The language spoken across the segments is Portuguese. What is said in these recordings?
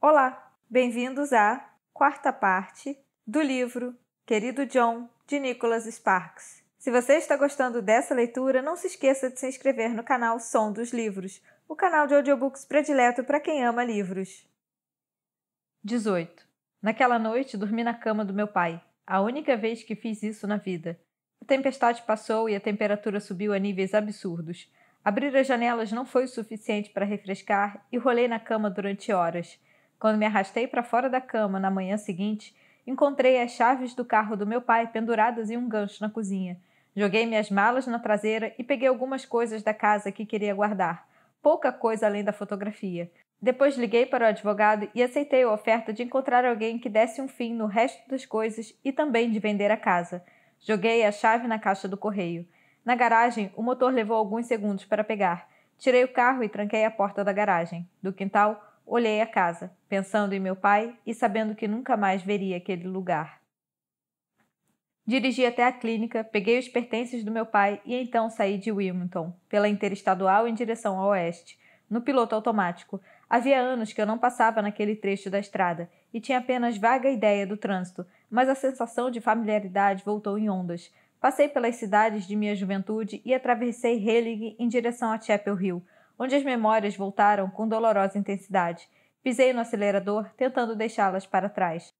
Olá, bem-vindos à quarta parte do livro Querido John, de Nicholas Sparks. Se você está gostando dessa leitura, não se esqueça de se inscrever no canal Som dos Livros, o canal de audiobooks predileto para quem ama livros. 18. Naquela noite, dormi na cama do meu pai, a única vez que fiz isso na vida. A tempestade passou e a temperatura subiu a níveis absurdos. Abrir as janelas não foi o suficiente para refrescar e rolei na cama durante horas. Quando me arrastei para fora da cama na manhã seguinte, encontrei as chaves do carro do meu pai penduradas em um gancho na cozinha. Joguei minhas malas na traseira e peguei algumas coisas da casa que queria guardar. Pouca coisa além da fotografia. Depois liguei para o advogado e aceitei a oferta de encontrar alguém que desse um fim no resto das coisas e também de vender a casa. Joguei a chave na caixa do correio. Na garagem, o motor levou alguns segundos para pegar. Tirei o carro e tranquei a porta da garagem. Do quintal, olhei a casa, pensando em meu pai e sabendo que nunca mais veria aquele lugar. Dirigi até a clínica, peguei os pertences do meu pai e então saí de Wilmington, pela interestadual em direção ao oeste, no piloto automático. Havia anos que eu não passava naquele trecho da estrada e tinha apenas vaga ideia do trânsito, mas a sensação de familiaridade voltou em ondas. Passei pelas cidades de minha juventude e atravessei Helling em direção a Chapel Hill, onde as memórias voltaram com dolorosa intensidade. Pisei no acelerador, tentando deixá-las para trás.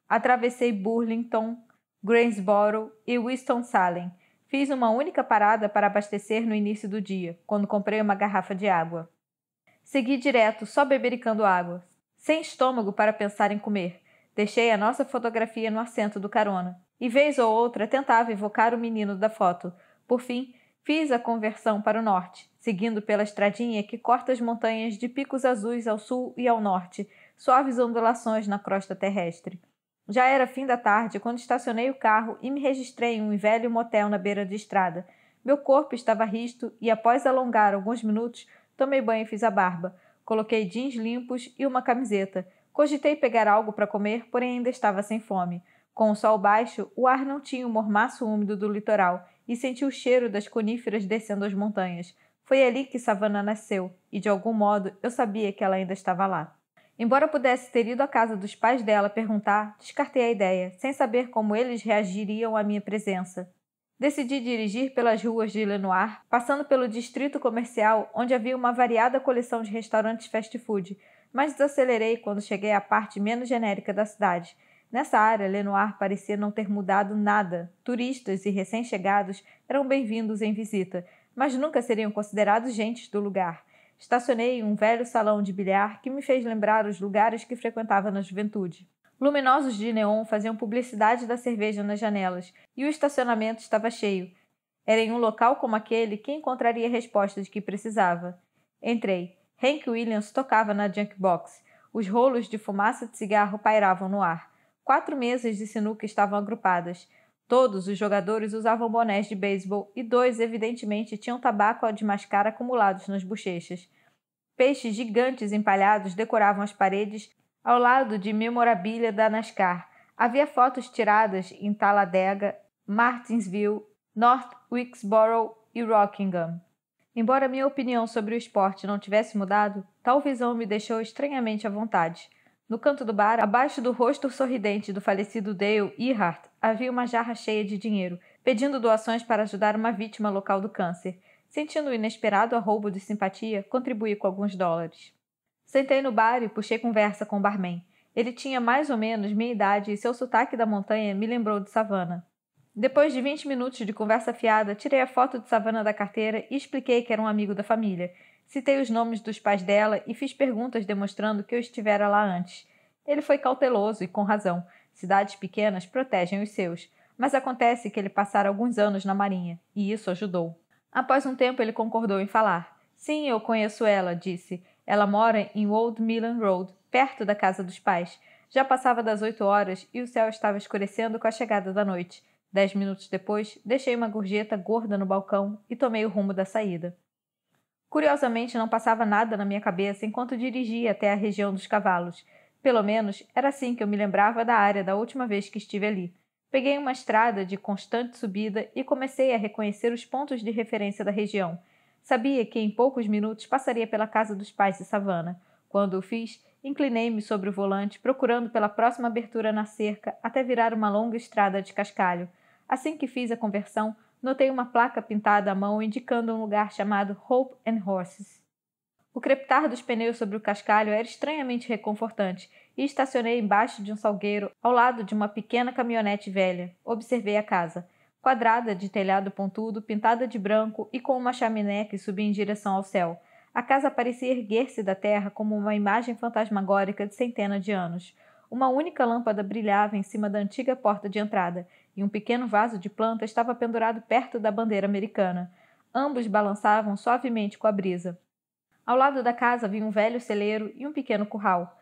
Atravessei Burlington, Greensboro e Winston-Salem. Fiz uma única parada para abastecer no início do dia, quando comprei uma garrafa de água. Segui direto, só bebericando água, sem estômago para pensar em comer. Deixei a nossa fotografia no assento do carona, e vez ou outra tentava evocar o menino da foto. Por fim, fiz a conversão para o norte, seguindo pela estradinha que corta as montanhas de picos azuis ao sul e ao norte, suaves ondulações na crosta terrestre. Já era fim da tarde quando estacionei o carro e me registrei em um velho motel na beira de estrada. Meu corpo estava risto e, após alongar alguns minutos, tomei banho e fiz a barba. Coloquei jeans limpos e uma camiseta. Cogitei pegar algo para comer, porém ainda estava sem fome. Com o sol baixo, o ar não tinha o mormaço úmido do litoral e senti o cheiro das coníferas descendo as montanhas. Foi ali que Savannah nasceu e, de algum modo, eu sabia que ela ainda estava lá. Embora pudesse ter ido à casa dos pais dela perguntar, descartei a ideia, sem saber como eles reagiriam à minha presença. Decidi dirigir pelas ruas de Lenoir, passando pelo distrito comercial, onde havia uma variada coleção de restaurantes fast food, mas desacelerei quando cheguei à parte menos genérica da cidade. Nessa área, Lenoir parecia não ter mudado nada. Turistas e recém-chegados eram bem-vindos em visita, mas nunca seriam considerados gentes do lugar. Estacionei em um velho salão de bilhar que me fez lembrar os lugares que frequentava na juventude. Luminosos de neon faziam publicidade da cerveja nas janelas, e o estacionamento estava cheio. Era em um local como aquele que encontraria a resposta de que precisava. Entrei. Hank Williams tocava na jukebox. Os rolos de fumaça de cigarro pairavam no ar. 4 mesas de sinuca estavam agrupadas. Todos os jogadores usavam bonés de beisebol e 2, evidentemente, tinham tabaco de mascar acumulados nas bochechas. Peixes gigantes empalhados decoravam as paredes ao lado de memorabilia da NASCAR. Havia fotos tiradas em Talladega, Martinsville, North Wilkesboro e Rockingham. Embora minha opinião sobre o esporte não tivesse mudado, tal visão me deixou estranhamente à vontade. No canto do bar, abaixo do rosto sorridente do falecido Dale Earhart, havia uma jarra cheia de dinheiro, pedindo doações para ajudar uma vítima local do câncer. Sentindo o inesperado arroubo de simpatia, contribuí com alguns dólares. Sentei no bar e puxei conversa com o barman. Ele tinha mais ou menos minha idade e seu sotaque da montanha me lembrou de Savannah. Depois de 20 minutos de conversa fiada, tirei a foto de Savannah da carteira e expliquei que era um amigo da família. Citei os nomes dos pais dela e fiz perguntas demonstrando que eu estivera lá antes. Ele foi cauteloso e com razão. Cidades pequenas protegem os seus. Mas acontece que ele passara alguns anos na marinha, e isso ajudou. Após um tempo, ele concordou em falar. Sim, eu conheço ela, disse. Ela mora em Old Milan Road, perto da casa dos pais. Já passava das 8 horas e o céu estava escurecendo com a chegada da noite. 10 minutos depois, deixei uma gorjeta gorda no balcão e tomei o rumo da saída. Curiosamente, não passava nada na minha cabeça enquanto dirigia até a região dos cavalos. Pelo menos, era assim que eu me lembrava da área da última vez que estive ali. Peguei uma estrada de constante subida e comecei a reconhecer os pontos de referência da região. Sabia que em poucos minutos passaria pela casa dos pais de Savannah. Quando o fiz, inclinei-me sobre o volante, procurando pela próxima abertura na cerca até virar uma longa estrada de cascalho. Assim que fiz a conversão, notei uma placa pintada à mão indicando um lugar chamado Hope and Horses. O crepitar dos pneus sobre o cascalho era estranhamente reconfortante e estacionei embaixo de um salgueiro ao lado de uma pequena caminhonete velha. Observei a casa, quadrada, de telhado pontudo, pintada de branco e com uma chaminé que subia em direção ao céu. A casa parecia erguer-se da terra como uma imagem fantasmagórica de centenas de anos. Uma única lâmpada brilhava em cima da antiga porta de entrada, e um pequeno vaso de planta estava pendurado perto da bandeira americana. Ambos balançavam suavemente com a brisa. Ao lado da casa havia um velho celeiro e um pequeno curral.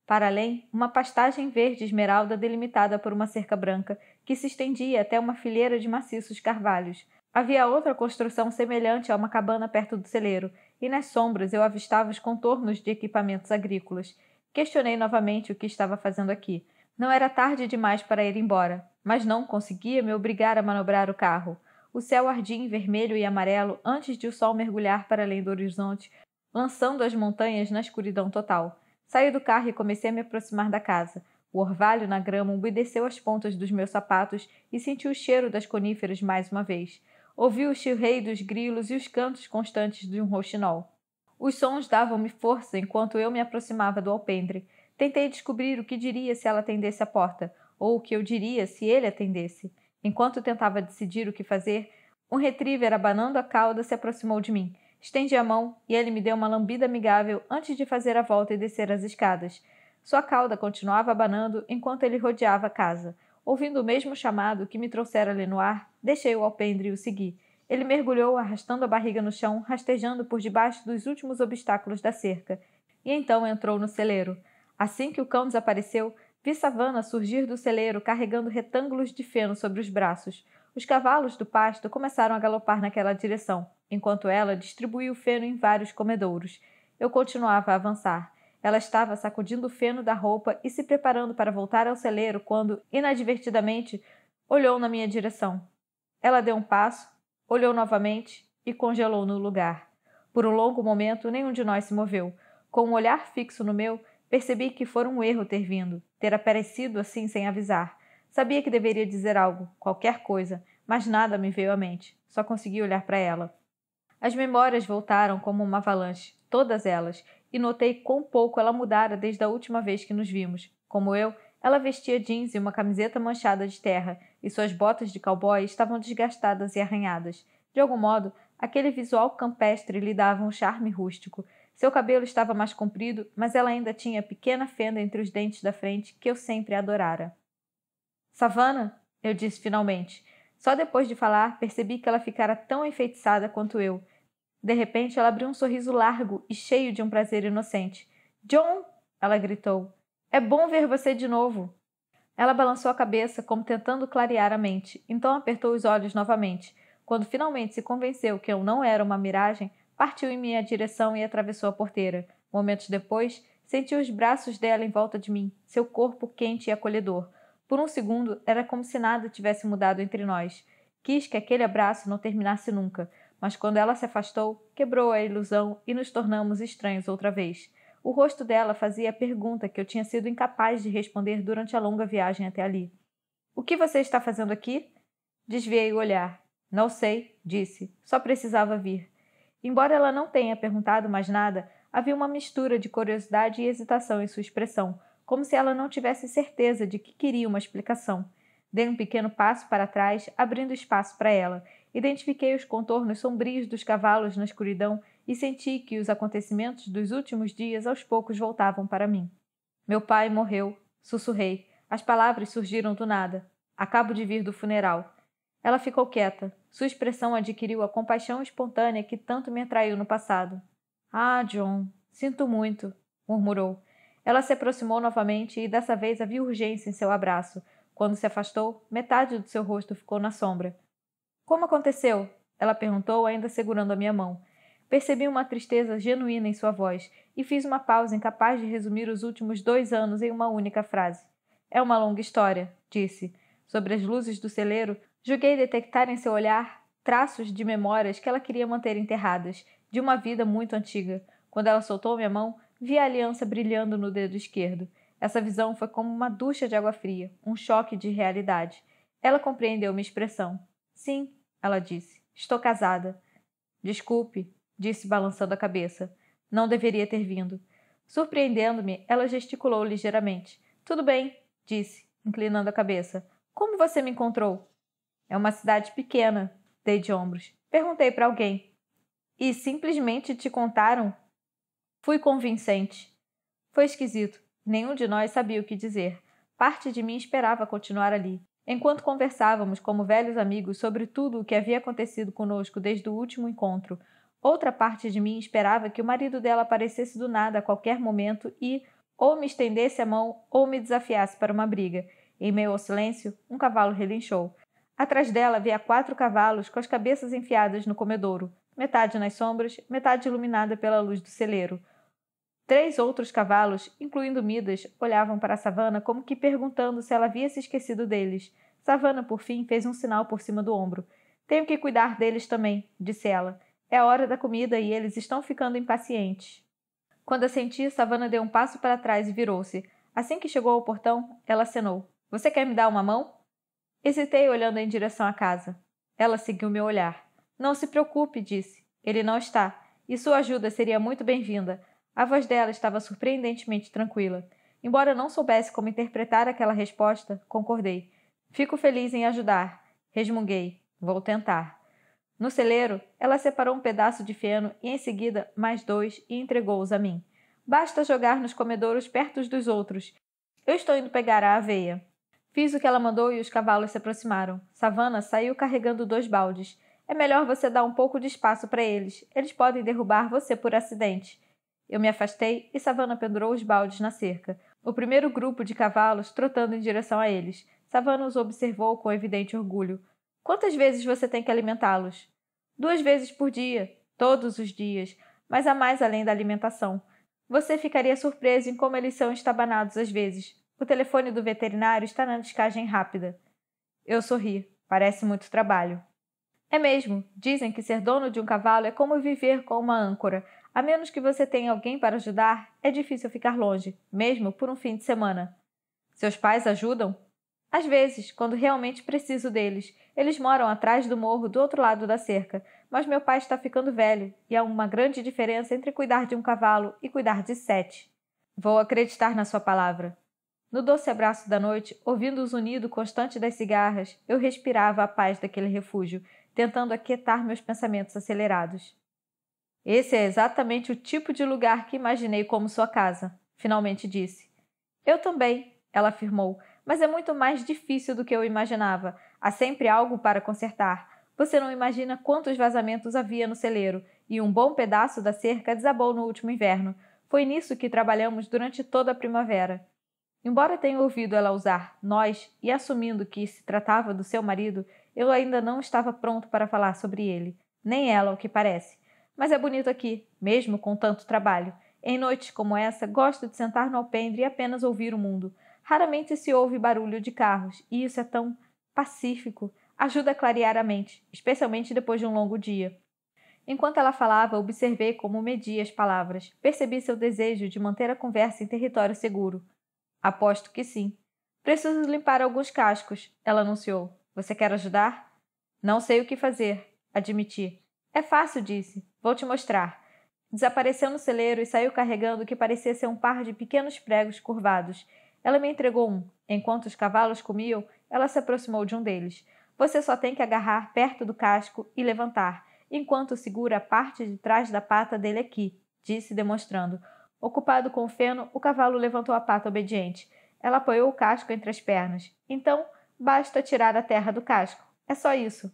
Para além, uma pastagem verde esmeralda delimitada por uma cerca branca, que se estendia até uma fileira de maciços carvalhos. Havia outra construção semelhante a uma cabana perto do celeiro, e nas sombras eu avistava os contornos de equipamentos agrícolas. Questionei novamente o que estava fazendo aqui. Não era tarde demais para ir embora, mas não conseguia me obrigar a manobrar o carro. O céu ardia em vermelho e amarelo antes de o sol mergulhar para além do horizonte, lançando as montanhas na escuridão total. Saí do carro e comecei a me aproximar da casa. O orvalho na grama umedeceu as pontas dos meus sapatos e senti o cheiro das coníferas mais uma vez. Ouvi o chirreio dos grilos e os cantos constantes de um rouxinol. Os sons davam-me força enquanto eu me aproximava do alpendre. Tentei descobrir o que diria se ela atendesse a porta, ou o que eu diria se ele atendesse. Enquanto tentava decidir o que fazer, um retriever abanando a cauda se aproximou de mim. Estendi a mão e ele me deu uma lambida amigável antes de fazer a volta e descer as escadas. Sua cauda continuava abanando enquanto ele rodeava a casa. Ouvindo o mesmo chamado que me trouxera ali no ar, deixei o alpendre e o segui. Ele mergulhou, arrastando a barriga no chão, rastejando por debaixo dos últimos obstáculos da cerca. E então entrou no celeiro. Assim que o cão desapareceu, vi Savannah surgir do celeiro carregando retângulos de feno sobre os braços. Os cavalos do pasto começaram a galopar naquela direção, enquanto ela distribuía o feno em vários comedouros. Eu continuava a avançar. Ela estava sacudindo o feno da roupa e se preparando para voltar ao celeiro quando, inadvertidamente, olhou na minha direção. Ela deu um passo, olhou novamente e congelou no lugar. Por um longo momento, nenhum de nós se moveu. Com um olhar fixo no meu, percebi que fora um erro ter vindo, ter aparecido assim sem avisar. Sabia que deveria dizer algo, qualquer coisa, mas nada me veio à mente. Só consegui olhar para ela. As memórias voltaram como uma avalanche, todas elas, e notei quão pouco ela mudara desde a última vez que nos vimos. Como eu, ela vestia jeans e uma camiseta manchada de terra, e suas botas de cowboy estavam desgastadas e arranhadas. De algum modo, aquele visual campestre lhe dava um charme rústico. Seu cabelo estava mais comprido, mas ela ainda tinha pequena fenda entre os dentes da frente que eu sempre adorara. Savannah, eu disse finalmente. Só depois de falar, percebi que ela ficara tão enfeitiçada quanto eu. De repente, ela abriu um sorriso largo e cheio de um prazer inocente. John! Ela gritou. É bom ver você de novo. Ela balançou a cabeça, como tentando clarear a mente, então apertou os olhos novamente. Quando finalmente se convenceu que eu não era uma miragem, partiu em minha direção e atravessou a porteira. Momentos depois, senti os braços dela em volta de mim, seu corpo quente e acolhedor. Por um segundo, era como se nada tivesse mudado entre nós. Quis que aquele abraço não terminasse nunca, mas quando ela se afastou, quebrou a ilusão e nos tornamos estranhos outra vez. O rosto dela fazia a pergunta que eu tinha sido incapaz de responder durante a longa viagem até ali. — O que você está fazendo aqui? Desviei o olhar. Não sei, disse. Só precisava vir. Embora ela não tenha perguntado mais nada, havia uma mistura de curiosidade e hesitação em sua expressão, como se ela não tivesse certeza de que queria uma explicação. Dei um pequeno passo para trás, abrindo espaço para ela. Identifiquei os contornos sombrios dos cavalos na escuridão e senti que os acontecimentos dos últimos dias aos poucos voltavam para mim. Meu pai morreu, sussurrei. As palavras surgiram do nada. Acabo de vir do funeral. Ela ficou quieta. Sua expressão adquiriu a compaixão espontânea que tanto me atraiu no passado. Ah, John, sinto muito, murmurou. Ela se aproximou novamente e dessa vez havia urgência em seu abraço. Quando se afastou, metade do seu rosto ficou na sombra. Como aconteceu? Ela perguntou, ainda segurando a minha mão. Percebi uma tristeza genuína em sua voz e fiz uma pausa incapaz de resumir os últimos 2 anos em uma única frase. É uma longa história, disse. Sobre as luzes do celeiro, julguei detectar em seu olhar traços de memórias que ela queria manter enterradas, de uma vida muito antiga. Quando ela soltou minha mão, vi a aliança brilhando no dedo esquerdo. Essa visão foi como uma ducha de água fria, um choque de realidade. Ela compreendeu minha expressão. Sim, ela disse. Estou casada. Desculpe, disse balançando a cabeça. Não deveria ter vindo. Surpreendendo-me, ela gesticulou ligeiramente. Tudo bem, disse, inclinando a cabeça. Como você me encontrou? É uma cidade pequena, dei de ombros. Perguntei para alguém. E simplesmente te contaram? Fui convincente. Foi esquisito. Nenhum de nós sabia o que dizer. Parte de mim esperava continuar ali. Enquanto conversávamos como velhos amigos sobre tudo o que havia acontecido conosco desde o último encontro, outra parte de mim esperava que o marido dela aparecesse do nada a qualquer momento e ou me estendesse a mão ou me desafiasse para uma briga. Em meio ao silêncio, um cavalo relinchou. Atrás dela havia 4 cavalos com as cabeças enfiadas no comedouro, metade nas sombras, metade iluminada pela luz do celeiro. 3 outros cavalos, incluindo Midas, olhavam para Savana como que perguntando se ela havia se esquecido deles. Savana, por fim, fez um sinal por cima do ombro. Tenho que cuidar deles também, disse ela. É a hora da comida e eles estão ficando impacientes. Quando assenti, Savana deu um passo para trás e virou-se. Assim que chegou ao portão, ela acenou. Você quer me dar uma mão? Hesitei olhando em direção à casa. Ela seguiu meu olhar. Não se preocupe, disse. Ele não está. E sua ajuda seria muito bem-vinda. A voz dela estava surpreendentemente tranquila. Embora não soubesse como interpretar aquela resposta, concordei. Fico feliz em ajudar. Resmunguei. Vou tentar. No celeiro, ela separou um pedaço de feno e, em seguida, mais 2 e entregou-os a mim. Basta jogar nos comedouros perto dos outros. Eu estou indo pegar a aveia. Fiz o que ela mandou e os cavalos se aproximaram. Savana saiu carregando 2 baldes. É melhor você dar um pouco de espaço para eles. Eles podem derrubar você por acidente. Eu me afastei e Savana pendurou os baldes na cerca. O primeiro grupo de cavalos trotando em direção a eles. Savana os observou com evidente orgulho. Quantas vezes você tem que alimentá-los? 2 vezes por dia. Todos os dias. Mas há mais além da alimentação. Você ficaria surpreso em como eles são estabanados às vezes. O telefone do veterinário está na descagem rápida. Eu sorri. Parece muito trabalho. É mesmo. Dizem que ser dono de um cavalo é como viver com uma âncora. A menos que você tenha alguém para ajudar, é difícil ficar longe, mesmo por um fim de semana. Seus pais ajudam? Às vezes, quando realmente preciso deles. Eles moram atrás do morro do outro lado da cerca, mas meu pai está ficando velho e há uma grande diferença entre cuidar de um cavalo e cuidar de 7. Vou acreditar na sua palavra. No doce abraço da noite, ouvindo o zunido constante das cigarras, eu respirava a paz daquele refúgio, tentando aquietar meus pensamentos acelerados. Esse é exatamente o tipo de lugar que imaginei como sua casa, finalmente disse. Eu também, ela afirmou, mas é muito mais difícil do que eu imaginava. Há sempre algo para consertar. Você não imagina quantos vazamentos havia no celeiro, e um bom pedaço da cerca desabou no último inverno. Foi nisso que trabalhamos durante toda a primavera. Embora tenha ouvido ela usar nós e assumindo que se tratava do seu marido, eu ainda não estava pronto para falar sobre ele. Nem ela, ao que parece. Mas é bonito aqui, mesmo com tanto trabalho. Em noites como essa, gosto de sentar no alpendre e apenas ouvir o mundo. Raramente se ouve barulho de carros, e isso é tão pacífico. Ajuda a clarear a mente, especialmente depois de um longo dia. Enquanto ela falava, observei como media as palavras. Percebi seu desejo de manter a conversa em território seguro. Aposto que sim. Preciso limpar alguns cascos, ela anunciou. Você quer ajudar? Não sei o que fazer, admiti. É fácil, disse. Vou te mostrar. Desapareceu no celeiro e saiu carregando o que parecia ser um par de pequenos pregos curvados. Ela me entregou um. Enquanto os cavalos comiam, ela se aproximou de um deles. Você só tem que agarrar perto do casco e levantar, enquanto segura a parte de trás da pata dele aqui, disse, demonstrando. Ocupado com o feno, o cavalo levantou a pata obediente. Ela apoiou o casco entre as pernas. Então, basta tirar a terra do casco. É só isso.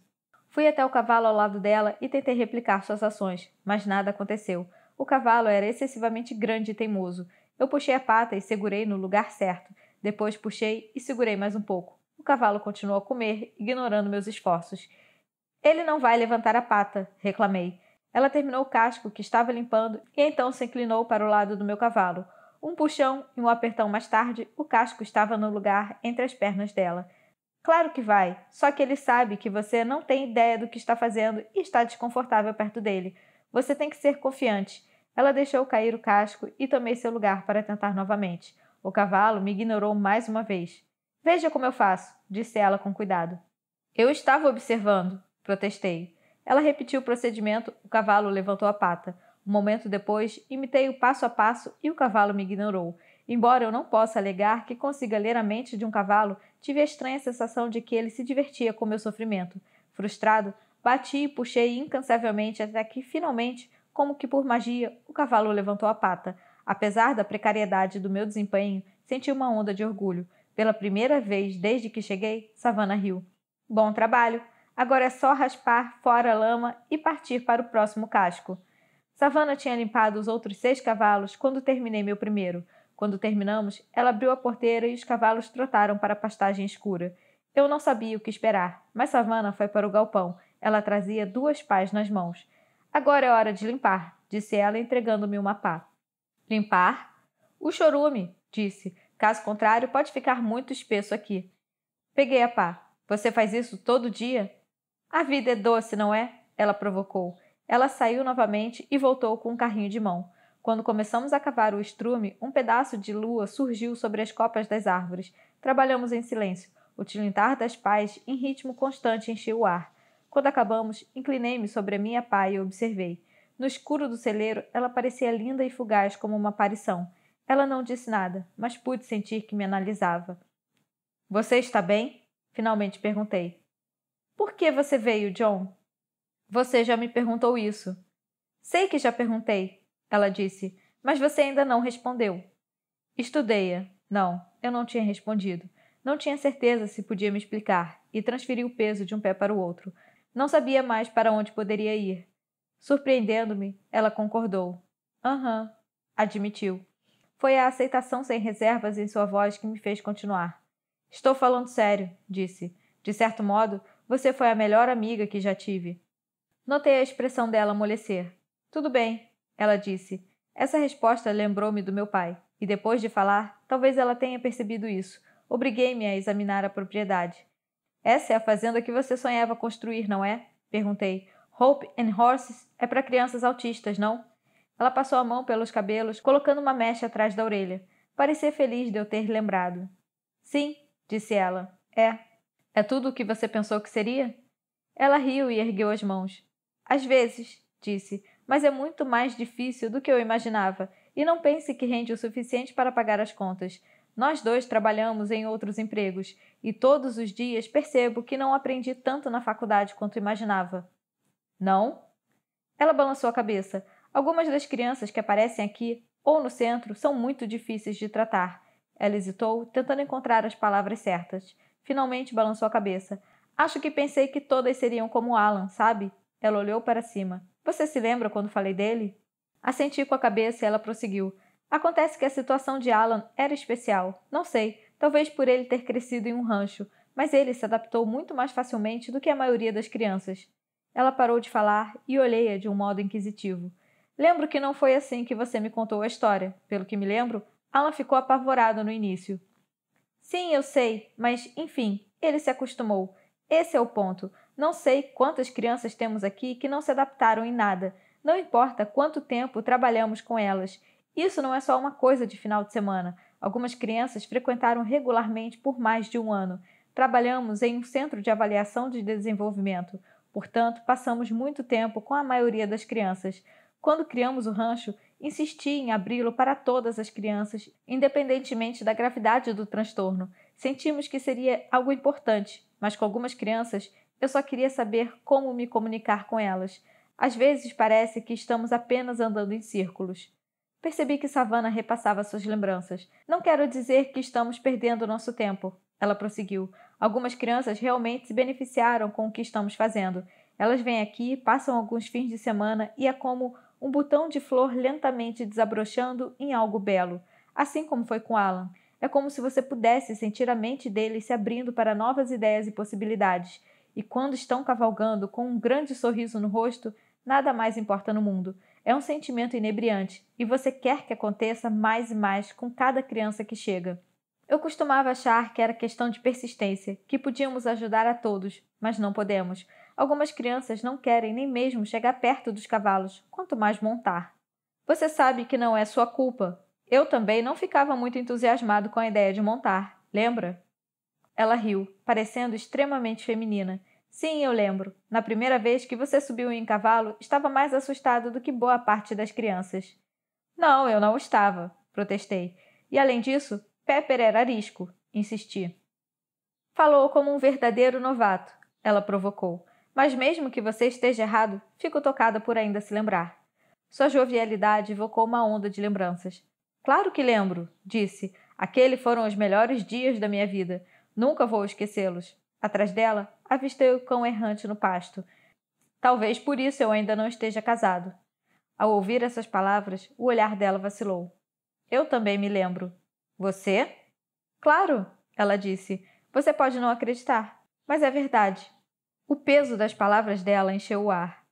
Fui até o cavalo ao lado dela e tentei replicar suas ações, mas nada aconteceu. O cavalo era excessivamente grande e teimoso. Eu puxei a pata e segurei no lugar certo. Depois puxei e segurei mais um pouco. O cavalo continuou a comer, ignorando meus esforços. Ele não vai levantar a pata, reclamei. Ela terminou o casco que estava limpando e então se inclinou para o lado do meu cavalo. Um puxão e um apertão mais tarde, o casco estava no lugar entre as pernas dela. Claro que vai, só que ele sabe que você não tem ideia do que está fazendo e está desconfortável perto dele. Você tem que ser confiante. Ela deixou cair o casco e tomei seu lugar para tentar novamente. O cavalo me ignorou mais uma vez. Veja como eu faço, disse ela com cuidado. Eu estava observando, protestei. Ela repetiu o procedimento, o cavalo levantou a pata. Um momento depois, imitei o passo a passo e o cavalo me ignorou. Embora eu não possa alegar que consiga ler a mente de um cavalo, tive a estranha sensação de que ele se divertia com meu sofrimento. Frustrado, bati e puxei incansavelmente até que, finalmente, como que por magia, o cavalo levantou a pata. Apesar da precariedade do meu desempenho, senti uma onda de orgulho. Pela primeira vez desde que cheguei, Savannah riu. Bom trabalho! Agora é só raspar fora a lama e partir para o próximo casco. Savannah tinha limpado os outros 6 cavalos quando terminei meu primeiro. Quando terminamos, ela abriu a porteira e os cavalos trotaram para a pastagem escura. Eu não sabia o que esperar, mas Savannah foi para o galpão. Ela trazia 2 pás nas mãos. Agora é hora de limpar, disse ela, entregando-me uma pá. Limpar? O chorume, disse. Caso contrário, pode ficar muito espesso aqui. Peguei a pá. Você faz isso todo dia? A vida é doce, não é? Ela provocou. Ela saiu novamente e voltou com um carrinho de mão. Quando começamos a cavar o estrume, um pedaço de lua surgiu sobre as copas das árvores. Trabalhamos em silêncio. O tilintar das pás, em ritmo constante, encheu o ar. Quando acabamos, inclinei-me sobre a minha pá e observei. No escuro do celeiro, ela parecia linda e fugaz como uma aparição. Ela não disse nada, mas pude sentir que me analisava. — Você está bem? Finalmente perguntei. — Por que você veio, John? — Você já me perguntou isso. — Sei que já perguntei, ela disse, mas você ainda não respondeu. Estudei-a. Não, eu não tinha respondido. Não tinha certeza se podia me explicar, e transferi o peso de um pé para o outro. Não sabia mais para onde poderia ir. Surpreendendo-me, ela concordou. Aham, admitiu. Foi a aceitação sem reservas em sua voz que me fez continuar. Estou falando sério, disse. De certo modo, você foi a melhor amiga que já tive. Notei a expressão dela amolecer. Tudo bem, ela disse. Essa resposta lembrou-me do meu pai, e depois de falar, talvez ela tenha percebido isso. Obriguei-me a examinar a propriedade. Essa é a fazenda que você sonhava construir, não é? Perguntei. Hope and Horses é para crianças autistas, não? Ela passou a mão pelos cabelos, colocando uma mecha atrás da orelha. Parecia feliz de eu ter lembrado. Sim, disse ela. É. É tudo o que você pensou que seria? Ela riu e ergueu as mãos. Às vezes, disse, mas é muito mais difícil do que eu imaginava, e não pense que rende o suficiente para pagar as contas. Nós 2 trabalhamos em outros empregos, e todos os dias percebo que não aprendi tanto na faculdade quanto imaginava. Não? Ela balançou a cabeça. Algumas das crianças que aparecem aqui, ou no centro, são muito difíceis de tratar. Ela hesitou, tentando encontrar as palavras certas. Finalmente balançou a cabeça. Acho que pensei que todas seriam como Alan, sabe? Ela olhou para cima. Você se lembra quando falei dele? Assenti com a cabeça e ela prosseguiu. Acontece que a situação de Alan era especial. Não sei, talvez por ele ter crescido em um rancho, mas ele se adaptou muito mais facilmente do que a maioria das crianças. Ela parou de falar e olhei-a de um modo inquisitivo. Lembro que não foi assim que você me contou a história. Pelo que me lembro, Alan ficou apavorado no início. Sim, eu sei, mas, enfim, ele se acostumou. Esse é o ponto. Não sei quantas crianças temos aqui que não se adaptaram em nada. Não importa quanto tempo trabalhamos com elas. Isso não é só uma coisa de final de semana. Algumas crianças frequentaram regularmente por mais de um ano. Trabalhamos em um centro de avaliação de desenvolvimento. Portanto, passamos muito tempo com a maioria das crianças. Quando criamos o rancho, insisti em abri-lo para todas as crianças, independentemente da gravidade do transtorno. Sentimos que seria algo importante, mas com algumas crianças, eu só queria saber como me comunicar com elas. Às vezes parece que estamos apenas andando em círculos. Percebi que Savannah repassava suas lembranças. Não quero dizer que estamos perdendo nosso tempo, ela prosseguiu. Algumas crianças realmente se beneficiaram com o que estamos fazendo. Elas vêm aqui, passam alguns fins de semana e é como um botão de flor lentamente desabrochando em algo belo. Assim como foi com Alan. É como se você pudesse sentir a mente deles se abrindo para novas ideias e possibilidades. E quando estão cavalgando com um grande sorriso no rosto, nada mais importa no mundo. É um sentimento inebriante, e você quer que aconteça mais e mais com cada criança que chega. Eu costumava achar que era questão de persistência, que podíamos ajudar a todos, mas não podemos. Algumas crianças não querem nem mesmo chegar perto dos cavalos, quanto mais montar. Você sabe que não é sua culpa. Eu também não ficava muito entusiasmado com a ideia de montar, lembra? Ela riu, parecendo extremamente feminina. Sim, eu lembro. Na primeira vez que você subiu em cavalo, estava mais assustado do que boa parte das crianças. Não, eu não estava, protestei. E além disso, Pepper era arisco, insisti. Falou como um verdadeiro novato, ela provocou. Mas mesmo que você esteja errado, fico tocada por ainda se lembrar. Sua jovialidade evocou uma onda de lembranças. Claro que lembro, disse. Aqueles foram os melhores dias da minha vida. Nunca vou esquecê-los. Atrás dela, avistei o cão errante no pasto. Talvez por isso eu ainda não esteja casado. Ao ouvir essas palavras, o olhar dela vacilou. Eu também me lembro. Você? Claro, ela disse. Você pode não acreditar, mas é verdade. O peso das palavras dela encheu o ar.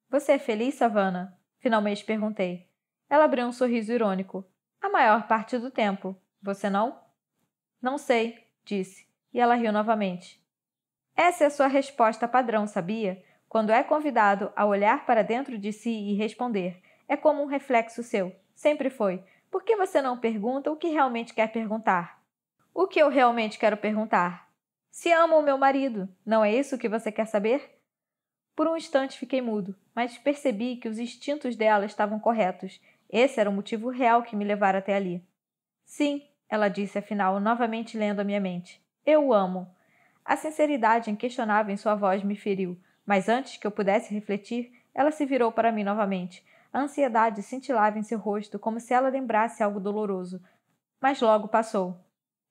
Você é feliz, Savannah? Finalmente perguntei. Ela abriu um sorriso irônico. A maior parte do tempo. Você não? Não sei, disse, e ela riu novamente. Essa é a sua resposta padrão, sabia? Quando é convidado a olhar para dentro de si e responder. É como um reflexo seu. Sempre foi. Por que você não pergunta o que realmente quer perguntar? O que eu realmente quero perguntar? Se amo o meu marido, não é isso que você quer saber? Por um instante fiquei mudo, mas percebi que os instintos dela estavam corretos. Esse era o motivo real que me levara até ali. Sim, ela disse afinal, novamente lendo a minha mente. Eu o amo. A sinceridade inquestionável em sua voz me feriu, mas antes que eu pudesse refletir, ela se virou para mim novamente. A ansiedade cintilava em seu rosto como se ela lembrasse algo doloroso. Mas logo passou.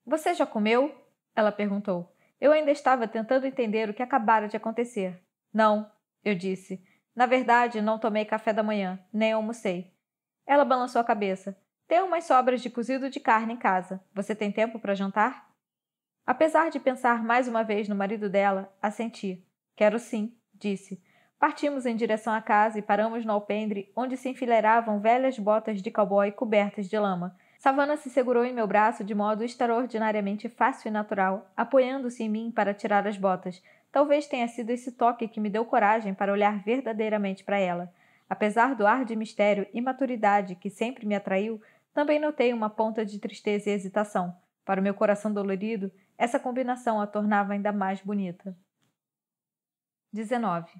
Você já comeu? Ela perguntou. Eu ainda estava tentando entender o que acabara de acontecer. Não, eu disse. Na verdade, não tomei café da manhã, nem almocei. Ela balançou a cabeça. Tenho umas sobras de cozido de carne em casa. Você tem tempo para jantar? Apesar de pensar mais uma vez no marido dela, assenti. Quero sim, disse. Partimos em direção à casa e paramos no alpendre, onde se enfileiravam velhas botas de cowboy cobertas de lama. Savannah se segurou em meu braço de modo extraordinariamente fácil e natural, apoiando-se em mim para tirar as botas. Talvez tenha sido esse toque que me deu coragem para olhar verdadeiramente para ela. Apesar do ar de mistério e maturidade que sempre me atraiu, também notei uma ponta de tristeza e hesitação. Para o meu coração dolorido, essa combinação a tornava ainda mais bonita. 19.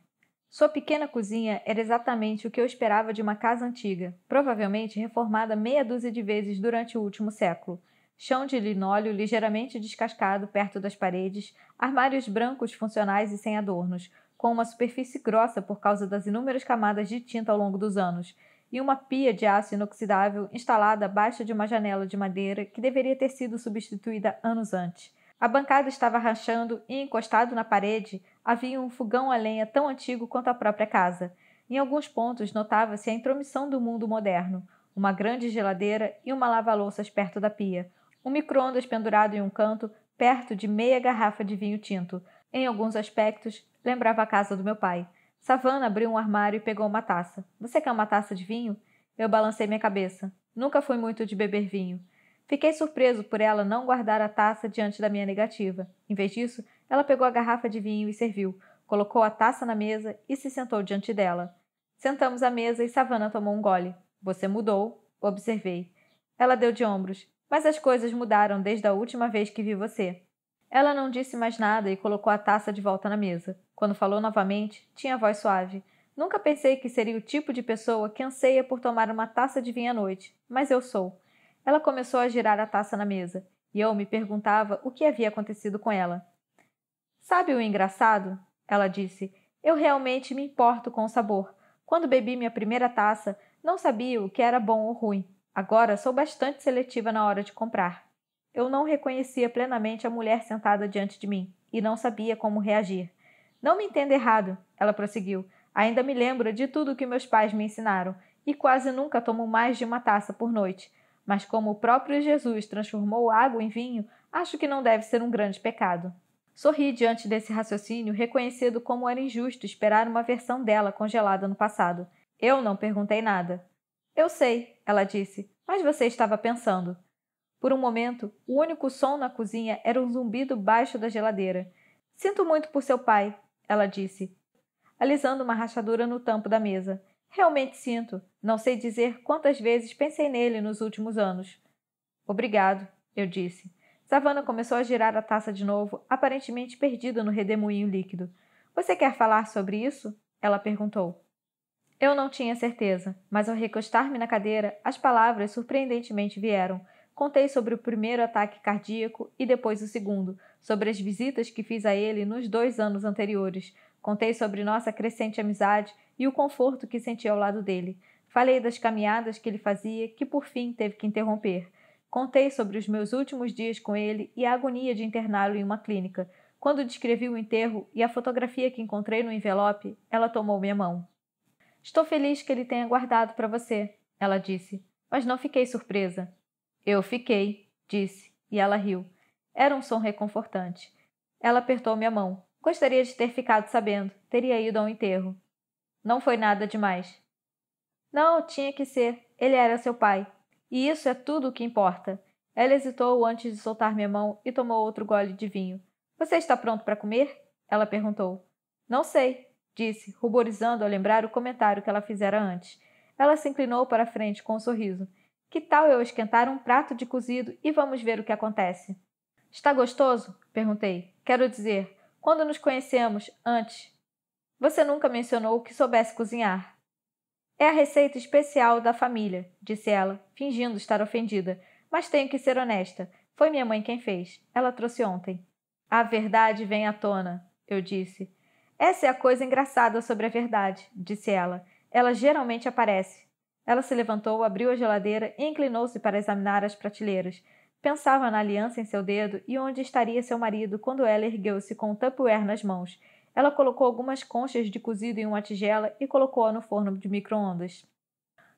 Sua pequena cozinha era exatamente o que eu esperava de uma casa antiga, provavelmente reformada meia dúzia de vezes durante o último século. Chão de linóleo ligeiramente descascado perto das paredes, armários brancos funcionais e sem adornos, com uma superfície grossa por causa das inúmeras camadas de tinta ao longo dos anos, e uma pia de aço inoxidável instalada abaixo de uma janela de madeira que deveria ter sido substituída anos antes. A bancada estava rachando e, encostado na parede, havia um fogão a lenha tão antigo quanto a própria casa. Em alguns pontos notava-se a intromissão do mundo moderno. Uma grande geladeira e uma lava-louças perto da pia. Um micro-ondas pendurado em um canto, perto de meia garrafa de vinho tinto. Em alguns aspectos, lembrava a casa do meu pai. Savannah abriu um armário e pegou uma taça. Você quer uma taça de vinho? Eu balancei minha cabeça. Nunca fui muito de beber vinho. Fiquei surpreso por ela não guardar a taça diante da minha negativa. Em vez disso, ela pegou a garrafa de vinho e serviu, colocou a taça na mesa e se sentou diante dela. Sentamos à mesa e Savannah tomou um gole. Você mudou, observei. Ela deu de ombros. Mas as coisas mudaram desde a última vez que vi você. Ela não disse mais nada e colocou a taça de volta na mesa. Quando falou novamente, tinha a voz suave. Nunca pensei que seria o tipo de pessoa que anseia por tomar uma taça de vinho à noite, mas eu sou. Ela começou a girar a taça na mesa, e eu me perguntava o que havia acontecido com ela. Sabe o engraçado? Ela disse. Eu realmente me importo com o sabor. Quando bebi minha primeira taça, não sabia o que era bom ou ruim. Agora sou bastante seletiva na hora de comprar. Eu não reconhecia plenamente a mulher sentada diante de mim, e não sabia como reagir. Não me entenda errado, ela prosseguiu. Ainda me lembro de tudo o que meus pais me ensinaram, e quase nunca tomo mais de uma taça por noite. Mas como o próprio Jesus transformou água em vinho, acho que não deve ser um grande pecado. Sorri diante desse raciocínio, reconhecido como era injusto esperar uma versão dela congelada no passado. Eu não perguntei nada. Eu sei, ela disse, mas você estava pensando. Por um momento, o único som na cozinha era um zumbido baixo da geladeira. Sinto muito por seu pai, ela disse, alisando uma rachadura no tampo da mesa. Realmente sinto. Não sei dizer quantas vezes pensei nele nos últimos anos. Obrigado, eu disse. Savannah começou a girar a taça de novo, aparentemente perdida no redemoinho líquido. Você quer falar sobre isso? Ela perguntou. Eu não tinha certeza, mas ao recostar-me na cadeira, as palavras surpreendentemente vieram. Contei sobre o primeiro ataque cardíaco e depois o segundo, sobre as visitas que fiz a ele nos 2 anos anteriores. Contei sobre nossa crescente amizade e o conforto que senti ao lado dele. Falei das caminhadas que ele fazia, que por fim teve que interromper. Contei sobre os meus últimos dias com ele e a agonia de interná-lo em uma clínica. Quando descrevi o enterro e a fotografia que encontrei no envelope, ela tomou minha mão. Estou feliz que ele tenha guardado para você, ela disse, mas não fiquei surpresa. Eu fiquei, disse, e ela riu. Era um som reconfortante. Ela apertou minha mão. Gostaria de ter ficado sabendo. Teria ido ao enterro. Não foi nada demais. Não, tinha que ser. Ele era seu pai. E isso é tudo o que importa. Ela hesitou antes de soltar minha mão e tomou outro gole de vinho. Você está pronto para comer? Ela perguntou. Não sei, disse, ruborizando ao lembrar o comentário que ela fizera antes. Ela se inclinou para a frente com um sorriso. Que tal eu esquentar um prato de cozido e vamos ver o que acontece? Está gostoso? Perguntei. Quero dizer, quando nos conhecemos, antes. Você nunca mencionou que soubesse cozinhar. É a receita especial da família, disse ela, fingindo estar ofendida. Mas tenho que ser honesta. Foi minha mãe quem fez. Ela trouxe ontem. A verdade vem à tona, eu disse. Essa é a coisa engraçada sobre a verdade, disse ela. Ela geralmente aparece. Ela se levantou, abriu a geladeira e inclinou-se para examinar as prateleiras. Pensava na aliança em seu dedo e onde estaria seu marido quando ela ergueu-se com o tupperware nas mãos. Ela colocou algumas conchas de cozido em uma tigela e colocou-a no forno de micro-ondas.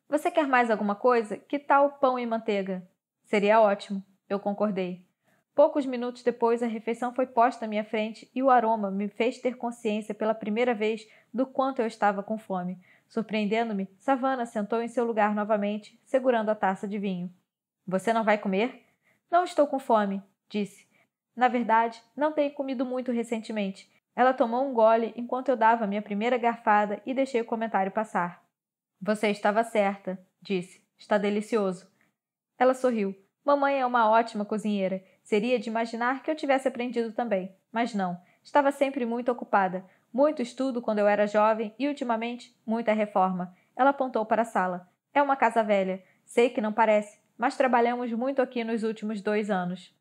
Você quer mais alguma coisa? Que tal pão e manteiga? Seria ótimo, eu concordei. Poucos minutos depois, a refeição foi posta à minha frente e o aroma me fez ter consciência pela primeira vez do quanto eu estava com fome. Surpreendendo-me, Savannah sentou em seu lugar novamente, segurando a taça de vinho. Você não vai comer? Não estou com fome, disse. Na verdade, não tenho comido muito recentemente. Ela tomou um gole enquanto eu dava minha primeira garfada e deixei o comentário passar. Você estava certa, disse. Está delicioso. Ela sorriu. Mamãe é uma ótima cozinheira. Seria de imaginar que eu tivesse aprendido também. Mas não. Estava sempre muito ocupada. Muito estudo quando eu era jovem e, ultimamente, muita reforma. Ela apontou para a sala. É uma casa velha. Sei que não parece, mas trabalhamos muito aqui nos últimos 2 anos.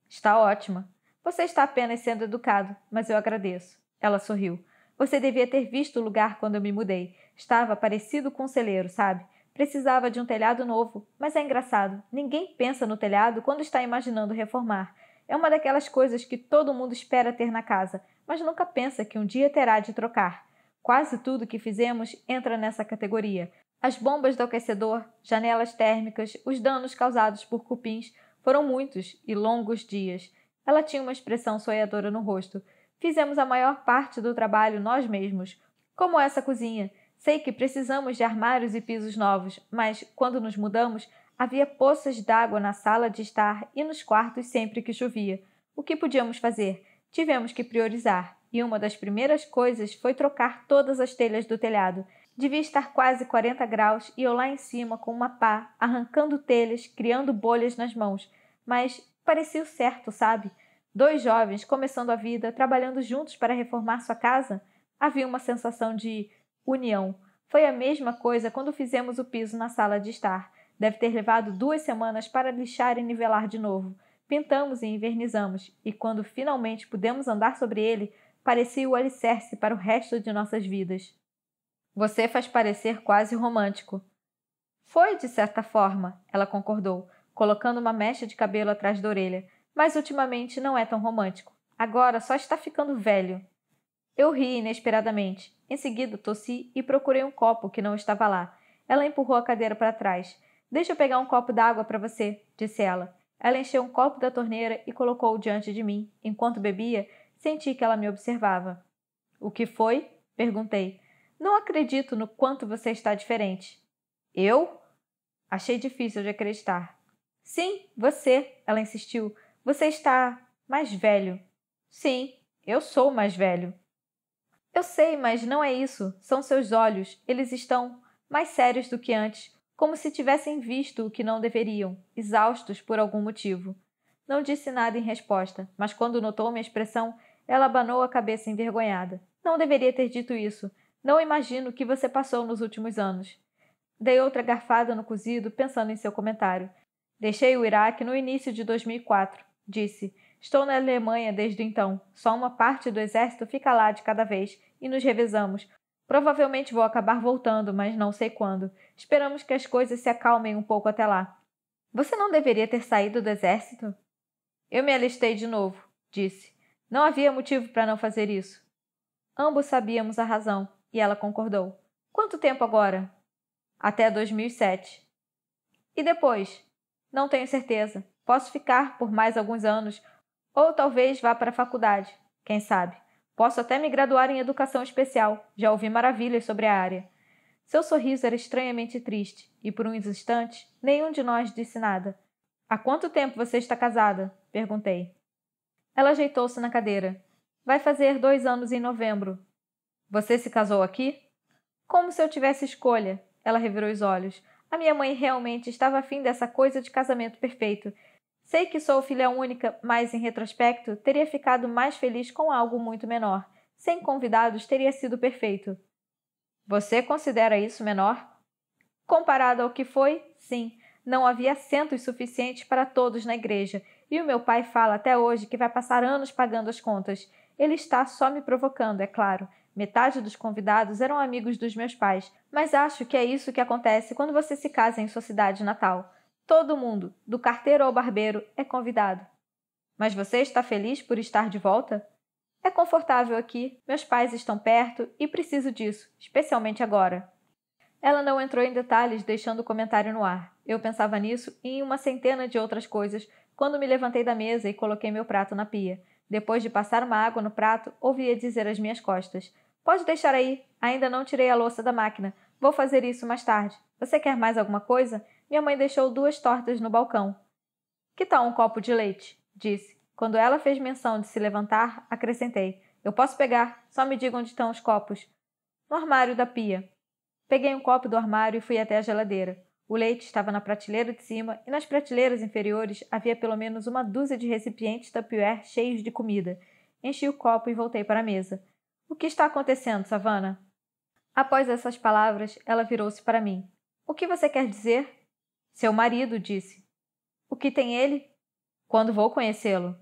Está ótima. Você está apenas sendo educado, mas eu agradeço. Ela sorriu. Você devia ter visto o lugar quando eu me mudei. Estava parecido com um celeiro, sabe? Precisava de um telhado novo, mas é engraçado. Ninguém pensa no telhado quando está imaginando reformar. É uma daquelas coisas que todo mundo espera ter na casa, mas nunca pensa que um dia terá de trocar. Quase tudo que fizemos entra nessa categoria. As bombas do aquecedor, janelas térmicas, os danos causados por cupins, foram muitos e longos dias. Ela tinha uma expressão sonhadora no rosto. Fizemos a maior parte do trabalho nós mesmos. Como essa cozinha. Sei que precisamos de armários e pisos novos, mas, quando nos mudamos, havia poças d'água na sala de estar e nos quartos sempre que chovia. O que podíamos fazer? Tivemos que priorizar, e uma das primeiras coisas foi trocar todas as telhas do telhado. Devia estar quase 40 graus e eu lá em cima com uma pá, arrancando telhas, criando bolhas nas mãos. Mas parecia o certo, sabe? 2 jovens começando a vida, trabalhando juntos para reformar sua casa. Havia uma sensação de união. Foi a mesma coisa quando fizemos o piso na sala de estar. Deve ter levado 2 semanas para lixar e nivelar de novo. Pintamos e envernizamos, e quando finalmente pudemos andar sobre ele, parecia o alicerce para o resto de nossas vidas. Você faz parecer quase romântico. Foi, de certa forma, ela concordou, colocando uma mecha de cabelo atrás da orelha. Mas ultimamente não é tão romântico. Agora só está ficando velho. Eu ri inesperadamente. Em seguida, tossi e procurei um copo que não estava lá. Ela empurrou a cadeira para trás. Deixa eu pegar um copo d'água para você, disse ela. Ela encheu um copo da torneira e colocou-o diante de mim. Enquanto bebia, senti que ela me observava. O que foi? Perguntei. Não acredito no quanto você está diferente. Eu? Achei difícil de acreditar. Sim, você, ela insistiu. Você está mais velho. Sim, eu sou mais velho. Eu sei, mas não é isso. São seus olhos. Eles estão mais sérios do que antes, como se tivessem visto o que não deveriam, exaustos por algum motivo. Não disse nada em resposta, mas quando notou minha expressão, ela abanou a cabeça envergonhada. Não deveria ter dito isso. Não imagino o que você passou nos últimos anos. Dei outra garfada no cozido, pensando em seu comentário. Deixei o Iraque no início de 2004, disse. Estou na Alemanha desde então. Só uma parte do exército fica lá de cada vez, e nos revezamos. Provavelmente vou acabar voltando, mas não sei quando. Esperamos que as coisas se acalmem um pouco até lá. Você não deveria ter saído do exército? Eu me alistei de novo, disse. Não havia motivo para não fazer isso. Ambos sabíamos a razão, e ela concordou. Quanto tempo agora? Até 2007. E depois? Não tenho certeza. Posso ficar por mais alguns anos, ou talvez vá para a faculdade. Quem sabe? Posso até me graduar em educação especial. Já ouvi maravilhas sobre a área. Seu sorriso era estranhamente triste, e por uns instantes, nenhum de nós disse nada. Há quanto tempo você está casada? Perguntei. Ela ajeitou-se na cadeira. Vai fazer 2 anos em novembro. Você se casou aqui? Como se eu tivesse escolha. Ela revirou os olhos. A minha mãe realmente estava afim dessa coisa de casamento perfeito. Sei que sou filha única, mas, em retrospecto, teria ficado mais feliz com algo muito menor. Sem convidados, teria sido perfeito. Você considera isso menor? Comparado ao que foi, sim. Não havia assentos suficientes para todos na igreja, e o meu pai fala até hoje que vai passar anos pagando as contas. Ele está só me provocando, é claro. Metade dos convidados eram amigos dos meus pais, mas acho que é isso que acontece quando você se casa em sua cidade natal. Todo mundo, do carteiro ao barbeiro, é convidado. Mas você está feliz por estar de volta? É confortável aqui, meus pais estão perto e preciso disso, especialmente agora. Ela não entrou em detalhes, deixando o comentário no ar. Eu pensava nisso e em uma centena de outras coisas quando me levantei da mesa e coloquei meu prato na pia. Depois de passar uma água no prato, ouvia dizer às minhas costas. Pode deixar aí, ainda não tirei a louça da máquina. Vou fazer isso mais tarde. Você quer mais alguma coisa? Minha mãe deixou 2 tortas no balcão. Que tal um copo de leite? Disse. Quando ela fez menção de se levantar, acrescentei. Eu posso pegar, só me diga onde estão os copos. No armário da pia. Peguei um copo do armário e fui até a geladeira. O leite estava na prateleira de cima e nas prateleiras inferiores havia pelo menos uma dúzia de recipientes Tupperware cheios de comida. Enchi o copo e voltei para a mesa. O que está acontecendo, Savannah? Após essas palavras, ela virou-se para mim. O que você quer dizer? Seu marido, disse. O que tem ele? Quando vou conhecê-lo?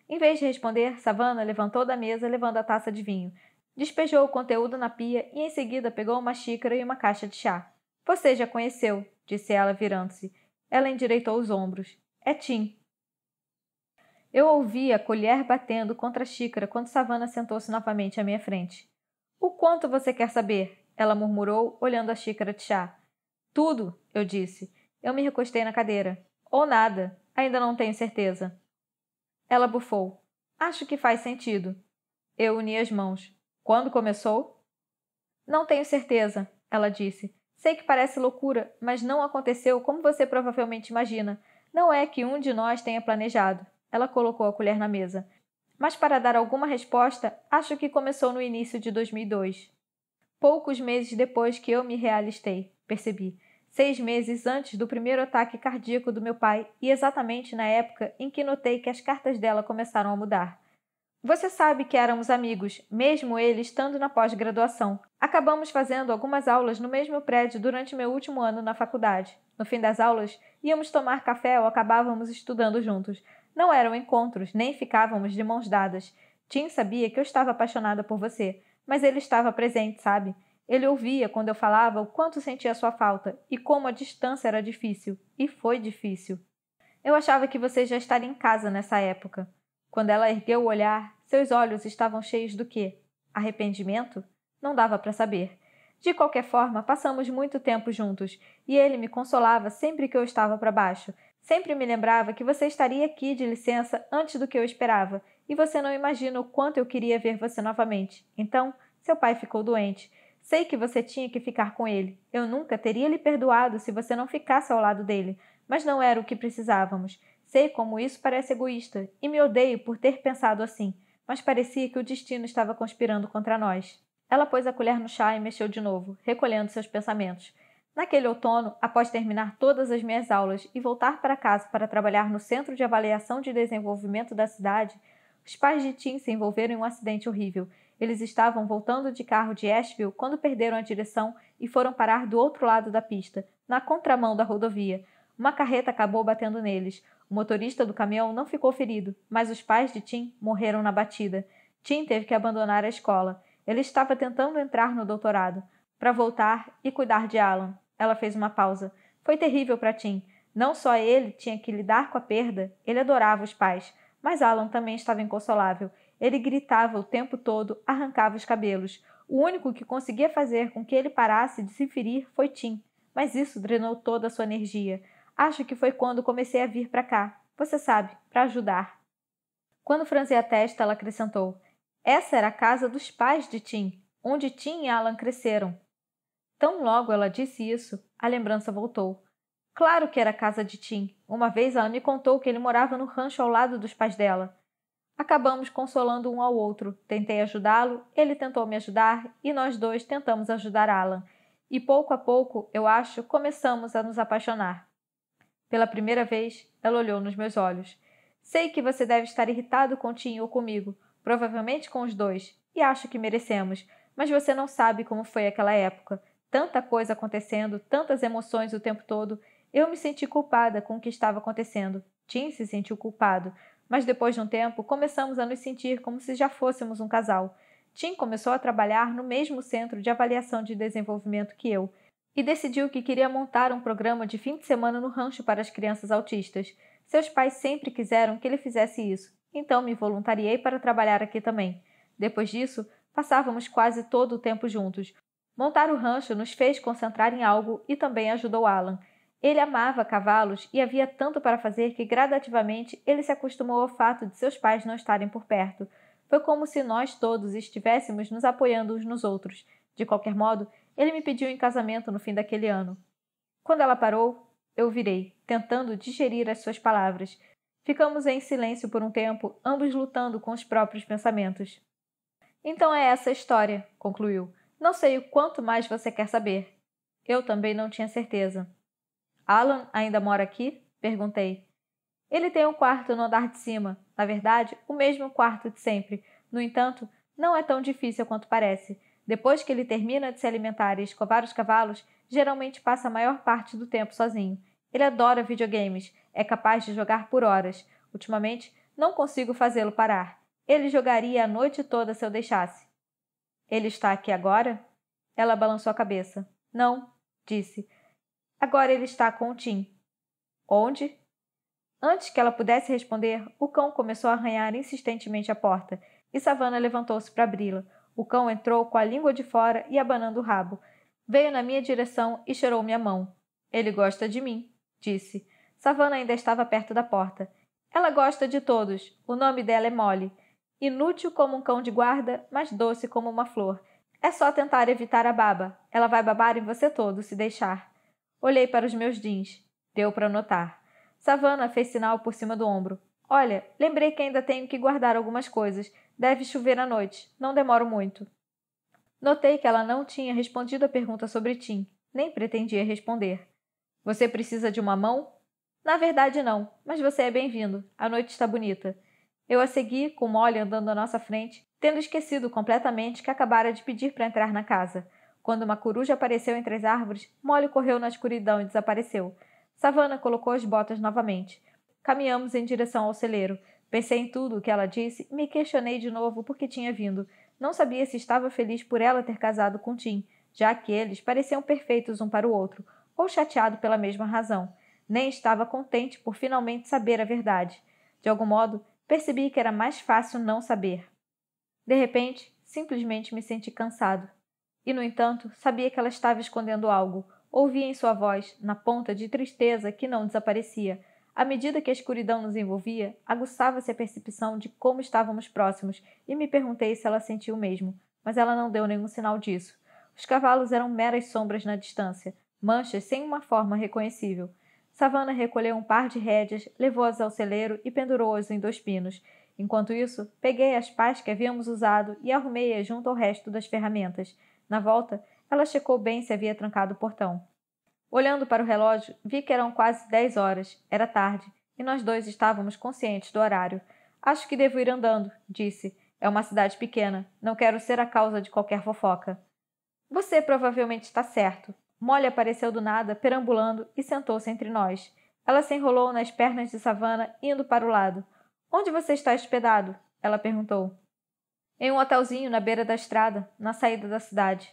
Em vez de responder, Savannah levantou da mesa levando a taça de vinho. Despejou o conteúdo na pia e em seguida pegou uma xícara e uma caixa de chá. Você já conheceu, disse ela virando-se. Ela endireitou os ombros. É Tim. Eu ouvi a colher batendo contra a xícara quando Savannah sentou-se novamente à minha frente. O quanto você quer saber? Ela murmurou, olhando a xícara de chá. Tudo, eu disse. Eu me recostei na cadeira. Ou nada. Ainda não tenho certeza. Ela bufou. Acho que faz sentido. Eu uni as mãos. Quando começou? Não tenho certeza, ela disse. Sei que parece loucura, mas não aconteceu como você provavelmente imagina. Não é que um de nós tenha planejado. Ela colocou a colher na mesa. Mas para dar alguma resposta, acho que começou no início de 2002. Poucos meses depois que eu me realistei, percebi. 6 meses antes do primeiro ataque cardíaco do meu pai e exatamente na época em que notei que as cartas dela começaram a mudar. Você sabe que éramos amigos, mesmo ele estando na pós-graduação. Acabamos fazendo algumas aulas no mesmo prédio durante meu último ano na faculdade. No fim das aulas, íamos tomar café ou acabávamos estudando juntos. Não eram encontros, nem ficávamos de mãos dadas. Tim sabia que eu estava apaixonada por você, mas ele estava presente, sabe? Ele ouvia quando eu falava o quanto sentia sua falta e como a distância era difícil. E foi difícil. Eu achava que você já estaria em casa nessa época. Quando ela ergueu o olhar, seus olhos estavam cheios do quê? Arrependimento? Não dava para saber. De qualquer forma, passamos muito tempo juntos, e ele me consolava sempre que eu estava para baixo. Sempre me lembrava que você estaria aqui de licença antes do que eu esperava, e você não imagina o quanto eu queria ver você novamente. Então, seu pai ficou doente. Sei que você tinha que ficar com ele. Eu nunca teria lhe perdoado se você não ficasse ao lado dele, mas não era o que precisávamos. Sei como isso parece egoísta, e me odeio por ter pensado assim, mas parecia que o destino estava conspirando contra nós. Ela pôs a colher no chá e mexeu de novo, recolhendo seus pensamentos. Naquele outono, após terminar todas as minhas aulas e voltar para casa para trabalhar no Centro de Avaliação de Desenvolvimento da cidade, os pais de Tim se envolveram em um acidente horrível. Eles estavam voltando de carro de Asheville quando perderam a direção e foram parar do outro lado da pista, na contramão da rodovia. Uma carreta acabou batendo neles. O motorista do caminhão não ficou ferido, mas os pais de Tim morreram na batida. Tim teve que abandonar a escola. Ele estava tentando entrar no doutorado, para voltar e cuidar de Alan. Ela fez uma pausa. Foi terrível para Tim. Não só ele tinha que lidar com a perda, ele adorava os pais. Mas Alan também estava inconsolável. Ele gritava o tempo todo, arrancava os cabelos. O único que conseguia fazer com que ele parasse de se ferir foi Tim. Mas isso drenou toda a sua energia. Acho que foi quando comecei a vir para cá. Você sabe, para ajudar. Quando franzi a testa, ela acrescentou. Essa era a casa dos pais de Tim, onde Tim e Alan cresceram. Tão logo ela disse isso, a lembrança voltou. Claro que era a casa de Tim. Uma vez ela me contou que ele morava no rancho ao lado dos pais dela. Acabamos consolando um ao outro. Tentei ajudá-lo, ele tentou me ajudar e nós dois tentamos ajudar Alan. E pouco a pouco, eu acho, começamos a nos apaixonar. Pela primeira vez, ela olhou nos meus olhos. Sei que você deve estar irritado com Tim ou comigo, provavelmente com os dois, e acho que merecemos, mas você não sabe como foi aquela época. Tanta coisa acontecendo, tantas emoções o tempo todo. Eu me senti culpada com o que estava acontecendo. Tim se sentiu culpado. Mas depois de um tempo, começamos a nos sentir como se já fôssemos um casal. Tim começou a trabalhar no mesmo centro de avaliação de desenvolvimento que eu e decidiu que queria montar um programa de fim de semana no rancho para as crianças autistas. Seus pais sempre quiseram que ele fizesse isso, então me voluntariei para trabalhar aqui também. Depois disso, passávamos quase todo o tempo juntos. Montar o rancho nos fez concentrar em algo e também ajudou Alan. Ele amava cavalos e havia tanto para fazer que gradativamente ele se acostumou ao fato de seus pais não estarem por perto. Foi como se nós todos estivéssemos nos apoiando uns nos outros. De qualquer modo, ele me pediu em casamento no fim daquele ano. Quando ela parou, eu virei, tentando digerir as suas palavras. Ficamos em silêncio por um tempo, ambos lutando com os próprios pensamentos. Então é essa a história, concluiu. Não sei o quanto mais você quer saber. Eu também não tinha certeza. Alan ainda mora aqui? Perguntei. Ele tem um quarto no andar de cima. Na verdade, o mesmo quarto de sempre. No entanto, não é tão difícil quanto parece. Depois que ele termina de se alimentar e escovar os cavalos, geralmente passa a maior parte do tempo sozinho. Ele adora videogames. É capaz de jogar por horas. Ultimamente, não consigo fazê-lo parar. Ele jogaria a noite toda se eu deixasse. Ele está aqui agora? Ela balançou a cabeça. Não, disse. Agora ele está com o Tim. Onde? Antes que ela pudesse responder, o cão começou a arranhar insistentemente a porta, e Savannah levantou-se para abri-la. O cão entrou com a língua de fora e abanando o rabo. Veio na minha direção e cheirou minha mão. Ele gosta de mim, disse. Savannah ainda estava perto da porta. Ela gosta de todos. O nome dela é Molly. Inútil como um cão de guarda, mas doce como uma flor. É só tentar evitar a baba. Ela vai babar em você todo, se deixar. Olhei para os meus jeans. Deu para notar. Savannah fez sinal por cima do ombro. Olha, lembrei que ainda tenho que guardar algumas coisas. Deve chover à noite. Não demoro muito. Notei que ela não tinha respondido a pergunta sobre Tim. Nem pretendia responder. Você precisa de uma mão? Na verdade, não. Mas você é bem-vindo. A noite está bonita. Eu a segui, com Molly andando à nossa frente, tendo esquecido completamente que acabara de pedir para entrar na casa. Quando uma coruja apareceu entre as árvores, Molly correu na escuridão e desapareceu. Savannah colocou as botas novamente. Caminhamos em direção ao celeiro. Pensei em tudo o que ela disse e me questionei de novo por que tinha vindo. Não sabia se estava feliz por ela ter casado com Tim, já que eles pareciam perfeitos um para o outro, ou chateado pela mesma razão. Nem estava contente por finalmente saber a verdade. De algum modo, percebi que era mais fácil não saber. De repente, simplesmente me senti cansado. E, no entanto, sabia que ela estava escondendo algo. Ouvia em sua voz, na ponta de tristeza que não desaparecia. À medida que a escuridão nos envolvia, aguçava-se a percepção de como estávamos próximos e me perguntei se ela sentia o mesmo, mas ela não deu nenhum sinal disso. Os cavalos eram meras sombras na distância, manchas sem uma forma reconhecível. Savannah recolheu um par de rédeas, levou-as ao celeiro e pendurou-as em 2 pinos. Enquanto isso, peguei as pás que havíamos usado e arrumei-as junto ao resto das ferramentas. Na volta, ela checou bem se havia trancado o portão. Olhando para o relógio, vi que eram quase 10 horas. Era tarde, e nós dois estávamos conscientes do horário. Acho que devo ir andando, disse. É uma cidade pequena. Não quero ser a causa de qualquer fofoca. Você provavelmente está certo. Molly apareceu do nada, perambulando, e sentou-se entre nós. Ela se enrolou nas pernas de Savannah, indo para o lado. Onde você está hospedado? Ela perguntou. Em um hotelzinho na beira da estrada, na saída da cidade.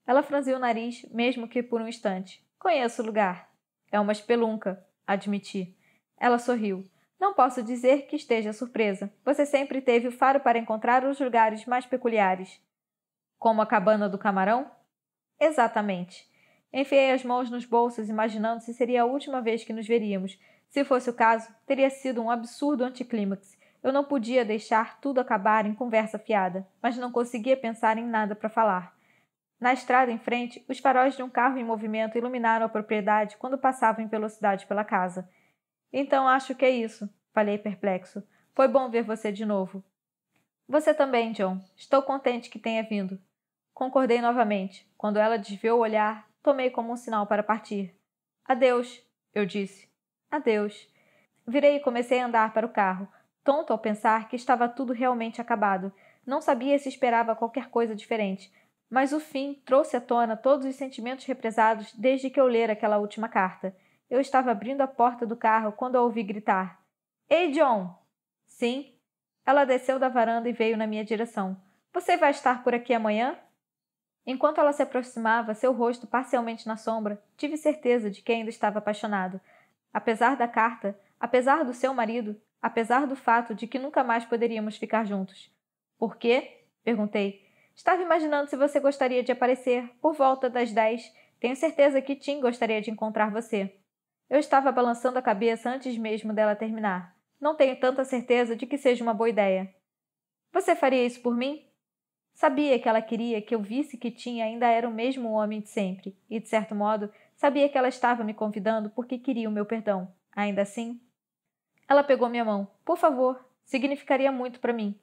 Ela franziu o nariz, mesmo que por um instante. Conheço o lugar. É uma espelunca, admiti. Ela sorriu. Não posso dizer que esteja surpresa. Você sempre teve o faro para encontrar os lugares mais peculiares. Como a cabana do camarão? Exatamente. Enfiei as mãos nos bolsos, imaginando se seria a última vez que nos veríamos. Se fosse o caso, teria sido um absurdo anticlímax. Eu não podia deixar tudo acabar em conversa fiada, mas não conseguia pensar em nada para falar. Na estrada em frente, os faróis de um carro em movimento iluminaram a propriedade quando passavam em velocidade pela casa. Então acho que é isso, falei perplexo. Foi bom ver você de novo. Você também, John. Estou contente que tenha vindo. Concordei novamente. Quando ela desviou o olhar, tomei como um sinal para partir. Adeus, eu disse. Adeus. Virei e comecei a andar para o carro, tonto ao pensar que estava tudo realmente acabado. Não sabia se esperava qualquer coisa diferente, mas o fim trouxe à tona todos os sentimentos represados desde que eu lera aquela última carta. Eu estava abrindo a porta do carro quando a ouvi gritar. Ei, John! Sim. Ela desceu da varanda e veio na minha direção. Você vai estar por aqui amanhã? Enquanto ela se aproximava, seu rosto parcialmente na sombra, tive certeza de que ainda estava apaixonado. Apesar da carta, apesar do seu marido, apesar do fato de que nunca mais poderíamos ficar juntos. Por quê? Perguntei. Estava imaginando se você gostaria de aparecer, por volta das 10. Tenho certeza que Tim gostaria de encontrar você. Eu estava balançando a cabeça antes mesmo dela terminar. Não tenho tanta certeza de que seja uma boa ideia. Você faria isso por mim? Sabia que ela queria que eu visse que Tim ainda era o mesmo homem de sempre, e, de certo modo, sabia que ela estava me convidando porque queria o meu perdão. Ainda assim... Ela pegou minha mão. Por favor, significaria muito para mim.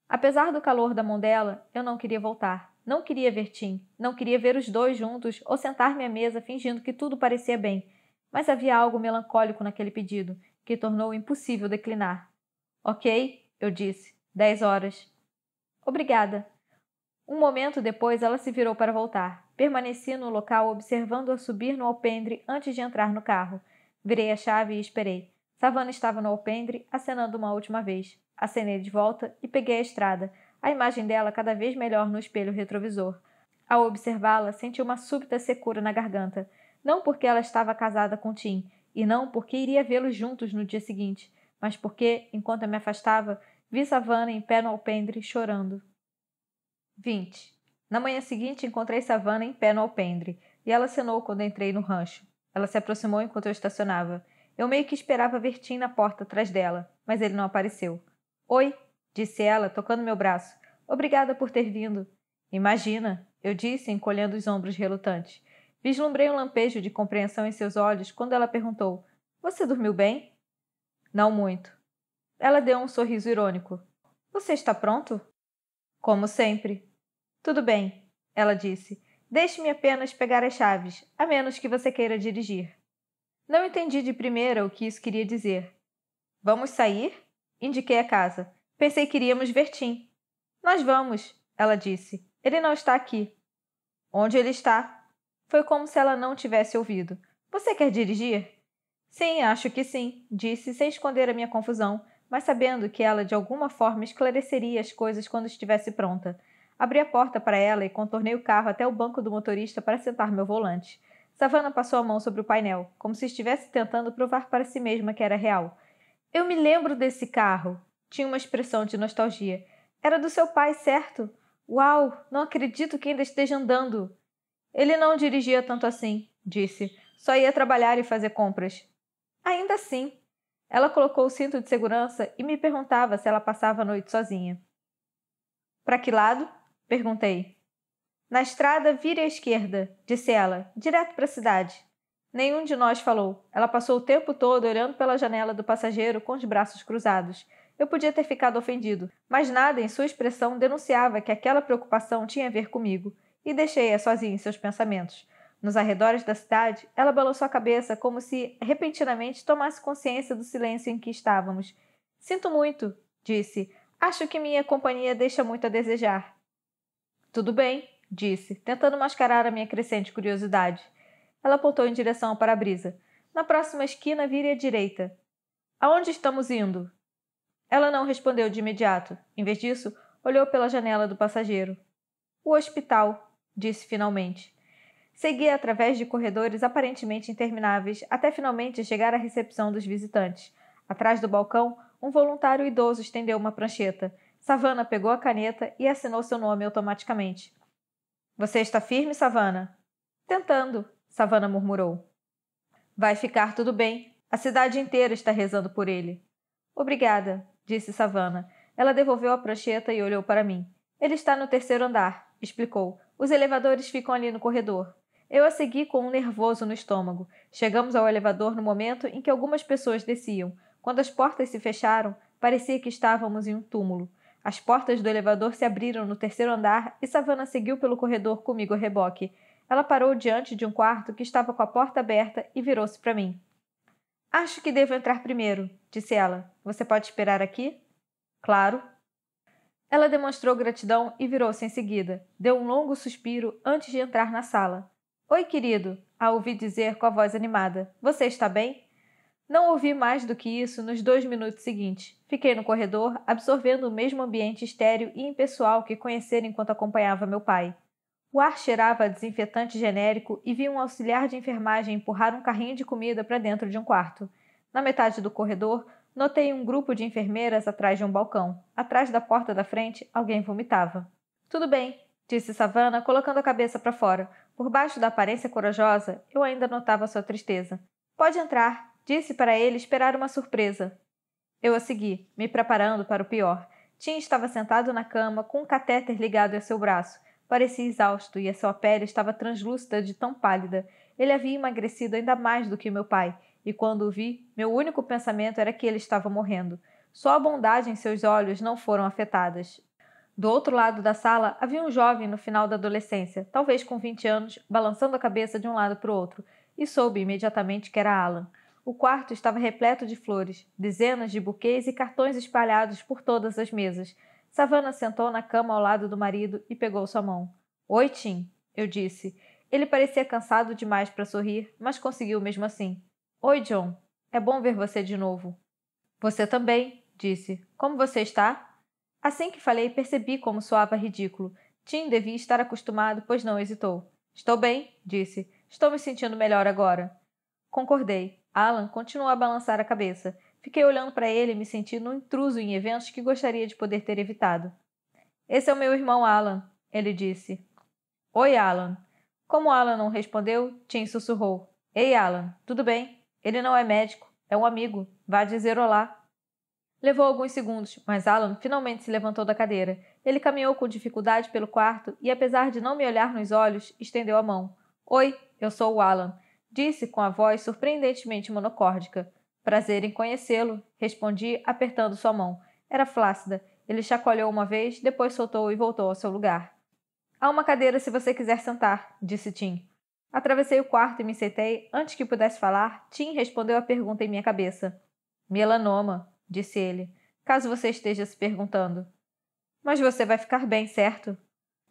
Apesar do calor da mão dela, eu não queria voltar. Não queria ver Tim. Não queria ver os dois juntos ou sentar-me à mesa fingindo que tudo parecia bem. Mas havia algo melancólico naquele pedido, que tornou impossível declinar. Ok, eu disse. 10 horas. Obrigada. Um momento depois ela se virou para voltar. Permaneci no local observando-a subir no alpendre antes de entrar no carro. Virei a chave e esperei. Savannah estava no alpendre, acenando uma última vez. Acenei de volta e peguei a estrada, a imagem dela cada vez melhor no espelho retrovisor. Ao observá-la, senti uma súbita secura na garganta. Não porque ela estava casada com Tim, e não porque iria vê-los juntos no dia seguinte, mas porque, enquanto eu me afastava, vi Savannah em pé no alpendre, chorando. 20. Na manhã seguinte, encontrei Savannah em pé no alpendre, e ela acenou quando entrei no rancho. Ela se aproximou enquanto eu estacionava. Eu meio que esperava ver Tim na porta atrás dela, mas ele não apareceu. Oi, disse ela, tocando meu braço. Obrigada por ter vindo. Imagina, eu disse, encolhendo os ombros relutantes. Vislumbrei um lampejo de compreensão em seus olhos quando ela perguntou: Você dormiu bem? Não muito. Ela deu um sorriso irônico. Você está pronto? Como sempre. Tudo bem, ela disse. Deixe-me apenas pegar as chaves, a menos que você queira dirigir. Não entendi de primeira o que isso queria dizer. Vamos sair? Indiquei a casa. Pensei que iríamos ver Tim. Nós vamos, ela disse. Ele não está aqui. Onde ele está? Foi como se ela não tivesse ouvido. Você quer dirigir? Sim, acho que sim, disse sem esconder a minha confusão, mas sabendo que ela de alguma forma esclareceria as coisas quando estivesse pronta. Abri a porta para ela e contornei o carro até o banco do motorista para sentar meu volante. Savannah passou a mão sobre o painel, como se estivesse tentando provar para si mesma que era real. Eu me lembro desse carro. Tinha uma expressão de nostalgia. Era do seu pai, certo? Uau, não acredito que ainda esteja andando. Ele não dirigia tanto assim, disse. Só ia trabalhar e fazer compras. Ainda assim. Ela colocou o cinto de segurança e me perguntava se ela passava a noite sozinha. Para que lado? Perguntei. Na estrada, vire à esquerda, disse ela, direto para a cidade. Nenhum de nós falou. Ela passou o tempo todo olhando pela janela do passageiro com os braços cruzados. Eu podia ter ficado ofendido, mas nada em sua expressão denunciava que aquela preocupação tinha a ver comigo, e deixei-a sozinha em seus pensamentos. Nos arredores da cidade, ela balançou a cabeça como se, repentinamente, tomasse consciência do silêncio em que estávamos. Sinto muito, disse. Acho que minha companhia deixa muito a desejar. Tudo bem, disse, tentando mascarar a minha crescente curiosidade. Ela apontou em direção ao para-brisa. Na próxima esquina, vire à direita. Aonde estamos indo? Ela não respondeu de imediato. Em vez disso, olhou pela janela do passageiro. O hospital, disse finalmente. Seguia através de corredores aparentemente intermináveis até finalmente chegar à recepção dos visitantes. Atrás do balcão, um voluntário idoso estendeu uma prancheta. Savannah pegou a caneta e assinou seu nome automaticamente. Você está firme, Savannah? Tentando, Savannah murmurou. Vai ficar tudo bem. A cidade inteira está rezando por ele. Obrigada, disse Savannah. Ela devolveu a prancheta e olhou para mim. Ele está no 3º andar, explicou. Os elevadores ficam ali no corredor. Eu a segui com um nervoso no estômago. Chegamos ao elevador no momento em que algumas pessoas desciam. Quando as portas se fecharam, parecia que estávamos em um túmulo. As portas do elevador se abriram no 3º andar e Savannah seguiu pelo corredor comigo a reboque. Ela parou diante de um quarto que estava com a porta aberta e virou-se para mim. Acho que devo entrar primeiro, disse ela. Você pode esperar aqui? Claro. Ela demonstrou gratidão e virou-se em seguida. Deu um longo suspiro antes de entrar na sala. Oi, querido, a ouvi dizer com a voz animada. Você está bem? Não ouvi mais do que isso nos 2 minutos seguintes. Fiquei no corredor, absorvendo o mesmo ambiente estéril e impessoal que conhecera enquanto acompanhava meu pai. O ar cheirava a desinfetante genérico e vi um auxiliar de enfermagem empurrar um carrinho de comida para dentro de um quarto. Na metade do corredor, notei um grupo de enfermeiras atrás de um balcão. Atrás da porta da frente, alguém vomitava. Tudo bem, disse Savannah, colocando a cabeça para fora. Por baixo da aparência corajosa, eu ainda notava sua tristeza. Pode entrar, disse para ele esperar uma surpresa. Eu a segui, me preparando para o pior. Tim estava sentado na cama, com um catéter ligado a seu braço. Parecia exausto e a sua pele estava translúcida de tão pálida. Ele havia emagrecido ainda mais do que meu pai, e quando o vi, meu único pensamento era que ele estava morrendo. Só a bondade em seus olhos não foram afetadas. Do outro lado da sala havia um jovem no final da adolescência, talvez com 20 anos, balançando a cabeça de um lado para o outro, e soube imediatamente que era Alan. O quarto estava repleto de flores, dezenas de buquês e cartões espalhados por todas as mesas. Savannah sentou na cama ao lado do marido e pegou sua mão. Oi, Tim, eu disse. Ele parecia cansado demais para sorrir, mas conseguiu mesmo assim. Oi, John. É bom ver você de novo. Você também, disse. Como você está? Assim que falei, percebi como soava ridículo. Tim devia estar acostumado, pois não hesitou. Estou bem, disse. Estou me sentindo melhor agora. Concordei. Alan continuou a balançar a cabeça. Fiquei olhando para ele e me sentindo um intruso em eventos que gostaria de poder ter evitado. Esse é o meu irmão Alan, ele disse. Oi, Alan. Como Alan não respondeu, Tim sussurrou. Ei, Alan, tudo bem? Ele não é médico, é um amigo. Vá dizer olá. Levou alguns segundos, mas Alan finalmente se levantou da cadeira. Ele caminhou com dificuldade pelo quarto e, apesar de não me olhar nos olhos, estendeu a mão. Oi, eu sou o Alan, disse com a voz surpreendentemente monocórdica. Prazer em conhecê-lo, respondi, apertando sua mão. Era flácida. Ele chacoalhou uma vez, depois soltou e voltou ao seu lugar. Há uma cadeira se você quiser sentar, disse Tim. Atravessei o quarto e me sentei. Antes que pudesse falar, Tim respondeu a pergunta em minha cabeça. Melanoma, disse ele, caso você esteja se perguntando. Mas você vai ficar bem, certo?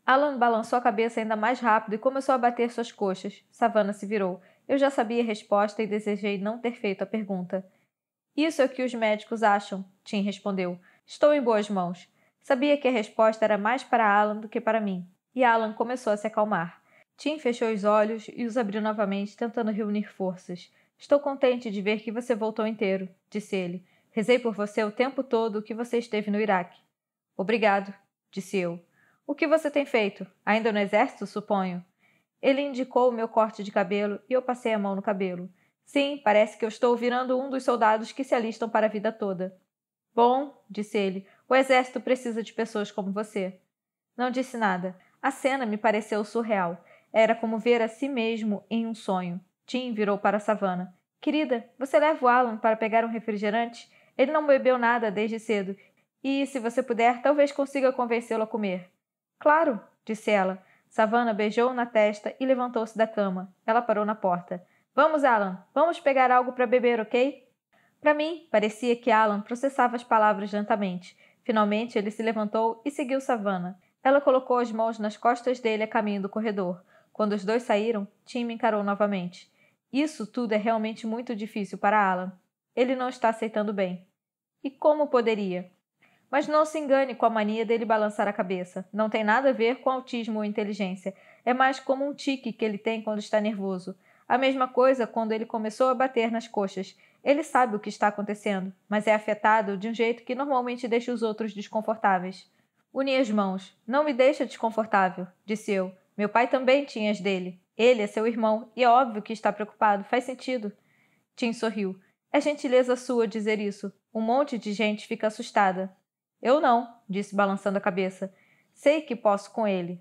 Alan balançou a cabeça ainda mais rápido e começou a bater suas coxas. Savannah se virou. Eu já sabia a resposta e desejei não ter feito a pergunta. Isso é o que os médicos acham, Tim respondeu. Estou em boas mãos. Sabia que a resposta era mais para Alan do que para mim. E Alan começou a se acalmar. Tim fechou os olhos e os abriu novamente, tentando reunir forças. Estou contente de ver que você voltou inteiro, disse ele. Rezei por você o tempo todo que você esteve no Iraque. Obrigado, disse eu. O que você tem feito? Ainda no exército, suponho? Ele indicou o meu corte de cabelo e eu passei a mão no cabelo. Sim, parece que eu estou virando um dos soldados que se alistam para a vida toda. Bom, disse ele, o exército precisa de pessoas como você. Não disse nada. A cena me pareceu surreal. Era como ver a si mesmo em um sonho. Tim virou para Savannah. Querida, você leva o Alan para pegar um refrigerante? Ele não bebeu nada desde cedo. E, se você puder, talvez consiga convencê-lo a comer. Claro, disse ela. Savannah beijou-o na testa e levantou-se da cama. Ela parou na porta. Vamos, Alan. Vamos pegar algo para beber, ok? Para mim, parecia que Alan processava as palavras lentamente. Finalmente, ele se levantou e seguiu Savannah. Ela colocou as mãos nas costas dele a caminho do corredor. Quando os dois saíram, Tim me encarou novamente. Isso tudo é realmente muito difícil para Alan. Ele não está aceitando bem. E como poderia? Mas não se engane com a mania dele balançar a cabeça. Não tem nada a ver com autismo ou inteligência. É mais como um tique que ele tem quando está nervoso. A mesma coisa quando ele começou a bater nas coxas. Ele sabe o que está acontecendo, mas é afetado de um jeito que normalmente deixa os outros desconfortáveis. Uni as mãos. Não me deixa desconfortável, disse eu. Meu pai também tinha as dele. Ele é seu irmão, e é óbvio que está preocupado. Faz sentido. Tim sorriu. É gentileza sua dizer isso. Um monte de gente fica assustada. Eu não, disse balançando a cabeça. Sei que posso com ele.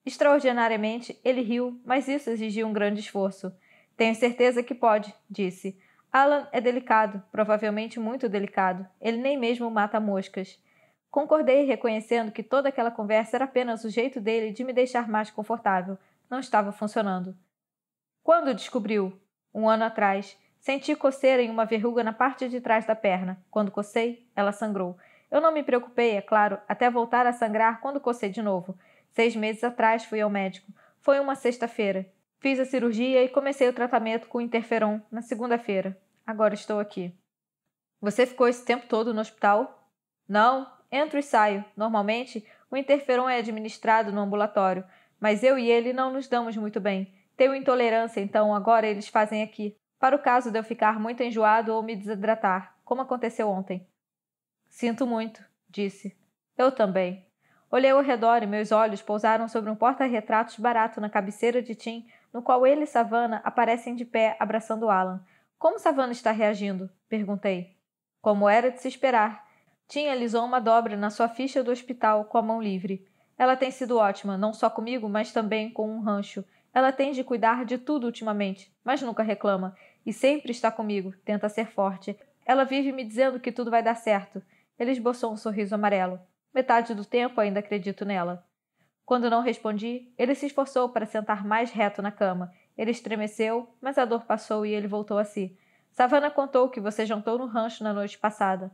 Extraordinariamente, ele riu, mas isso exigia um grande esforço. Tenho certeza que pode, disse. Alan é delicado, provavelmente muito delicado. Ele nem mesmo mata moscas. Concordei, reconhecendo que toda aquela conversa era apenas o jeito dele de me deixar mais confortável. Não estava funcionando. Quando descobriu? 1 ano atrás. Senti coceira em uma verruga na parte de trás da perna. Quando cocei, ela sangrou. Eu não me preocupei, é claro, até voltar a sangrar quando cocei de novo. 6 meses atrás fui ao médico. Foi uma sexta-feira. Fiz a cirurgia e comecei o tratamento com interferon na segunda-feira. Agora estou aqui. Você ficou esse tempo todo no hospital? Não, entro e saio. Normalmente, o interferon é administrado no ambulatório, mas eu e ele não nos damos muito bem. Tenho intolerância, então agora eles fazem aqui, para o caso de eu ficar muito enjoado ou me desidratar, como aconteceu ontem. Sinto muito, disse. Eu também. Olhei ao redor e meus olhos pousaram sobre um porta-retratos barato na cabeceira de Tim, no qual ele e Savannah aparecem de pé, abraçando Alan. Como Savannah está reagindo? Perguntei. Como era de se esperar. Tim alisou uma dobra na sua ficha do hospital com a mão livre. Ela tem sido ótima, não só comigo, mas também com um rancho. Ela tem de cuidar de tudo ultimamente, mas nunca reclama. E sempre está comigo, tenta ser forte. Ela vive me dizendo que tudo vai dar certo. Ele esboçou um sorriso amarelo. Metade do tempo ainda acredito nela. Quando não respondi, ele se esforçou para sentar mais reto na cama. Ele estremeceu, mas a dor passou e ele voltou a si. Savannah contou que você jantou no rancho na noite passada.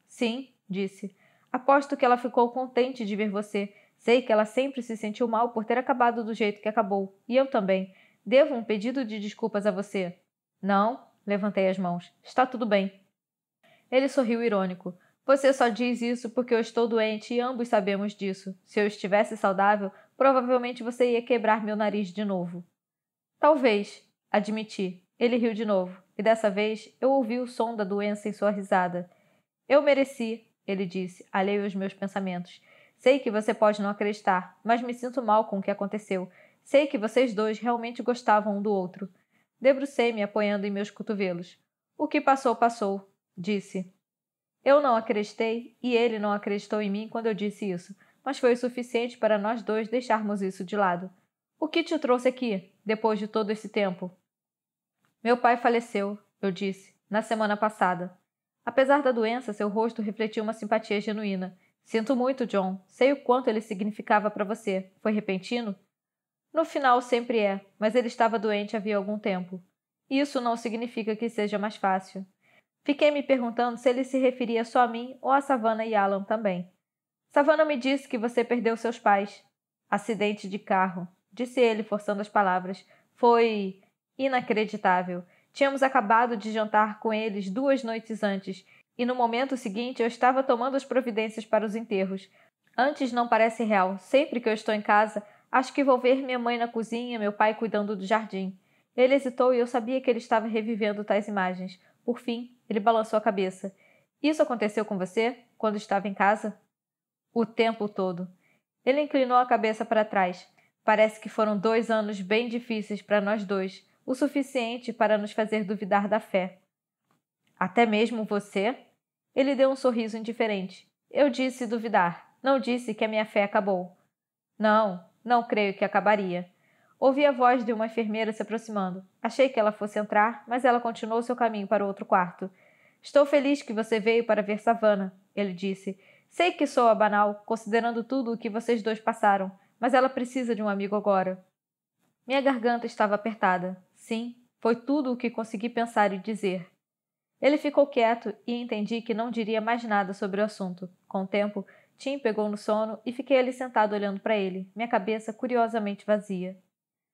Sim, disse. Aposto que ela ficou contente de ver você. Sei que ela sempre se sentiu mal por ter acabado do jeito que acabou. E eu também. Devo um pedido de desculpas a você. Não, levantei as mãos. Está tudo bem. Ele sorriu irônico. Você só diz isso porque eu estou doente e ambos sabemos disso. Se eu estivesse saudável, provavelmente você ia quebrar meu nariz de novo. Talvez, admiti. Ele riu de novo, e dessa vez eu ouvi o som da doença em sua risada. Eu mereci, ele disse, alheio aos meus pensamentos. Sei que você pode não acreditar, mas me sinto mal com o que aconteceu. Sei que vocês dois realmente gostavam um do outro. Debrucei-me apoiando em meus cotovelos. O que passou, passou, disse. Eu não acreditei e ele não acreditou em mim quando eu disse isso, mas foi o suficiente para nós dois deixarmos isso de lado. O que te trouxe aqui, depois de todo esse tempo? Meu pai faleceu, eu disse, na semana passada. Apesar da doença, seu rosto refletia uma simpatia genuína. Sinto muito, John. Sei o quanto ele significava para você. Foi repentino? No final sempre é, mas ele estava doente havia algum tempo. Isso não significa que seja mais fácil. Fiquei me perguntando se ele se referia só a mim ou a Savannah e Alan também. Savannah me disse que você perdeu seus pais. Acidente de carro, disse ele, forçando as palavras. Foi inacreditável. Tínhamos acabado de jantar com eles 2 noites antes, e no momento seguinte eu estava tomando as providências para os enterros. Antes não parece real. Sempre que eu estou em casa, acho que vou ver minha mãe na cozinha, meu pai cuidando do jardim. Ele hesitou e eu sabia que ele estava revivendo tais imagens. Por fim, ele balançou a cabeça. Isso aconteceu com você, quando estava em casa? O tempo todo. Ele inclinou a cabeça para trás. Parece que foram 2 anos bem difíceis para nós dois, o suficiente para nos fazer duvidar da fé. Até mesmo você? Ele deu um sorriso indiferente. Eu disse duvidar. Não disse que a minha fé acabou. Não creio que acabaria. Ouvi a voz de uma enfermeira se aproximando. Achei que ela fosse entrar, mas ela continuou seu caminho para o outro quarto. Estou feliz que você veio para ver Savannah, ele disse. Sei que soa banal, considerando tudo o que vocês dois passaram, mas ela precisa de um amigo agora. Minha garganta estava apertada. Sim, foi tudo o que consegui pensar e dizer. Ele ficou quieto e entendi que não diria mais nada sobre o assunto. Com o tempo, Tim pegou no sono e fiquei ali sentado olhando para ele, minha cabeça curiosamente vazia.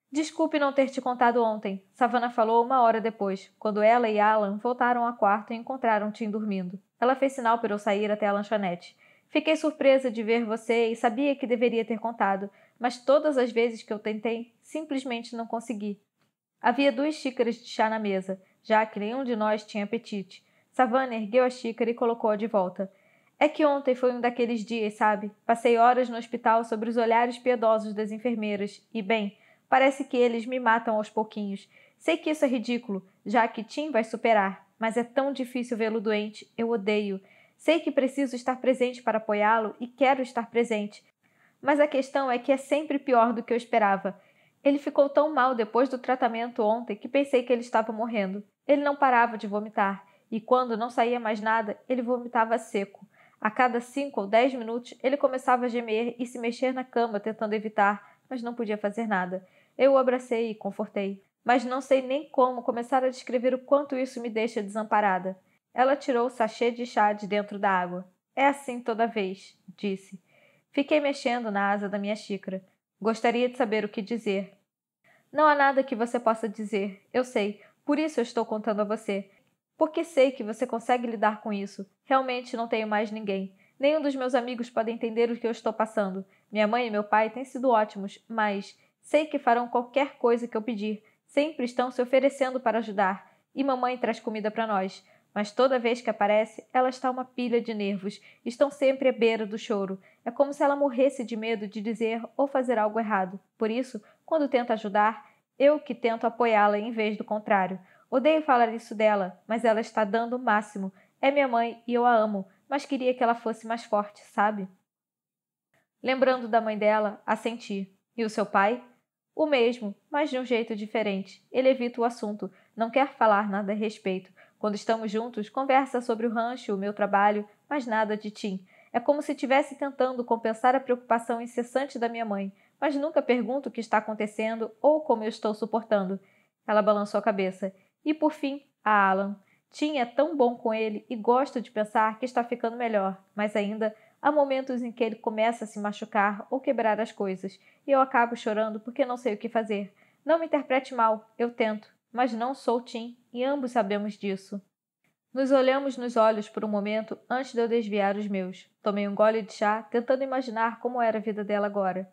Desculpe não ter te contado ontem, Savannah falou 1 hora depois, quando ela e Alan voltaram ao quarto e encontraram Tim dormindo. Ela fez sinal para eu sair até a lanchonete. Fiquei surpresa de ver você e sabia que deveria ter contado, mas todas as vezes que eu tentei, simplesmente não consegui. Havia 2 xícaras de chá na mesa, já que nenhum de nós tinha apetite. Savannah ergueu a xícara e colocou-a de volta. É que ontem foi um daqueles dias, sabe? Passei horas no hospital sob os olhares piedosos das enfermeiras e, bem, parece que eles me matam aos pouquinhos. Sei que isso é ridículo, já que Tim vai superar, mas é tão difícil vê-lo doente. Eu odeio. Sei que preciso estar presente para apoiá-lo e quero estar presente. Mas a questão é que é sempre pior do que eu esperava. Ele ficou tão mal depois do tratamento ontem que pensei que ele estava morrendo. Ele não parava de vomitar, e quando não saía mais nada, ele vomitava seco. A cada 5 ou 10 minutos, ele começava a gemer e se mexer na cama, tentando evitar, mas não podia fazer nada. Eu o abracei e confortei, mas não sei nem como começar a descrever o quanto isso me deixa desamparada. Ela tirou o sachê de chá de dentro da água. É assim toda vez, disse. Fiquei mexendo na asa da minha xícara. Gostaria de saber o que dizer. Não há nada que você possa dizer, eu sei, por isso eu estou contando a você. Porque sei que você consegue lidar com isso. Realmente não tenho mais ninguém. Nenhum dos meus amigos pode entender o que eu estou passando. Minha mãe e meu pai têm sido ótimos, mas sei que farão qualquer coisa que eu pedir. Sempre estão se oferecendo para ajudar. E mamãe traz comida para nós. Mas toda vez que aparece, ela está uma pilha de nervos. Estão sempre à beira do choro. É como se ela morresse de medo de dizer ou fazer algo errado. Por isso, quando tento ajudar, eu que tento apoiá-la em vez do contrário. Odeio falar isso dela, mas ela está dando o máximo. É minha mãe e eu a amo, mas queria que ela fosse mais forte, sabe? Lembrando da mãe dela, assenti. E o seu pai? O mesmo, mas de um jeito diferente. Ele evita o assunto, não quer falar nada a respeito. Quando estamos juntos, conversa sobre o rancho, o meu trabalho, mas nada de Tim. É como se estivesse tentando compensar a preocupação incessante da minha mãe, mas nunca pergunta o que está acontecendo ou como eu estou suportando. Ela balançou a cabeça. E por fim, a Alan. Tim é tão bom com ele e gosto de pensar que está ficando melhor, mas ainda há momentos em que ele começa a se machucar ou quebrar as coisas, e eu acabo chorando porque não sei o que fazer. Não me interprete mal, eu tento, mas não sou Tim, e ambos sabemos disso. Nos olhamos nos olhos por um momento antes de eu desviar os meus. Tomei um gole de chá, tentando imaginar como era a vida dela agora.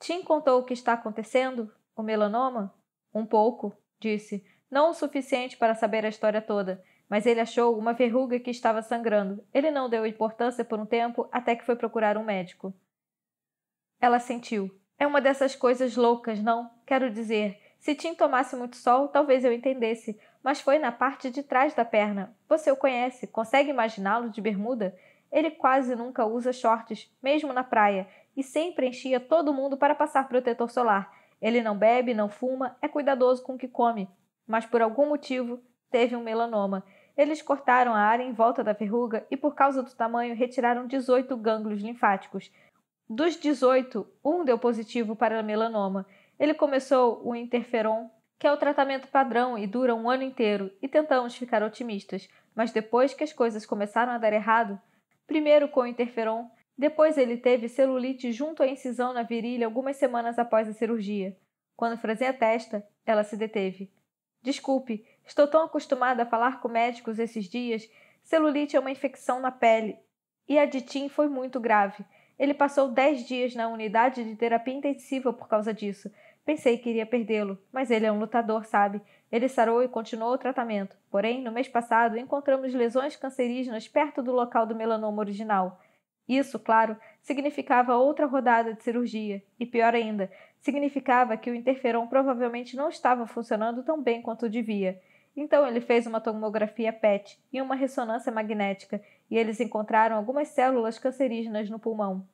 Tim contou o que está acontecendo? O melanoma? Um pouco, disse. Não o suficiente para saber a história toda, mas ele achou uma verruga que estava sangrando. Ele não deu importância por um tempo até que foi procurar um médico. Ela sentiu. É uma dessas coisas loucas, não? Quero dizer, se Tim tomasse muito sol, talvez eu entendesse, mas foi na parte de trás da perna. Você o conhece, consegue imaginá-lo de bermuda? Ele quase nunca usa shorts, mesmo na praia, e sempre enchia todo mundo para passar protetor solar. Ele não bebe, não fuma, é cuidadoso com o que come. Mas por algum motivo, teve um melanoma. Eles cortaram a área em volta da verruga e, por causa do tamanho, retiraram 18 gânglios linfáticos. Dos 18, um deu positivo para melanoma. Ele começou o interferon, que é o tratamento padrão e dura 1 ano inteiro, e tentamos ficar otimistas. Mas depois que as coisas começaram a dar errado, primeiro com o interferon, depois ele teve celulite junto à incisão na virilha algumas semanas após a cirurgia. Quando franzi a testa, ela se deteve. Desculpe, estou tão acostumada a falar com médicos esses dias. Celulite é uma infecção na pele. E a de Tim foi muito grave. Ele passou 10 dias na unidade de terapia intensiva por causa disso. Pensei que iria perdê-lo, mas ele é um lutador, sabe? Ele sarou e continuou o tratamento. Porém, no mês passado, encontramos lesões cancerígenas perto do local do melanoma original. Isso, claro, significava outra rodada de cirurgia. E pior ainda, significava que o interferon provavelmente não estava funcionando tão bem quanto devia. Então ele fez uma tomografia PET e uma ressonância magnética, e eles encontraram algumas células cancerígenas no pulmão.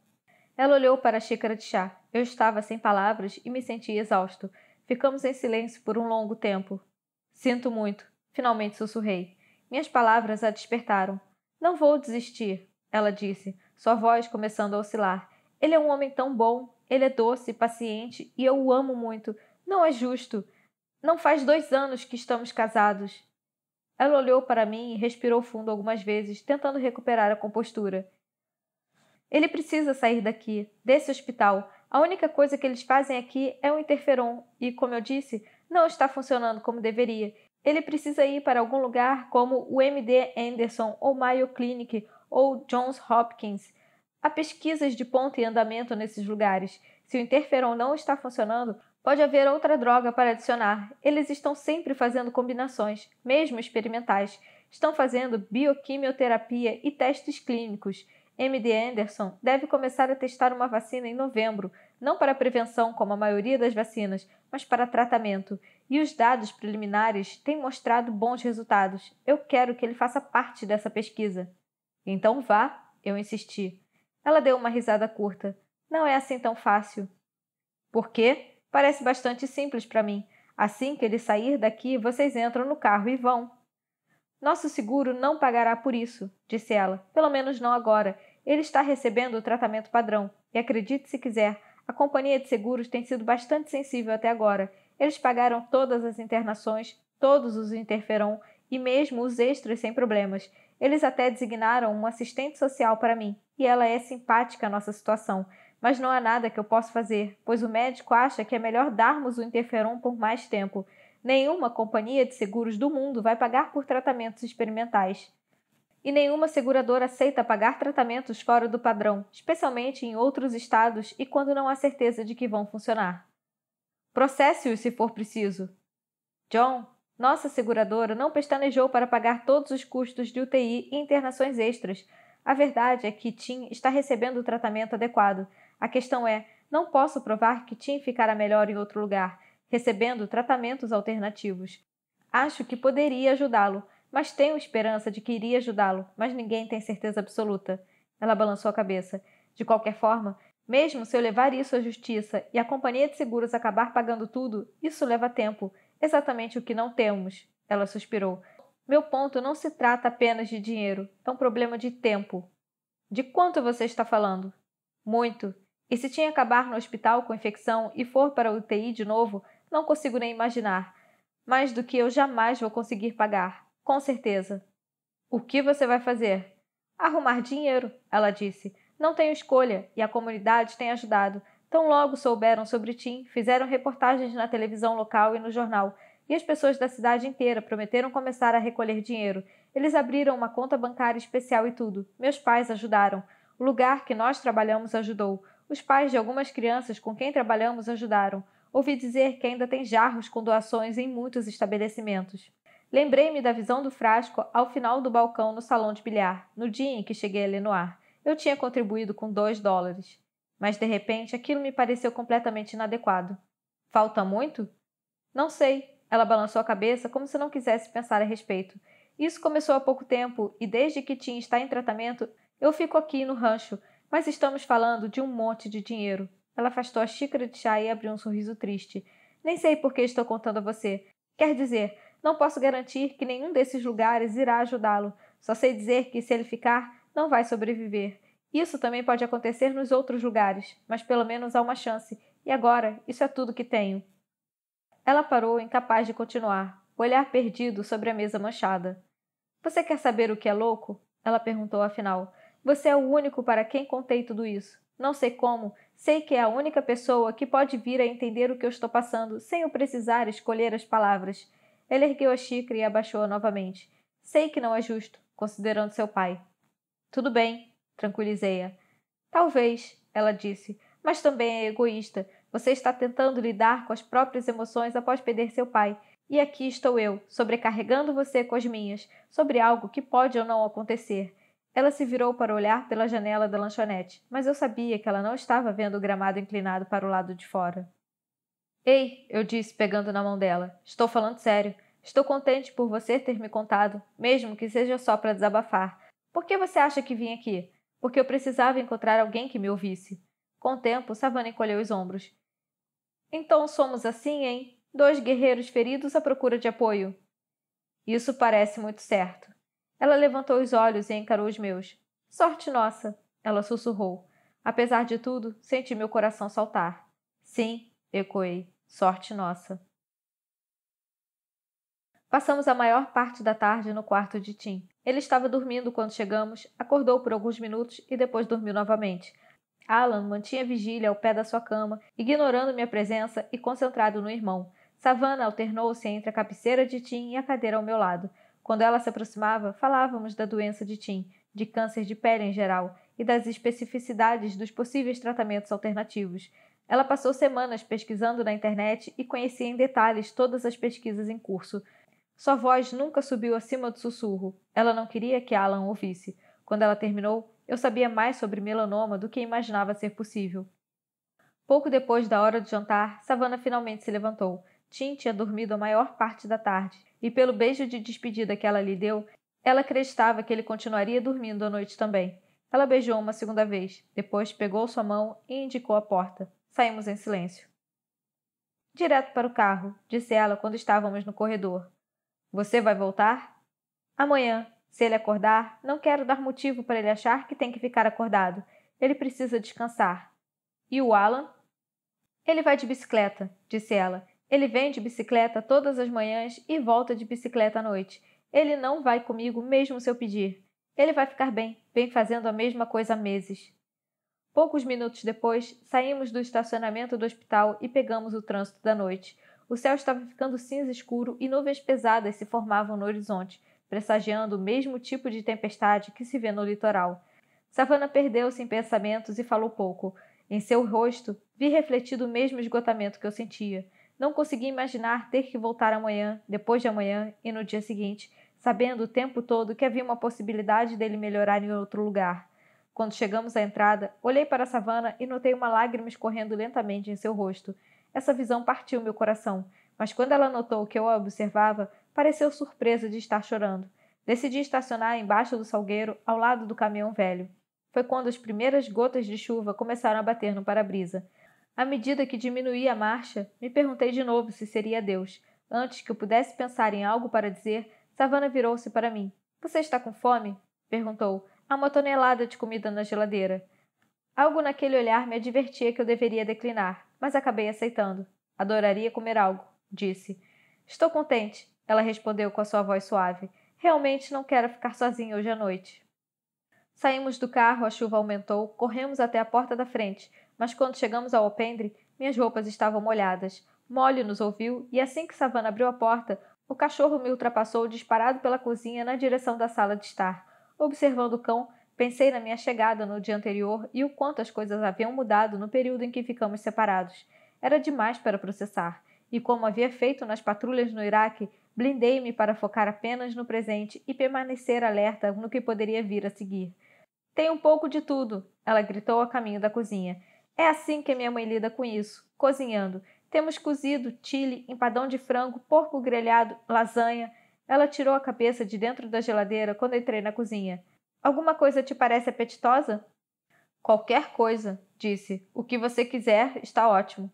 Ela olhou para a xícara de chá. Eu estava sem palavras e me senti exausto. Ficamos em silêncio por um longo tempo. Sinto muito. Finalmente sussurrei. Minhas palavras a despertaram. Não vou desistir, ela disse, sua voz começando a oscilar. Ele é um homem tão bom, ele é doce, paciente e eu o amo muito. Não é justo. Não faz 2 anos que estamos casados. Ela olhou para mim e respirou fundo algumas vezes, tentando recuperar a compostura. Ele precisa sair daqui, desse hospital. A única coisa que eles fazem aqui é o interferon e, como eu disse, não está funcionando como deveria. Ele precisa ir para algum lugar como o MD Anderson ou Mayo Clinic ou Johns Hopkins. Há pesquisas de ponta em andamento nesses lugares. Se o interferon não está funcionando, pode haver outra droga para adicionar. Eles estão sempre fazendo combinações, mesmo experimentais. Estão fazendo bioquimioterapia e testes clínicos. MD Anderson deve começar a testar uma vacina em novembro, não para prevenção como a maioria das vacinas, mas para tratamento. E os dados preliminares têm mostrado bons resultados. Eu quero que ele faça parte dessa pesquisa. Então vá, eu insisti. Ela deu uma risada curta. Não é assim tão fácil. Por quê? Parece bastante simples para mim. Assim que ele sair daqui, vocês entram no carro e vão. Nosso seguro não pagará por isso, disse ela. Pelo menos não agora. Ele está recebendo o tratamento padrão. E acredite se quiser, a companhia de seguros tem sido bastante sensível até agora. Eles pagaram todas as internações, todos os interferon e mesmo os extras sem problemas. Eles até designaram um assistente social para mim. E ela é simpática à nossa situação. Mas não há nada que eu possa fazer, pois o médico acha que é melhor darmos o interferon por mais tempo. Nenhuma companhia de seguros do mundo vai pagar por tratamentos experimentais. E nenhuma seguradora aceita pagar tratamentos fora do padrão, especialmente em outros estados e quando não há certeza de que vão funcionar. Processe-os se for preciso. John, nossa seguradora não pestanejou para pagar todos os custos de UTI e internações extras. A verdade é que Tim está recebendo o tratamento adequado. A questão é, não posso provar que Tim ficará melhor em outro lugar, recebendo tratamentos alternativos. Acho que poderia ajudá-lo, mas tenho esperança de que iria ajudá-lo, mas ninguém tem certeza absoluta. Ela balançou a cabeça. De qualquer forma, mesmo se eu levar isso à justiça e a companhia de seguros acabar pagando tudo, isso leva tempo. Exatamente o que não temos. Ela suspirou. Meu ponto não se trata apenas de dinheiro. É um problema de tempo. De quanto você está falando? Muito. E se Tim acabar no hospital com infecção e for para a UTI de novo, não consigo nem imaginar. Mais do que eu jamais vou conseguir pagar. Com certeza. O que você vai fazer? Arrumar dinheiro, ela disse. Não tenho escolha, e a comunidade tem ajudado. Tão logo souberam sobre Tim, fizeram reportagens na televisão local e no jornal, e as pessoas da cidade inteira prometeram começar a recolher dinheiro. Eles abriram uma conta bancária especial e tudo. Meus pais ajudaram. O lugar que nós trabalhamos ajudou. Os pais de algumas crianças com quem trabalhamos ajudaram. Ouvi dizer que ainda tem jarros com doações em muitos estabelecimentos. Lembrei-me da visão do frasco ao final do balcão no salão de bilhar, no dia em que cheguei a Lenoir. Eu tinha contribuído com $2. Mas, de repente, aquilo me pareceu completamente inadequado. Falta muito? Não sei. Ela balançou a cabeça como se não quisesse pensar a respeito. Isso começou há pouco tempo e desde que Tim está em tratamento, eu fico aqui no rancho, mas estamos falando de um monte de dinheiro. Ela afastou a xícara de chá e abriu um sorriso triste. Nem sei por que estou contando a você. Quer dizer, não posso garantir que nenhum desses lugares irá ajudá-lo. Só sei dizer que, se ele ficar, não vai sobreviver. Isso também pode acontecer nos outros lugares, mas pelo menos há uma chance. E agora, isso é tudo que tenho. Ela parou, incapaz de continuar, o olhar perdido sobre a mesa manchada. Você quer saber o que é louco? Ela perguntou afinal. Você é o único para quem contei tudo isso. Não sei como, sei que é a única pessoa que pode vir a entender o que eu estou passando sem eu precisar escolher as palavras. Ele ergueu a xícara e abaixou-a novamente. Sei que não é justo, considerando seu pai. Tudo bem, tranquilizei-a. Talvez, ela disse, mas também é egoísta. Você está tentando lidar com as próprias emoções após perder seu pai. E aqui estou eu, sobrecarregando você com as minhas, sobre algo que pode ou não acontecer. Ela se virou para olhar pela janela da lanchonete, mas eu sabia que ela não estava vendo o gramado inclinado para o lado de fora. Ei, eu disse, pegando na mão dela. Estou falando sério. Estou contente por você ter me contado, mesmo que seja só para desabafar. Por que você acha que vim aqui? Porque eu precisava encontrar alguém que me ouvisse. Com o tempo, Savannah encolheu os ombros. Então somos assim, hein? 2 guerreiros feridos à procura de apoio. Isso parece muito certo. Ela levantou os olhos e encarou os meus. Sorte nossa, ela sussurrou. Apesar de tudo, senti meu coração saltar. Sim, ecoei. Sorte nossa. Passamos a maior parte da tarde no quarto de Tim. Ele estava dormindo quando chegamos, acordou por alguns minutos e depois dormiu novamente. Alan mantinha vigília ao pé da sua cama, ignorando minha presença e concentrado no irmão. Savannah alternou-se entre a cabeceira de Tim e a cadeira ao meu lado. Quando ela se aproximava, falávamos da doença de Tim, de câncer de pele em geral, e das especificidades dos possíveis tratamentos alternativos. Ela passou semanas pesquisando na internet e conhecia em detalhes todas as pesquisas em curso. Sua voz nunca subiu acima do sussurro. Ela não queria que Alan ouvisse. Quando ela terminou, eu sabia mais sobre melanoma do que imaginava ser possível. Pouco depois da hora do jantar, Savannah finalmente se levantou. Tim tinha dormido a maior parte da tarde, e pelo beijo de despedida que ela lhe deu, ela acreditava que ele continuaria dormindo à noite também. Ela beijou uma segunda vez, depois pegou sua mão e indicou a porta. Saímos em silêncio. Direto para o carro, disse ela quando estávamos no corredor. Você vai voltar? Amanhã. Se ele acordar, não quero dar motivo para ele achar que tem que ficar acordado. Ele precisa descansar. E o Alan? Ele vai de bicicleta, disse ela. Ele vem de bicicleta todas as manhãs e volta de bicicleta à noite. Ele não vai comigo mesmo se eu pedir. Ele vai ficar bem, vem fazendo a mesma coisa há meses. Poucos minutos depois, saímos do estacionamento do hospital e pegamos o trânsito da noite. O céu estava ficando cinza escuro e nuvens pesadas se formavam no horizonte, pressagiando o mesmo tipo de tempestade que se vê no litoral. Savannah perdeu-se em pensamentos e falou pouco. Em seu rosto, vi refletido o mesmo esgotamento que eu sentia. Não conseguia imaginar ter que voltar amanhã, depois de amanhã e no dia seguinte, sabendo o tempo todo que havia uma possibilidade dele melhorar em outro lugar. Quando chegamos à entrada, olhei para Savannah e notei uma lágrima escorrendo lentamente em seu rosto. Essa visão partiu meu coração, mas quando ela notou que eu a observava, pareceu surpresa de estar chorando. Decidi estacionar embaixo do salgueiro, ao lado do caminhão velho. Foi quando as primeiras gotas de chuva começaram a bater no para-brisa. À medida que diminuía a marcha, me perguntei de novo se seria Deus. Antes que eu pudesse pensar em algo para dizer, Savannah virou-se para mim. — Você está com fome? Perguntou. Há uma tonelada de comida na geladeira. Algo naquele olhar me advertia que eu deveria declinar, mas acabei aceitando. Adoraria comer algo, disse. Estou contente, ela respondeu com a sua voz suave. Realmente não quero ficar sozinha hoje à noite. Saímos do carro, a chuva aumentou, corremos até a porta da frente, mas quando chegamos ao alpendre, minhas roupas estavam molhadas. Molly nos ouviu e assim que Savannah abriu a porta, o cachorro me ultrapassou disparado pela cozinha na direção da sala de estar. Observando o cão, pensei na minha chegada no dia anterior e o quanto as coisas haviam mudado no período em que ficamos separados. Era demais para processar, e como havia feito nas patrulhas no Iraque, blindei-me para focar apenas no presente e permanecer alerta no que poderia vir a seguir. Tem um pouco de tudo, ela gritou a caminho da cozinha. É assim que minha mãe lida com isso, cozinhando. Temos cozido, chile, empadão de frango, porco grelhado, lasanha. Ela tirou a cabeça de dentro da geladeira quando entrei na cozinha. Alguma coisa te parece apetitosa? Qualquer coisa, disse. O que você quiser está ótimo.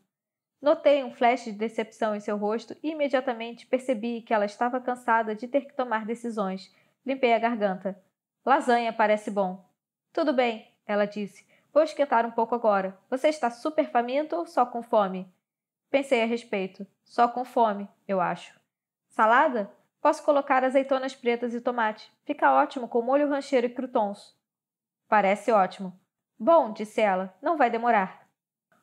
Notei um flash de decepção em seu rosto e imediatamente percebi que ela estava cansada de ter que tomar decisões. Limpei a garganta. Lasanha parece bom. Tudo bem, ela disse. Vou esquentar um pouco agora. Você está super faminto ou só com fome? Pensei a respeito. Só com fome, eu acho. Salada? Posso colocar azeitonas pretas e tomate. Fica ótimo com molho rancheiro e croutons. Parece ótimo. Bom, disse ela, não vai demorar.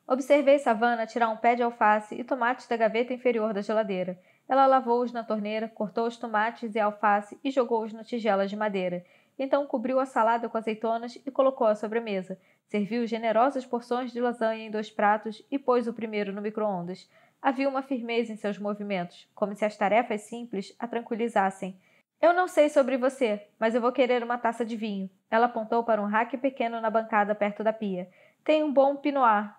Observei Savannah tirar um pé de alface e tomates da gaveta inferior da geladeira. Ela lavou-os na torneira, cortou os tomates e a alface e jogou-os na tigela de madeira. Então cobriu a salada com azeitonas e colocou à sobremesa. Serviu generosas porções de lasanha em 2 pratos e pôs o primeiro no micro-ondas. Havia uma firmeza em seus movimentos, como se as tarefas simples a tranquilizassem. Eu não sei sobre você, mas eu vou querer uma taça de vinho. Ela apontou para um rack pequeno na bancada perto da pia. Tem um bom pinot noir.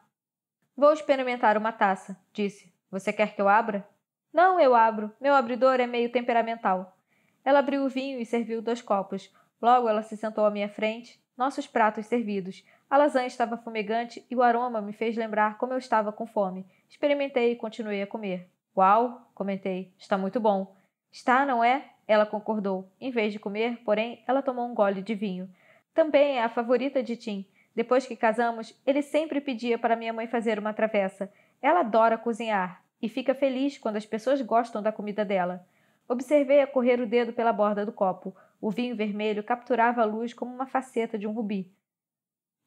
Vou experimentar uma taça, disse. Você quer que eu abra? Não, eu abro. Meu abridor é meio temperamental. Ela abriu o vinho e serviu 2 copos. Logo ela se sentou à minha frente, nossos pratos servidos. A lasanha estava fumegante e o aroma me fez lembrar como eu estava com fome. Experimentei e continuei a comer. Uau, comentei, está muito bom. Está, não é? Ela concordou. Em vez de comer, porém, ela tomou um gole de vinho. Também é a favorita de Tim. Depois que casamos, ele sempre pedia para minha mãe fazer uma travessa. Ela adora cozinhar e fica feliz quando as pessoas gostam da comida dela. Observei-a correr o dedo pela borda do copo. O vinho vermelho capturava a luz como uma faceta de um rubi.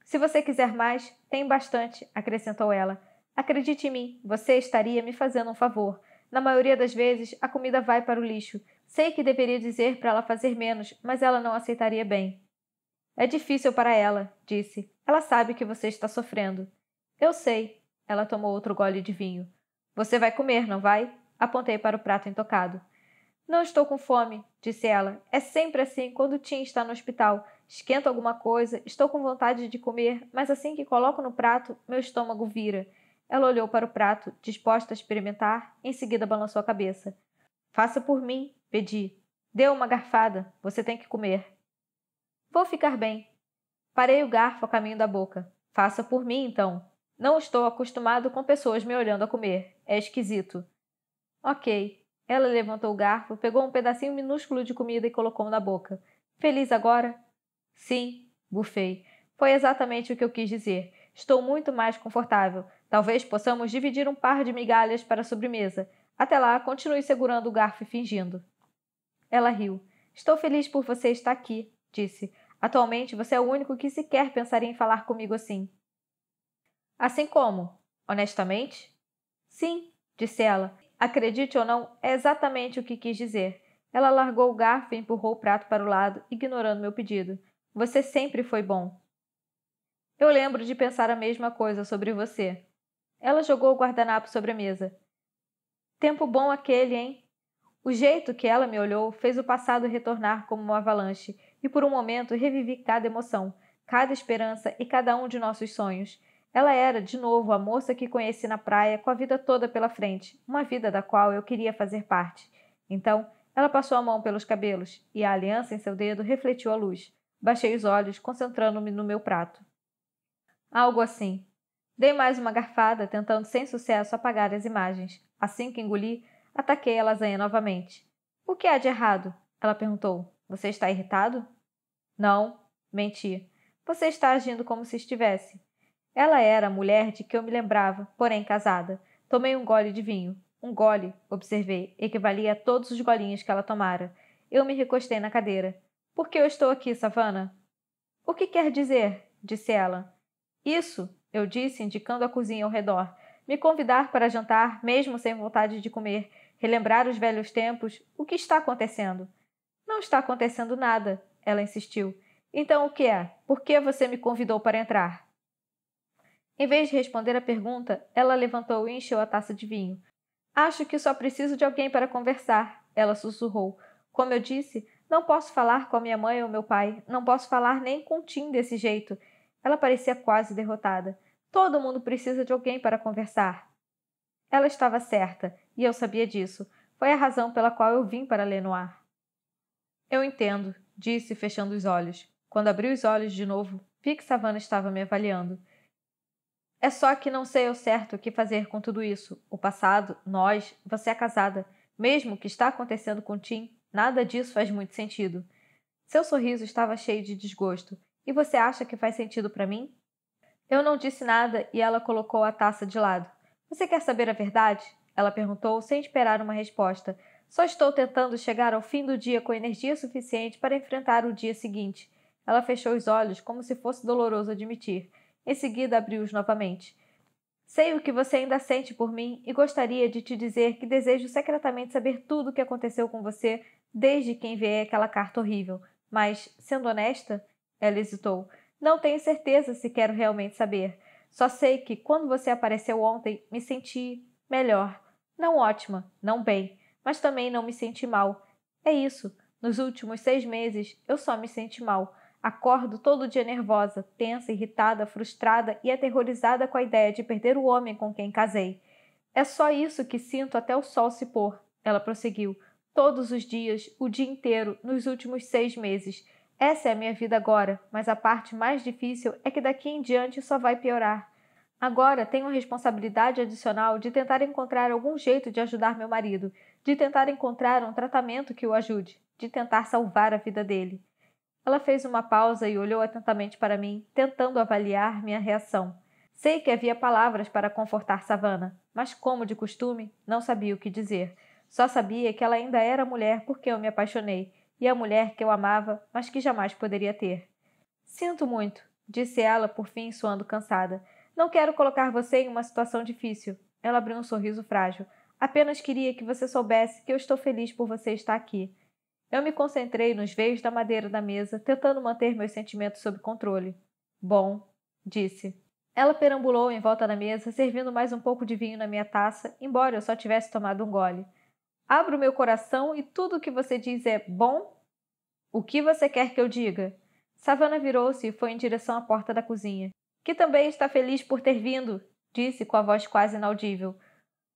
Se você quiser mais, tem bastante, acrescentou ela. Acredite em mim, você estaria me fazendo um favor. Na maioria das vezes, a comida vai para o lixo. Sei que deveria dizer para ela fazer menos, mas ela não aceitaria bem. É difícil para ela, disse. Ela sabe que você está sofrendo. Eu sei. Ela tomou outro gole de vinho. Você vai comer, não vai? Apontei para o prato intocado. Não estou com fome, disse ela. É sempre assim quando Tim está no hospital. Esquento alguma coisa, estou com vontade de comer, mas assim que coloco no prato, meu estômago vira. Ela olhou para o prato, disposta a experimentar, em seguida balançou a cabeça. Faça por mim, pedi. Dê uma garfada, você tem que comer. Vou ficar bem. Parei o garfo a caminho da boca. Faça por mim, então. Não estou acostumado com pessoas me olhando a comer. É esquisito. Ok. Ela levantou o garfo, pegou um pedacinho minúsculo de comida e colocou na boca. Feliz agora? Sim, bufei. Foi exatamente o que eu quis dizer. Estou muito mais confortável. Talvez possamos dividir um par de migalhas para a sobremesa. Até lá, continue segurando o garfo e fingindo. Ela riu. Estou feliz por você estar aqui, disse. Atualmente você é o único que sequer pensaria em falar comigo assim. Assim como? Honestamente? Sim, disse ela. Acredite ou não, é exatamente o que quis dizer. Ela largou o garfo e empurrou o prato para o lado, ignorando meu pedido. Você sempre foi bom. Eu lembro de pensar a mesma coisa sobre você. Ela jogou o guardanapo sobre a mesa. Tempo bom aquele, hein? O jeito que ela me olhou fez o passado retornar como uma avalanche, e por um momento revivi cada emoção, cada esperança e cada um de nossos sonhos. Ela era, de novo, a moça que conheci na praia com a vida toda pela frente, uma vida da qual eu queria fazer parte. Então, ela passou a mão pelos cabelos, e a aliança em seu dedo refletiu a luz. Baixei os olhos, concentrando-me no meu prato. Algo assim. Dei mais uma garfada, tentando sem sucesso apagar as imagens. Assim que engoli, ataquei a lasanha novamente. O que há de errado? Ela perguntou. Você está irritado? Não, menti. Você está agindo como se estivesse. Ela era a mulher de que eu me lembrava, porém casada. Tomei um gole de vinho. Um gole, observei, equivalia a todos os golinhos que ela tomara. Eu me recostei na cadeira. Por que eu estou aqui, Savannah? O que quer dizer? Disse ela. Isso, eu disse, indicando a cozinha ao redor. Me convidar para jantar, mesmo sem vontade de comer. Relembrar os velhos tempos. O que está acontecendo? Não está acontecendo nada, ela insistiu. Então o que é? Por que você me convidou para entrar? Em vez de responder a pergunta, ela levantou e encheu a taça de vinho. Acho que só preciso de alguém para conversar, ela sussurrou. Como eu disse, não posso falar com a minha mãe ou meu pai. Não posso falar nem com Tim desse jeito. Ela parecia quase derrotada. Todo mundo precisa de alguém para conversar. Ela estava certa, e eu sabia disso. Foi a razão pela qual eu vim para Lenoir. Eu entendo, disse, fechando os olhos. Quando abri os olhos de novo, vi que Savannah estava me avaliando. É só que não sei ao certo o que fazer com tudo isso. O passado, nós, você é casada. Mesmo o que está acontecendo com Tim, nada disso faz muito sentido. Seu sorriso estava cheio de desgosto. E você acha que faz sentido para mim? Eu não disse nada e ela colocou a taça de lado. Você quer saber a verdade? Ela perguntou sem esperar uma resposta. Só estou tentando chegar ao fim do dia com energia suficiente para enfrentar o dia seguinte. Ela fechou os olhos como se fosse doloroso admitir. Em seguida abriu-os novamente. Sei o que você ainda sente por mim e gostaria de te dizer que desejo secretamente saber tudo o que aconteceu com você desde que enviei aquela carta horrível. Mas, sendo honesta, ela hesitou. Não tenho certeza se quero realmente saber. Só sei que, quando você apareceu ontem, me senti melhor. Não ótima, não bem, mas também não me senti mal. É isso. Nos últimos 6 meses, eu só me senti mal. Acordo todo dia nervosa, tensa, irritada, frustrada e aterrorizada com a ideia de perder o homem com quem casei. É só isso que sinto até o sol se pôr, ela prosseguiu. Todos os dias, o dia inteiro, nos últimos 6 meses. Essa é a minha vida agora, mas a parte mais difícil é que daqui em diante só vai piorar. Agora tenho a responsabilidade adicional de tentar encontrar algum jeito de ajudar meu marido, de tentar encontrar um tratamento que o ajude, de tentar salvar a vida dele. Ela fez uma pausa e olhou atentamente para mim, tentando avaliar minha reação. Sei que havia palavras para confortar Savannah, mas, como de costume, não sabia o que dizer. Só sabia que ela ainda era a mulher por quem eu me apaixonei, e a mulher que eu amava, mas que jamais poderia ter. Sinto muito, disse ela, por fim, soando cansada. Não quero colocar você em uma situação difícil. Ela abriu um sorriso frágil. Apenas queria que você soubesse que eu estou feliz por você estar aqui. Eu me concentrei nos veios da madeira da mesa, tentando manter meus sentimentos sob controle. Bom, disse. Ela perambulou em volta da mesa, servindo mais um pouco de vinho na minha taça, embora eu só tivesse tomado um gole. Abro meu coração e tudo o que você diz é bom? O que você quer que eu diga? Savannah virou-se e foi em direção à porta da cozinha. Que também está feliz por ter vindo, disse com a voz quase inaudível.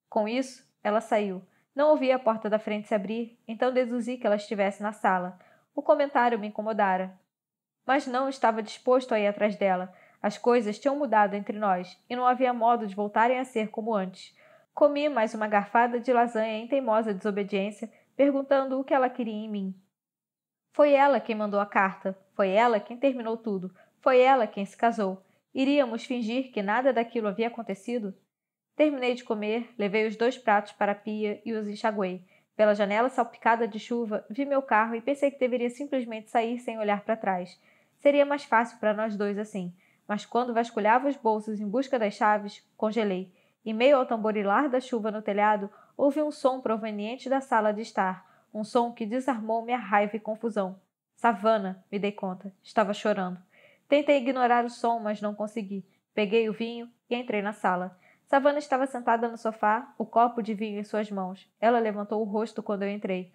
Com isso, ela saiu. Não ouvi a porta da frente se abrir, então deduzi que ela estivesse na sala. O comentário me incomodara. Mas não estava disposto a ir atrás dela. As coisas tinham mudado entre nós, e não havia modo de voltarem a ser como antes. Comi mais uma garfada de lasanha em teimosa desobediência, perguntando o que ela queria em mim. Foi ela quem mandou a carta. Foi ela quem terminou tudo. Foi ela quem se casou. Iríamos fingir que nada daquilo havia acontecido? Terminei de comer, levei os 2 pratos para a pia e os enxaguei. Pela janela salpicada de chuva, vi meu carro e pensei que deveria simplesmente sair sem olhar para trás. Seria mais fácil para nós dois assim. Mas quando vasculhava os bolsos em busca das chaves, congelei. Em meio ao tamborilar da chuva no telhado, ouvi um som proveniente da sala de estar. Um som que desarmou minha raiva e confusão. Savannah, me dei conta. Estava chorando. Tentei ignorar o som, mas não consegui. Peguei o vinho e entrei na sala. Savannah estava sentada no sofá, o copo de vinho em suas mãos. Ela levantou o rosto quando eu entrei.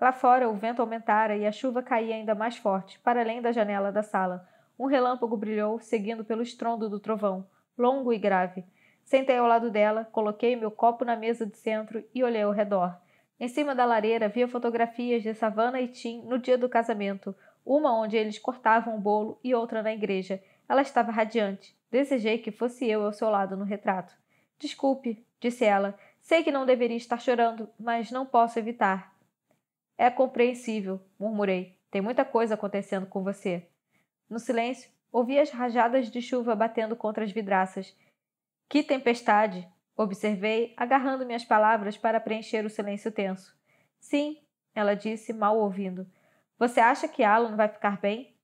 Lá fora, o vento aumentara e a chuva caía ainda mais forte, para além da janela da sala. Um relâmpago brilhou, seguindo pelo estrondo do trovão, longo e grave. Sentei ao lado dela, coloquei meu copo na mesa de centro e olhei ao redor. Em cima da lareira via fotografias de Savannah e Tim no dia do casamento, uma onde eles cortavam o bolo e outra na igreja. Ela estava radiante. Desejei que fosse eu ao seu lado no retrato. Desculpe, disse ela. Sei que não deveria estar chorando, mas não posso evitar. É compreensível, murmurei. Tem muita coisa acontecendo com você. No silêncio, ouvi as rajadas de chuva batendo contra as vidraças. Que tempestade! Observei, agarrando minhas palavras para preencher o silêncio tenso. Sim, ela disse, mal ouvindo. Você acha que Alan vai ficar bem?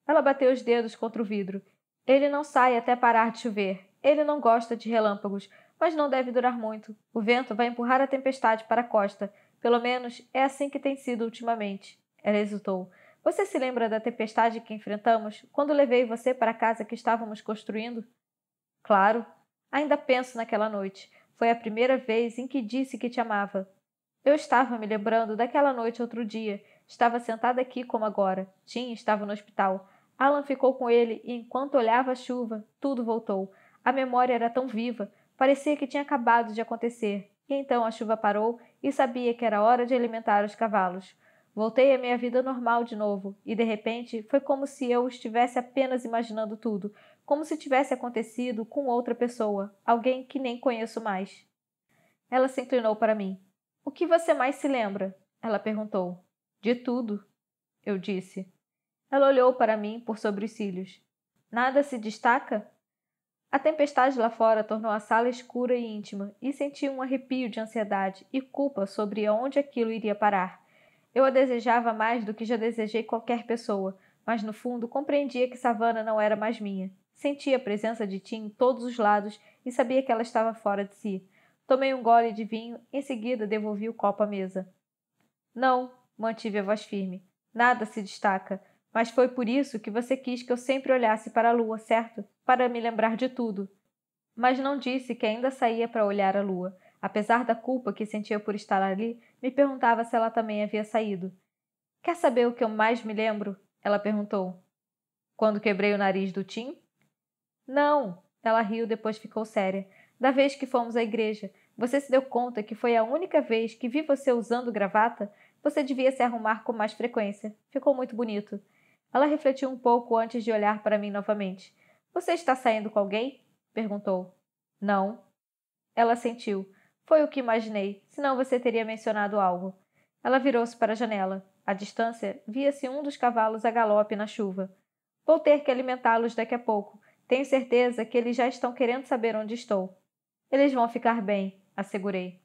Ela bateu os dedos contra o vidro. Ele não sai até parar de chover. Ele não gosta de relâmpagos, mas não deve durar muito. O vento vai empurrar a tempestade para a costa. Pelo menos é assim que tem sido ultimamente. Ela hesitou. Você se lembra da tempestade que enfrentamos quando levei você para a casa que estávamos construindo? Claro. Ainda penso naquela noite. Foi a primeira vez em que disse que te amava. Eu estava me lembrando daquela noite outro dia. Estava sentada aqui como agora. Tim estava no hospital. Alan ficou com ele e, enquanto olhava a chuva, tudo voltou. A memória era tão viva. Parecia que tinha acabado de acontecer. E então a chuva parou e sabia que era hora de alimentar os cavalos. Voltei à minha vida normal de novo, e de repente foi como se eu estivesse apenas imaginando tudo, como se tivesse acontecido com outra pessoa, alguém que nem conheço mais. Ela se inclinou para mim. O que você mais se lembra? Ela perguntou. De tudo, eu disse. Ela olhou para mim por sobre os cílios. Nada se destaca? A tempestade lá fora tornou a sala escura e íntima, e senti um arrepio de ansiedade e culpa sobre onde aquilo iria parar. Eu a desejava mais do que já desejei qualquer pessoa, mas no fundo compreendia que Savannah não era mais minha. Sentia a presença de Tim em todos os lados e sabia que ela estava fora de si. Tomei um gole de vinho, em seguida devolvi o copo à mesa. Não, mantive a voz firme. Nada se destaca. Mas foi por isso que você quis que eu sempre olhasse para a lua, certo? Para me lembrar de tudo. Mas não disse que ainda saía para olhar a lua. Apesar da culpa que sentia por estar ali, me perguntava se ela também havia saído. Quer saber o que eu mais me lembro? Ela perguntou. Quando quebrei o nariz do Tim? Não, ela riu, depois ficou séria. Da vez que fomos à igreja, você se deu conta que foi a única vez que vi você usando gravata? Você devia se arrumar com mais frequência. Ficou muito bonito. Ela refletiu um pouco antes de olhar para mim novamente. Você está saindo com alguém? Perguntou. Não. Ela assentiu. Foi o que imaginei, senão você teria mencionado algo. Ela virou-se para a janela. À distância, via-se um dos cavalos a galope na chuva. Vou ter que alimentá-los daqui a pouco. Tenho certeza que eles já estão querendo saber onde estou. Eles vão ficar bem, assegurei.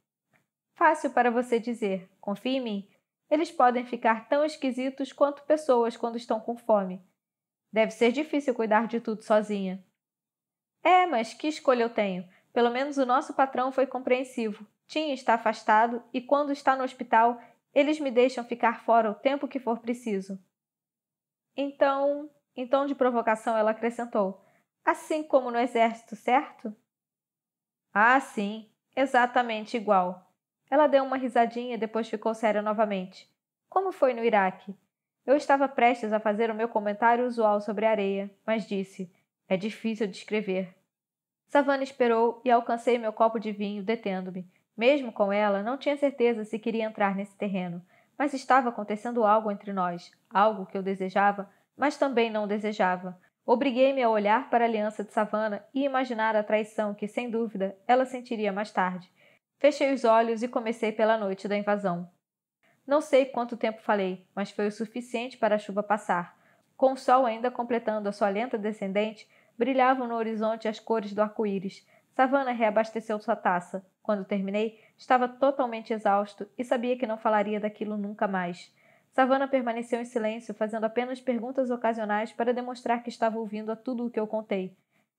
Fácil para você dizer. Confie em mim. Eles podem ficar tão esquisitos quanto pessoas quando estão com fome. Deve ser difícil cuidar de tudo sozinha. Mas que escolha eu tenho? Pelo menos o nosso patrão foi compreensivo. Tim está afastado e, quando está no hospital, eles me deixam ficar fora o tempo que for preciso. Então, em tom de provocação, ela acrescentou, assim como no exército, certo? Ah, sim, exatamente igual. Ela deu uma risadinha e depois ficou séria novamente. Como foi no Iraque? Eu estava prestes a fazer o meu comentário usual sobre a areia, mas disse, é difícil descrever. Savannah esperou e alcancei meu copo de vinho, detendo-me. Mesmo com ela, não tinha certeza se queria entrar nesse terreno, mas estava acontecendo algo entre nós, algo que eu desejava, mas também não desejava. Obriguei-me a olhar para a aliança de Savannah e imaginar a traição que, sem dúvida, ela sentiria mais tarde. Fechei os olhos e comecei pela noite da invasão. Não sei quanto tempo falei, mas foi o suficiente para a chuva passar. Com o sol ainda completando a sua lenta descendente, brilhavam no horizonte as cores do arco-íris. Savannah reabasteceu sua taça. Quando terminei, estava totalmente exausto e sabia que não falaria daquilo nunca mais. Savannah permaneceu em silêncio, fazendo apenas perguntas ocasionais para demonstrar que estava ouvindo a tudo o que eu contei.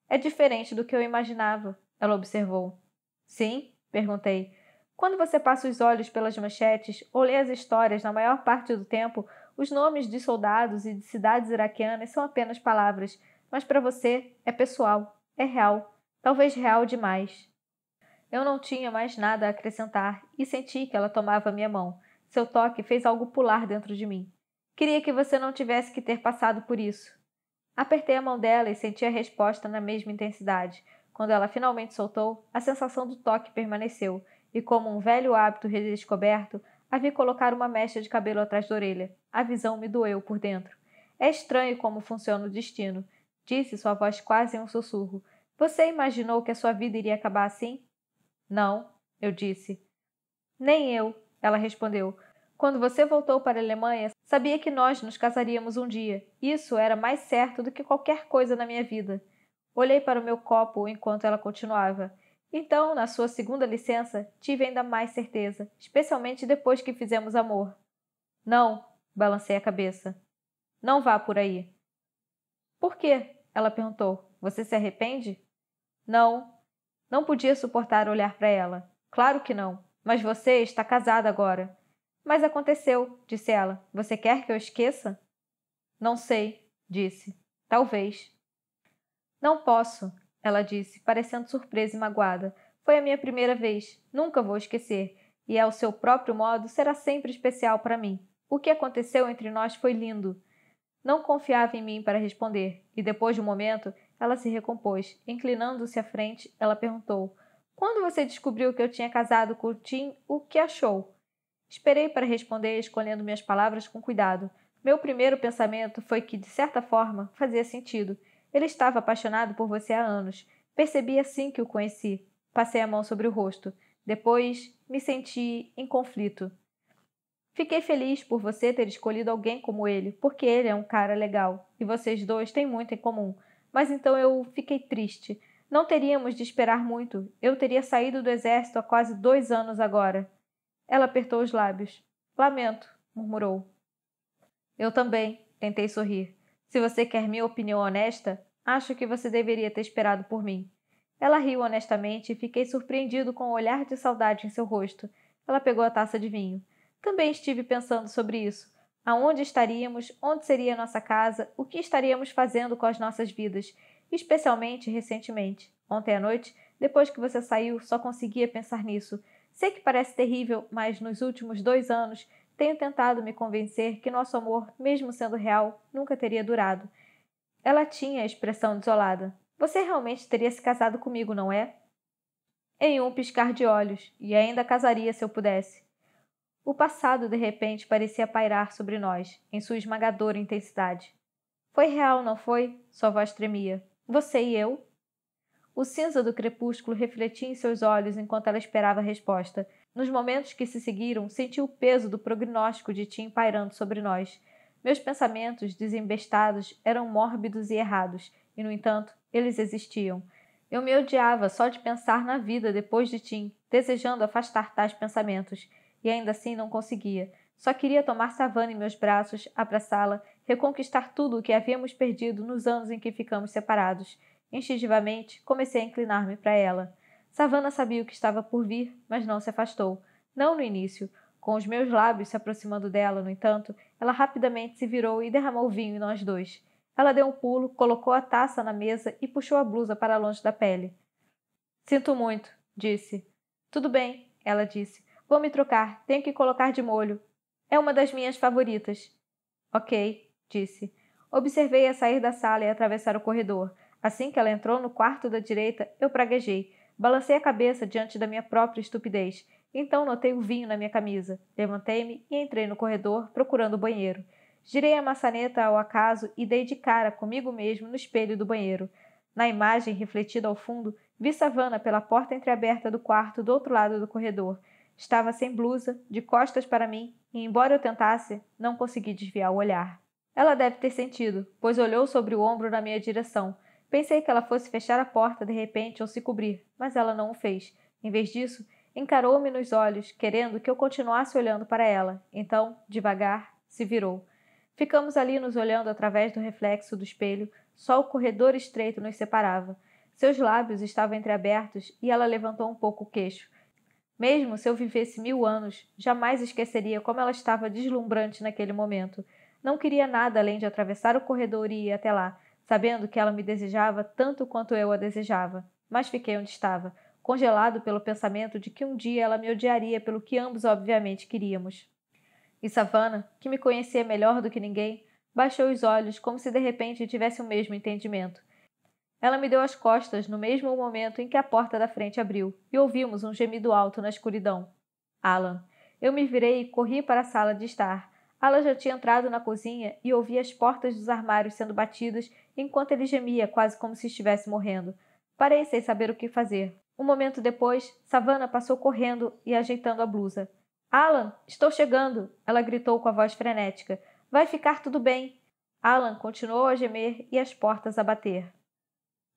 É diferente do que eu imaginava, ela observou. Sim? Perguntei. Quando você passa os olhos pelas manchetes ou lê as histórias, na maior parte do tempo, os nomes de soldados e de cidades iraquianas são apenas palavras, mas para você é pessoal, é real, talvez real demais. Eu não tinha mais nada a acrescentar e senti que ela tomava minha mão. Seu toque fez algo pular dentro de mim. Queria que você não tivesse que ter passado por isso. Apertei a mão dela e senti a resposta na mesma intensidade. Quando ela finalmente soltou, a sensação do toque permaneceu, e como um velho hábito redescoberto, a vi colocar uma mecha de cabelo atrás da orelha. A visão me doeu por dentro. É estranho como funciona o destino, disse sua voz quase em um sussurro. Você imaginou que a sua vida iria acabar assim? Não, eu disse. Nem eu, ela respondeu. Quando você voltou para a Alemanha, sabia que nós nos casaríamos um dia. Isso era mais certo do que qualquer coisa na minha vida. Olhei para o meu copo enquanto ela continuava. Então, na sua segunda licença, tive ainda mais certeza, especialmente depois que fizemos amor. Não, balancei a cabeça. Não vá por aí. Por quê? Ela perguntou. Você se arrepende? Não. Não podia suportar olhar para ela. Claro que não. Mas você está casada agora. Mas aconteceu, disse ela. Você quer que eu esqueça? Não sei, disse. Talvez. Não posso, ela disse, parecendo surpresa e magoada. Foi a minha primeira vez. Nunca vou esquecer. E ao seu próprio modo será sempre especial para mim. O que aconteceu entre nós foi lindo. Não confiava em mim para responder, e depois de um momento, ela se recompôs. Inclinando-se à frente, ela perguntou: quando você descobriu que eu tinha casado com o Tim, o que achou? Esperei para responder, escolhendo minhas palavras com cuidado. Meu primeiro pensamento foi que, de certa forma, fazia sentido. Ele estava apaixonado por você há anos. Percebi assim que o conheci. Passei a mão sobre o rosto. Depois, me senti em conflito. Fiquei feliz por você ter escolhido alguém como ele, porque ele é um cara legal, e vocês dois têm muito em comum. Mas então eu fiquei triste. Não teríamos de esperar muito. Eu teria saído do exército há quase 2 anos agora. Ela apertou os lábios. Lamento, murmurou. Eu também, tentei sorrir. Se você quer minha opinião honesta, acho que você deveria ter esperado por mim. Ela riu honestamente e fiquei surpreendido com o olhar de saudade em seu rosto. Ela pegou a taça de vinho. Também estive pensando sobre isso. Aonde estaríamos, onde seria a nossa casa, o que estaríamos fazendo com as nossas vidas, especialmente recentemente. Ontem à noite, depois que você saiu, só conseguia pensar nisso. Sei que parece terrível, mas nos últimos 2 anos tenho tentado me convencer que nosso amor, mesmo sendo real, nunca teria durado. Ela tinha a expressão desolada. Você realmente teria se casado comigo, não é? Em um piscar de olhos, e ainda casaria se eu pudesse. O passado, de repente, parecia pairar sobre nós, em sua esmagadora intensidade. Foi real, não foi? Sua voz tremia. Você e eu? O cinza do crepúsculo refletia em seus olhos enquanto ela esperava a resposta. Nos momentos que se seguiram, senti o peso do prognóstico de Tim pairando sobre nós. Meus pensamentos, desembestados, eram mórbidos e errados, e, no entanto, eles existiam. Eu me odiava só de pensar na vida depois de Tim, desejando afastar tais pensamentos, e ainda assim não conseguia. Só queria tomar Savannah em meus braços, abraçá-la, reconquistar tudo o que havíamos perdido nos anos em que ficamos separados. Instintivamente, comecei a inclinar-me para ela. Savannah sabia o que estava por vir, mas não se afastou. Não no início. Com os meus lábios se aproximando dela, no entanto, ela rapidamente se virou e derramou vinho em nós dois. Ela deu um pulo, colocou a taça na mesa e puxou a blusa para longe da pele. Sinto muito, disse. Tudo bem, ela disse. Vou me trocar, tenho que colocar de molho. É uma das minhas favoritas. Ok, disse. Observei-a sair da sala e atravessar o corredor. Assim que ela entrou no quarto da direita, eu praguejei. Balancei a cabeça diante da minha própria estupidez. Então notei o vinho na minha camisa. Levantei-me e entrei no corredor, procurando o banheiro. Girei a maçaneta ao acaso e dei de cara comigo mesmo no espelho do banheiro. Na imagem, refletida ao fundo, vi Savannah pela porta entreaberta do quarto do outro lado do corredor. Estava sem blusa, de costas para mim, e, embora eu tentasse, não consegui desviar o olhar. Ela deve ter sentido, pois olhou sobre o ombro na minha direção. Pensei que ela fosse fechar a porta de repente ou se cobrir, mas ela não o fez. Em vez disso, encarou-me nos olhos, querendo que eu continuasse olhando para ela. Então, devagar, se virou. Ficamos ali nos olhando através do reflexo do espelho, só o corredor estreito nos separava. Seus lábios estavam entreabertos e ela levantou um pouco o queixo. Mesmo se eu vivesse 1000 anos, jamais esqueceria como ela estava deslumbrante naquele momento. Não queria nada além de atravessar o corredor e ir até lá, sabendo que ela me desejava tanto quanto eu a desejava. Mas fiquei onde estava, congelado pelo pensamento de que um dia ela me odiaria pelo que ambos obviamente queríamos. E Savannah, que me conhecia melhor do que ninguém, baixou os olhos como se de repente tivesse o mesmo entendimento. Ela me deu as costas no mesmo momento em que a porta da frente abriu, e ouvimos um gemido alto na escuridão. Alan. Eu me virei e corri para a sala de estar. Alan já tinha entrado na cozinha e ouvi as portas dos armários sendo batidas enquanto ele gemia quase como se estivesse morrendo. Parei sem saber o que fazer. Um momento depois, Savannah passou correndo e ajeitando a blusa. Alan, estou chegando! Ela gritou com a voz frenética. Vai ficar tudo bem. Alan continuou a gemer e as portas a bater.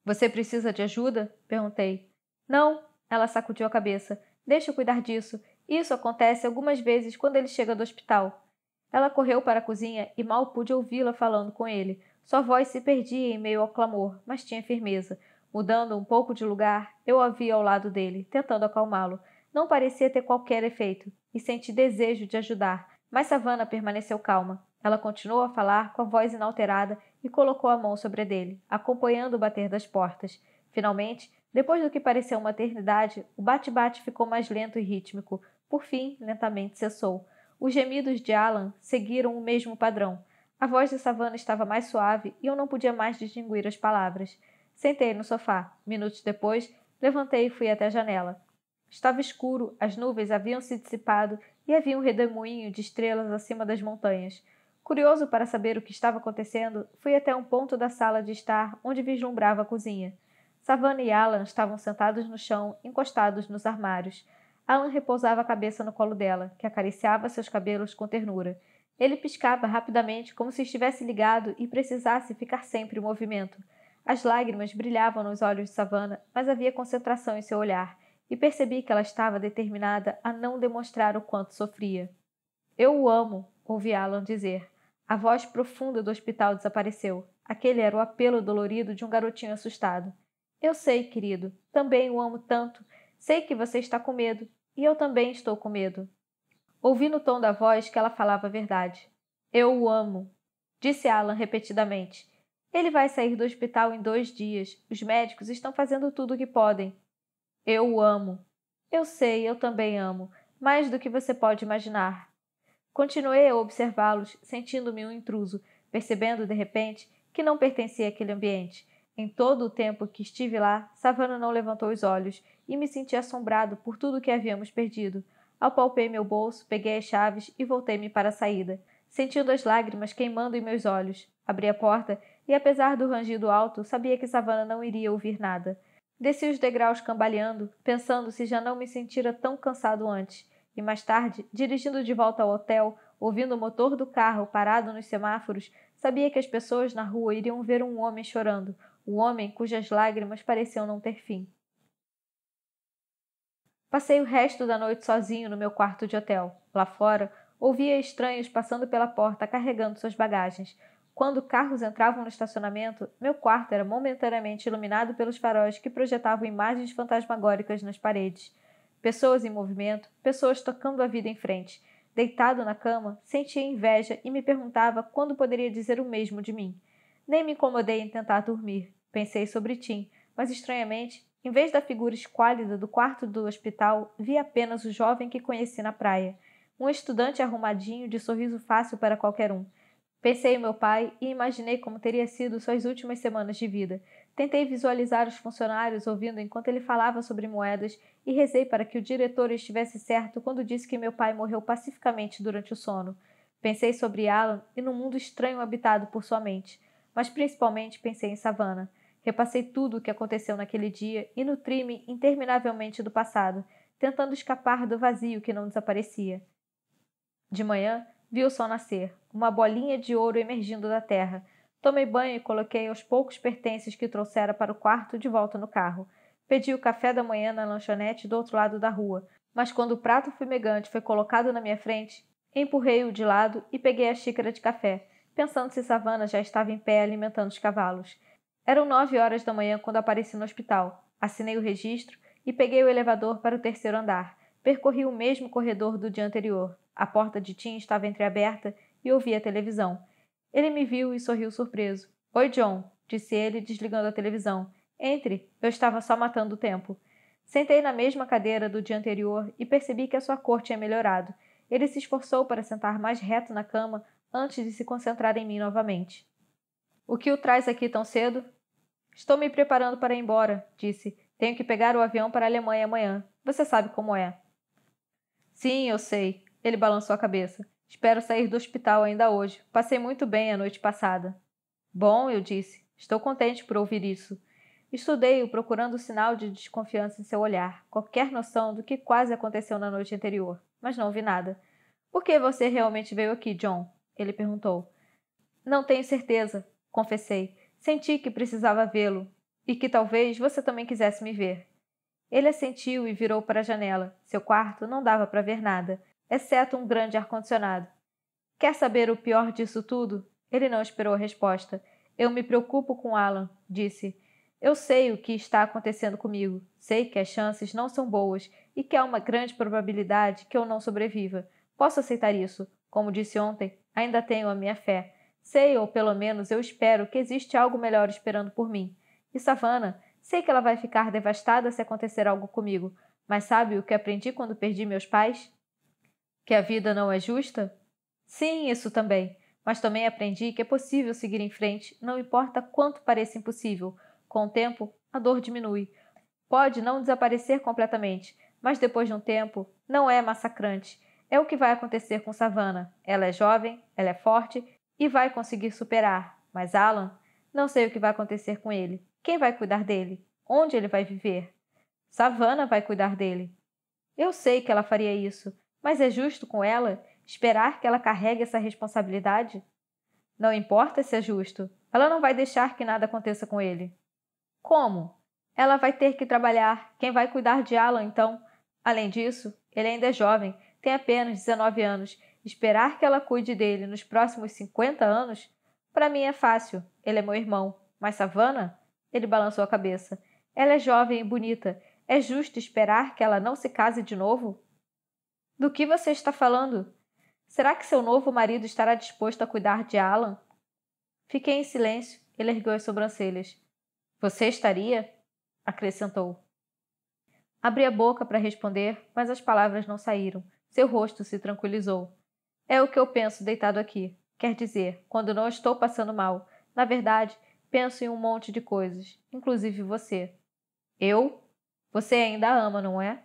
Você precisa de ajuda? Perguntei. Não, ela sacudiu a cabeça. Deixa eu cuidar disso. Isso acontece algumas vezes quando ele chega do hospital. Ela correu para a cozinha e mal pude ouvi-la falando com ele. Sua voz se perdia em meio ao clamor, mas tinha firmeza. Mudando um pouco de lugar, eu a vi ao lado dele, tentando acalmá-lo. Não parecia ter qualquer efeito, e senti desejo de ajudar, mas Savannah permaneceu calma. Ela continuou a falar com a voz inalterada e colocou a mão sobre a dele, acompanhando o bater das portas. Finalmente, depois do que pareceu uma eternidade, o bate-bate ficou mais lento e rítmico. Por fim, lentamente cessou. Os gemidos de Alan seguiram o mesmo padrão. A voz de Savannah estava mais suave e eu não podia mais distinguir as palavras. Sentei no sofá. Minutos depois, levantei e fui até a janela. Estava escuro, as nuvens haviam se dissipado e havia um redemoinho de estrelas acima das montanhas. Curioso para saber o que estava acontecendo, fui até um ponto da sala de estar onde vislumbrava a cozinha. Savannah e Alan estavam sentados no chão, encostados nos armários. Alan repousava a cabeça no colo dela, que acariciava seus cabelos com ternura. Ele piscava rapidamente como se estivesse ligado e precisasse ficar sempre em movimento. As lágrimas brilhavam nos olhos de Savannah, mas havia concentração em seu olhar, e percebi que ela estava determinada a não demonstrar o quanto sofria. Eu o amo, ouvi Alan dizer. A voz profunda do hospital desapareceu. Aquele era o apelo dolorido de um garotinho assustado. Eu sei, querido. Também o amo tanto. Sei que você está com medo. E eu também estou com medo. Ouvi no tom da voz que ela falava a verdade. Eu o amo, disse Alan repetidamente. Ele vai sair do hospital em 2 dias. Os médicos estão fazendo tudo o que podem. Eu o amo. Eu sei, eu também amo. Mais do que você pode imaginar. Continuei a observá-los, sentindo-me um intruso, percebendo, de repente, que não pertencia àquele ambiente. Em todo o tempo que estive lá, Savannah não levantou os olhos e me senti assombrado por tudo o que havíamos perdido. Apalpei meu bolso, peguei as chaves e voltei-me para a saída, sentindo as lágrimas queimando em meus olhos. Abri a porta e, apesar do rangido alto, sabia que Savannah não iria ouvir nada. Desci os degraus cambaleando, pensando se já não me sentira tão cansado antes, e mais tarde, dirigindo de volta ao hotel, ouvindo o motor do carro parado nos semáforos, sabia que as pessoas na rua iriam ver um homem chorando, um homem cujas lágrimas pareciam não ter fim. Passei o resto da noite sozinho no meu quarto de hotel. Lá fora, ouvia estranhos passando pela porta carregando suas bagagens. Quando carros entravam no estacionamento, meu quarto era momentaneamente iluminado pelos faróis que projetavam imagens fantasmagóricas nas paredes. Pessoas em movimento, pessoas tocando a vida em frente. Deitado na cama, sentia inveja e me perguntava quando poderia dizer o mesmo de mim. Nem me incomodei em tentar dormir. Pensei sobre Tim, mas estranhamente, em vez da figura esquálida do quarto do hospital, vi apenas o jovem que conheci na praia. Um estudante arrumadinho, de sorriso fácil para qualquer um. Pensei em meu pai e imaginei como teria sido suas últimas semanas de vida. Tentei visualizar os funcionários ouvindo enquanto ele falava sobre moedas e rezei para que o diretor estivesse certo quando disse que meu pai morreu pacificamente durante o sono. Pensei sobre Alan e no mundo estranho habitado por sua mente, mas principalmente pensei em Savannah. Repassei tudo o que aconteceu naquele dia e nutri-me interminavelmente do passado, tentando escapar do vazio que não desaparecia. De manhã, vi o sol nascer, uma bolinha de ouro emergindo da terra. Tomei banho e coloquei os poucos pertences que trouxera para o quarto de volta no carro. Pedi o café da manhã na lanchonete do outro lado da rua, mas quando o prato fumegante foi colocado na minha frente, empurrei-o de lado e peguei a xícara de café, pensando se Savannah já estava em pé alimentando os cavalos. Eram 9 horas da manhã quando apareci no hospital. Assinei o registro e peguei o elevador para o terceiro andar. Percorri o mesmo corredor do dia anterior. A porta de Tim estava entreaberta e ouvi a televisão. Ele me viu e sorriu surpreso. Oi, John, disse ele, desligando a televisão. Entre, eu estava só matando o tempo. Sentei na mesma cadeira do dia anterior e percebi que a sua cor tinha melhorado. Ele se esforçou para sentar mais reto na cama antes de se concentrar em mim novamente. O que o traz aqui tão cedo? Estou me preparando para ir embora, disse. Tenho que pegar o avião para a Alemanha amanhã. Você sabe como é. Sim, eu sei. Ele balançou a cabeça. Espero sair do hospital ainda hoje. Passei muito bem a noite passada. Bom, eu disse. Estou contente por ouvir isso. Estudei-o procurando sinal de desconfiança em seu olhar, qualquer noção do que quase aconteceu na noite anterior, mas não vi nada. Por que você realmente veio aqui, John? Ele perguntou. Não tenho certeza, confessei. Senti que precisava vê-lo e que talvez você também quisesse me ver. Ele assentiu e virou para a janela. Seu quarto não dava para ver nada, exceto um grande ar-condicionado. Quer saber o pior disso tudo? Ele não esperou a resposta. Eu me preocupo com Alan, disse. Eu sei o que está acontecendo comigo. Sei que as chances não são boas e que há uma grande probabilidade que eu não sobreviva. Posso aceitar isso. Como disse ontem, ainda tenho a minha fé. Sei, ou pelo menos eu espero, que existe algo melhor esperando por mim. E Savannah, sei que ela vai ficar devastada se acontecer algo comigo, mas sabe o que aprendi quando perdi meus pais? Que a vida não é justa? Sim, isso também. Mas também aprendi que é possível seguir em frente, não importa quanto pareça impossível. Com o tempo, a dor diminui. Pode não desaparecer completamente, mas depois de um tempo, não é massacrante. É o que vai acontecer com Savannah. Ela é jovem, ela é forte e vai conseguir superar. Mas Alan, não sei o que vai acontecer com ele. Quem vai cuidar dele? Onde ele vai viver? Savannah vai cuidar dele. Eu sei que ela faria isso, mas é justo com ela esperar que ela carregue essa responsabilidade? Não importa se é justo, ela não vai deixar que nada aconteça com ele. Como? Ela vai ter que trabalhar. Quem vai cuidar de Alan, então? Além disso, ele ainda é jovem, tem apenas 19 anos. Esperar que ela cuide dele nos próximos 50 anos? Para mim é fácil. Ele é meu irmão. Mas Savannah? Ele balançou a cabeça. Ela é jovem e bonita. É justo esperar que ela não se case de novo? Do que você está falando? Será que seu novo marido estará disposto a cuidar de Alan? Fiquei em silêncio. Ele ergueu as sobrancelhas. Você estaria? Acrescentou. Abri a boca para responder, mas as palavras não saíram. Seu rosto se tranquilizou. É o que eu penso deitado aqui. Quer dizer, quando não estou passando mal. Na verdade, penso em um monte de coisas, inclusive você. Eu? Você ainda a ama, não é?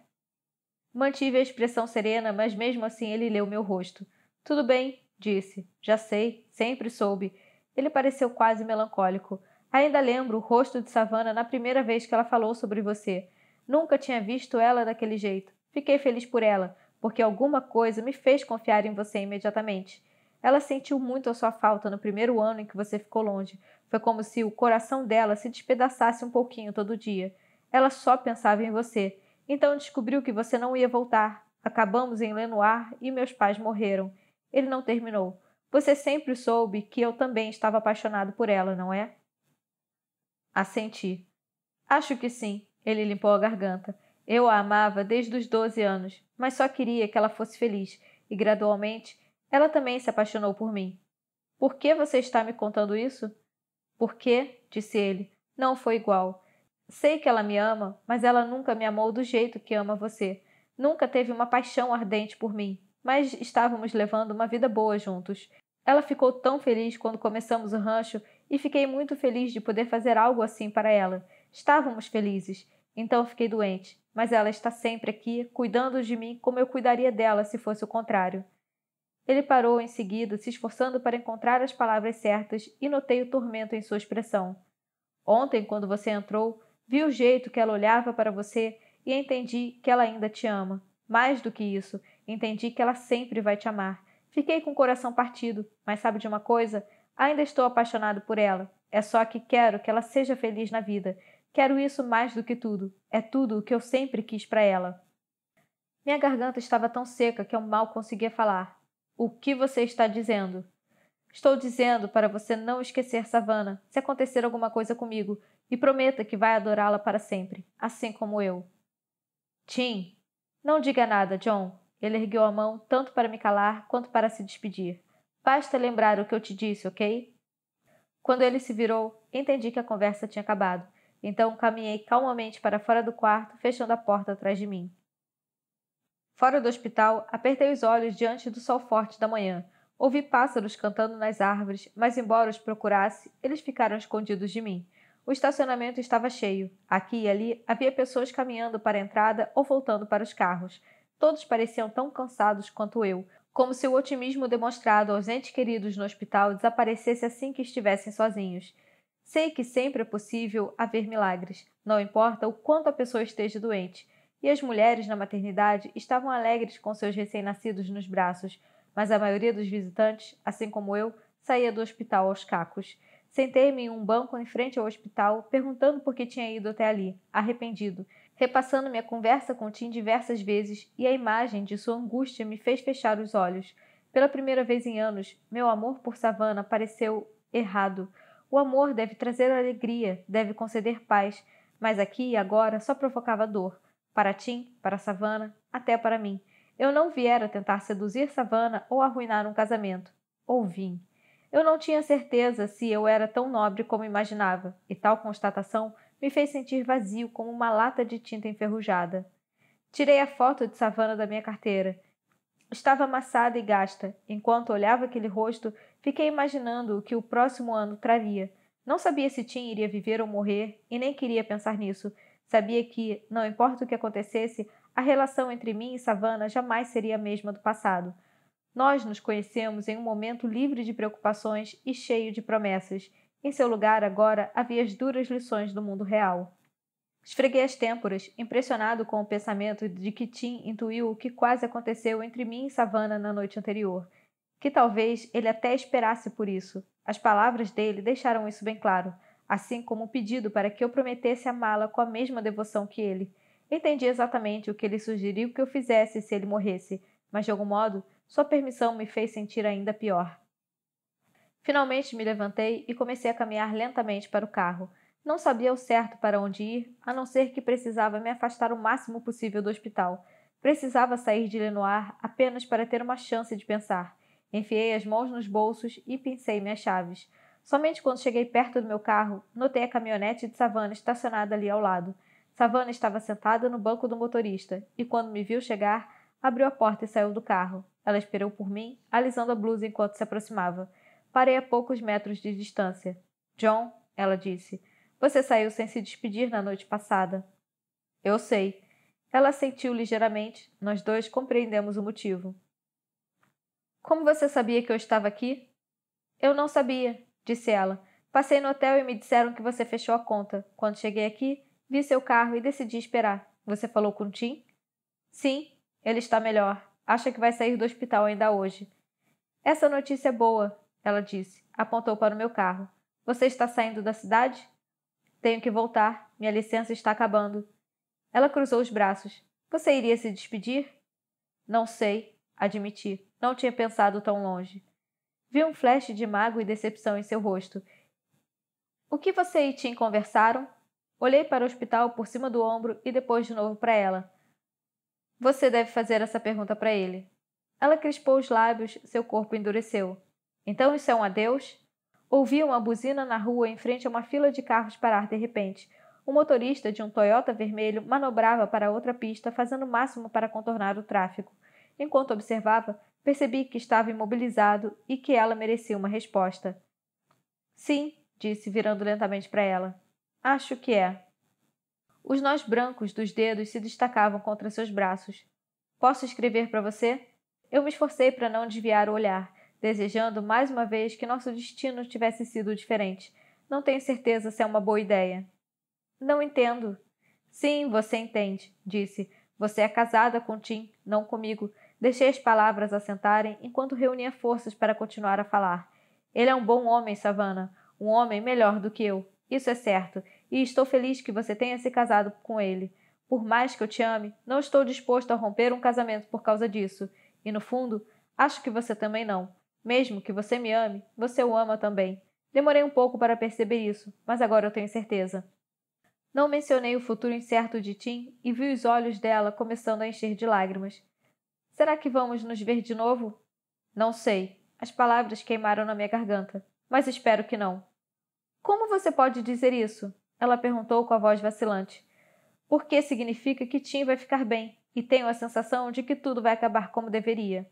Mantive a expressão serena, mas mesmo assim ele leu meu rosto. Tudo bem, disse. Já sei, sempre soube. Ele pareceu quase melancólico. Ainda lembro o rosto de Savannah na primeira vez que ela falou sobre você. Nunca tinha visto ela daquele jeito. Fiquei feliz por ela, porque alguma coisa me fez confiar em você imediatamente. Ela sentiu muito a sua falta no primeiro ano em que você ficou longe. Foi como se o coração dela se despedaçasse um pouquinho todo dia. Ela só pensava em você. Então descobriu que você não ia voltar. Acabamos em Lenoir e meus pais morreram. Ele não terminou. Você sempre soube que eu também estava apaixonado por ela, não é? Assenti. Acho que sim. Ele limpou a garganta. Eu a amava desde os 12 anos, mas só queria que ela fosse feliz, e gradualmente ela também se apaixonou por mim. Por que você está me contando isso? Porque, disse ele, não foi igual. Sei que ela me ama, mas ela nunca me amou do jeito que ama você. Nunca teve uma paixão ardente por mim, mas estávamos levando uma vida boa juntos. Ela ficou tão feliz quando começamos o rancho e fiquei muito feliz de poder fazer algo assim para ela. Estávamos felizes. Então fiquei doente, mas ela está sempre aqui, cuidando de mim como eu cuidaria dela se fosse o contrário. Ele parou em seguida, se esforçando para encontrar as palavras certas, e notei o tormento em sua expressão. Ontem, quando você entrou, vi o jeito que ela olhava para você e entendi que ela ainda te ama. Mais do que isso, entendi que ela sempre vai te amar. Fiquei com o coração partido, mas sabe de uma coisa? Ainda estou apaixonado por ela. É só que quero que ela seja feliz na vida. Quero isso mais do que tudo. É tudo o que eu sempre quis para ela. Minha garganta estava tão seca que eu mal conseguia falar. O que você está dizendo? Estou dizendo para você não esquecer Savannah, se acontecer alguma coisa comigo, e prometa que vai adorá-la para sempre, assim como eu. Tim, não diga nada, John. Ele ergueu a mão tanto para me calar quanto para se despedir. Basta lembrar o que eu te disse, ok? Quando ele se virou, entendi que a conversa tinha acabado. Então caminhei calmamente para fora do quarto, fechando a porta atrás de mim. Fora do hospital, apertei os olhos diante do sol forte da manhã. Ouvi pássaros cantando nas árvores, mas embora os procurasse, eles ficaram escondidos de mim. O estacionamento estava cheio. Aqui e ali havia pessoas caminhando para a entrada ou voltando para os carros. Todos pareciam tão cansados quanto eu, como se o otimismo demonstrado aos entes queridos no hospital desaparecesse assim que estivessem sozinhos. Sei que sempre é possível haver milagres, não importa o quanto a pessoa esteja doente. E as mulheres na maternidade estavam alegres com seus recém-nascidos nos braços, mas a maioria dos visitantes, assim como eu, saía do hospital aos cacos. Sentei-me em um banco em frente ao hospital, perguntando por que tinha ido até ali, arrependido, repassando minha conversa com Tim diversas vezes, e a imagem de sua angústia me fez fechar os olhos. Pela primeira vez em anos, meu amor por Savannah pareceu errado. O amor deve trazer alegria, deve conceder paz, mas aqui e agora só provocava dor. Para Tim, para Savannah, até para mim. Eu não viera tentar seduzir Savannah ou arruinar um casamento. Ou vim. Eu não tinha certeza se eu era tão nobre como imaginava, e tal constatação me fez sentir vazio como uma lata de tinta enferrujada. Tirei a foto de Savannah da minha carteira. Estava amassada e gasta. Enquanto olhava aquele rosto, fiquei imaginando o que o próximo ano traria. Não sabia se Tim iria viver ou morrer, e nem queria pensar nisso. Sabia que, não importa o que acontecesse, a relação entre mim e Savannah jamais seria a mesma do passado. Nós nos conhecemos em um momento livre de preocupações e cheio de promessas. Em seu lugar, agora, havia as duras lições do mundo real. Esfreguei as têmporas, impressionado com o pensamento de que Tim intuiu o que quase aconteceu entre mim e Savannah na noite anterior. Que talvez ele até esperasse por isso. As palavras dele deixaram isso bem claro, assim como o pedido para que eu prometesse amá-la com a mesma devoção que ele. Entendi exatamente o que ele sugeriu que eu fizesse se ele morresse, mas de algum modo, sua permissão me fez sentir ainda pior. Finalmente me levantei e comecei a caminhar lentamente para o carro. Não sabia ao certo para onde ir, a não ser que precisava me afastar o máximo possível do hospital. Precisava sair de Lenoir apenas para ter uma chance de pensar. Enfiei as mãos nos bolsos e pincei minhas chaves. Somente quando cheguei perto do meu carro, notei a caminhonete de Savannah estacionada ali ao lado. Savannah estava sentada no banco do motorista e, quando me viu chegar, abriu a porta e saiu do carro. Ela esperou por mim, alisando a blusa enquanto se aproximava. Parei a poucos metros de distância. John, ela disse, você saiu sem se despedir na noite passada. Eu sei. Ela assentiu ligeiramente. Nós dois compreendemos o motivo. Como você sabia que eu estava aqui? Eu não sabia, disse ela. Passei no hotel e me disseram que você fechou a conta. Quando cheguei aqui, vi seu carro e decidi esperar. Você falou com Tim? Sim, ele está melhor. Acha que vai sair do hospital ainda hoje. Essa notícia é boa, ela disse. Apontou para o meu carro. Você está saindo da cidade? Tenho que voltar. Minha licença está acabando. Ela cruzou os braços. Você iria se despedir? Não sei, admiti. Não tinha pensado tão longe. Vi um flash de mágoa e decepção em seu rosto. O que você e Tim conversaram? Olhei para o hospital por cima do ombro e depois de novo para ela. Você deve fazer essa pergunta para ele. Ela crispou os lábios, seu corpo endureceu. Então isso é um adeus? Ouvi uma buzina na rua em frente a uma fila de carros parar de repente. O motorista de um Toyota vermelho manobrava para outra pista, fazendo o máximo para contornar o tráfego. Enquanto observava, percebi que estava imobilizado e que ela merecia uma resposta. Sim, disse, virando lentamente para ela. Acho que é. Os nós brancos dos dedos se destacavam contra seus braços. Posso escrever para você? Eu me esforcei para não desviar o olhar, desejando mais uma vez que nosso destino tivesse sido diferente. Não tenho certeza se é uma boa ideia. Não entendo. Sim, você entende, disse. Você é casada com Tim, não comigo. Deixei as palavras assentarem enquanto reunia forças para continuar a falar. Ele é um bom homem, Savannah. Um homem melhor do que eu. Isso é certo. E estou feliz que você tenha se casado com ele. Por mais que eu te ame, não estou disposto a romper um casamento por causa disso. E, no fundo, acho que você também não. Mesmo que você me ame, você o ama também. Demorei um pouco para perceber isso, mas agora eu tenho certeza. Não mencionei o futuro incerto de Tim e vi os olhos dela começando a encher de lágrimas. Será que vamos nos ver de novo? Não sei. As palavras queimaram na minha garganta, mas espero que não. Como você pode dizer isso? Ela perguntou com a voz vacilante. Porque significa que Tim vai ficar bem, e tenho a sensação de que tudo vai acabar como deveria.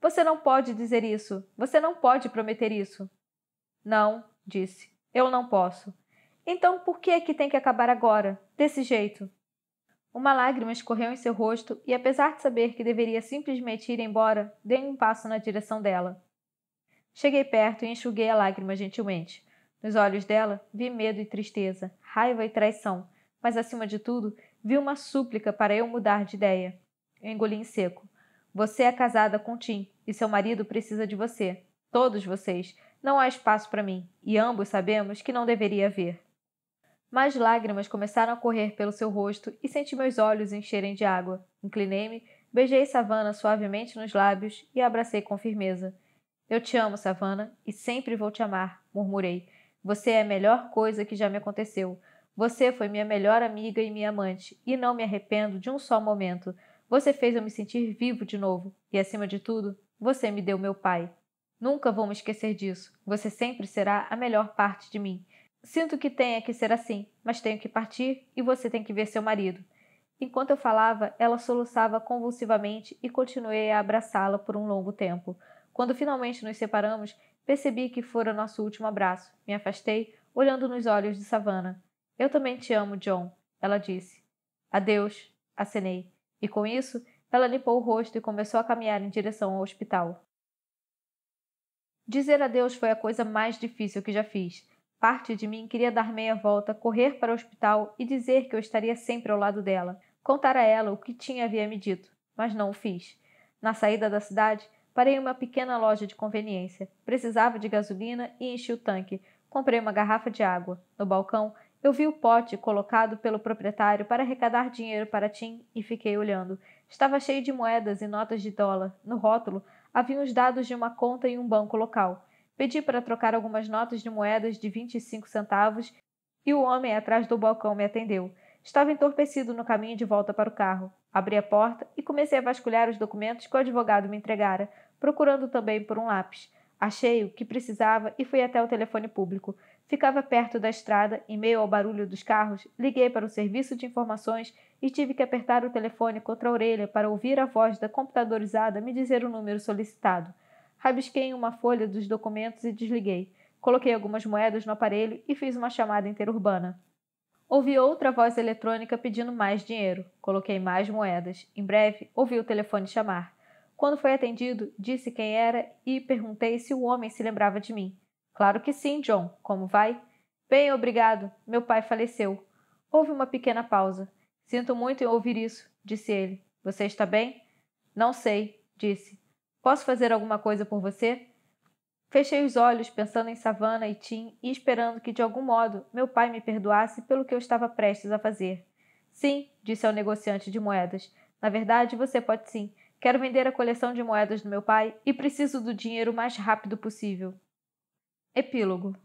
Você não pode dizer isso. Você não pode prometer isso. Não, disse. Eu não posso. Então por que é que tem que acabar agora, desse jeito? Uma lágrima escorreu em seu rosto e, apesar de saber que deveria simplesmente ir embora, dei um passo na direção dela. Cheguei perto e enxuguei a lágrima gentilmente. Nos olhos dela, vi medo e tristeza, raiva e traição, mas, acima de tudo, vi uma súplica para eu mudar de ideia. Eu engoli em seco. Você é casada com Tim, e seu marido precisa de você. Todos vocês. Não há espaço para mim, e ambos sabemos que não deveria haver. Mais lágrimas começaram a correr pelo seu rosto e senti meus olhos encherem de água. Inclinei-me, beijei Savannah suavemente nos lábios e a abracei com firmeza. Eu te amo, Savannah, e sempre vou te amar, murmurei. Você é a melhor coisa que já me aconteceu. Você foi minha melhor amiga e minha amante, e não me arrependo de um só momento. Você fez eu me sentir vivo de novo, e, acima de tudo, você me deu meu pai. Nunca vou me esquecer disso. Você sempre será a melhor parte de mim. Sinto que tenha que ser assim, mas tenho que partir e você tem que ver seu marido. Enquanto eu falava, ela soluçava convulsivamente e continuei a abraçá-la por um longo tempo. Quando finalmente nos separamos, percebi que fora nosso último abraço. Me afastei, olhando nos olhos de Savannah. Eu também te amo, John, ela disse. Adeus, acenei. E com isso, ela limpou o rosto e começou a caminhar em direção ao hospital. Dizer adeus foi a coisa mais difícil que já fiz. Parte de mim queria dar meia volta, correr para o hospital e dizer que eu estaria sempre ao lado dela, contar a ela o que Tim havia me dito, mas não o fiz. Na saída da cidade, parei em uma pequena loja de conveniência. Precisava de gasolina e enchi o tanque. Comprei uma garrafa de água. No balcão, eu vi o pote colocado pelo proprietário para arrecadar dinheiro para Tim e fiquei olhando. Estava cheio de moedas e notas de dólar. No rótulo, havia os dados de uma conta em um banco local. Pedi para trocar algumas notas de moedas de 25 centavos e o homem atrás do balcão me atendeu. Estava entorpecido no caminho de volta para o carro. Abri a porta e comecei a vasculhar os documentos que o advogado me entregara, procurando também por um lápis. Achei o que precisava e fui até o telefone público. Ficava perto da estrada, em meio ao barulho dos carros, liguei para o serviço de informações e tive que apertar o telefone contra a orelha para ouvir a voz da computadorizada me dizer o número solicitado. Rabisquei em uma folha dos documentos e desliguei. Coloquei algumas moedas no aparelho e fiz uma chamada interurbana. Ouvi outra voz eletrônica pedindo mais dinheiro. Coloquei mais moedas. Em breve, ouvi o telefone chamar. Quando foi atendido, disse quem era e perguntei se o homem se lembrava de mim. Claro que sim, John. Como vai? Bem, obrigado. Meu pai faleceu. Houve uma pequena pausa. Sinto muito em ouvir isso, disse ele. Você está bem? Não sei, disse. Posso fazer alguma coisa por você? Fechei os olhos pensando em Savannah e Tim e esperando que, de algum modo, meu pai me perdoasse pelo que eu estava prestes a fazer. Sim, disse ao negociante de moedas. Na verdade, você pode sim. Quero vender a coleção de moedas do meu pai e preciso do dinheiro o mais rápido possível. Epílogo.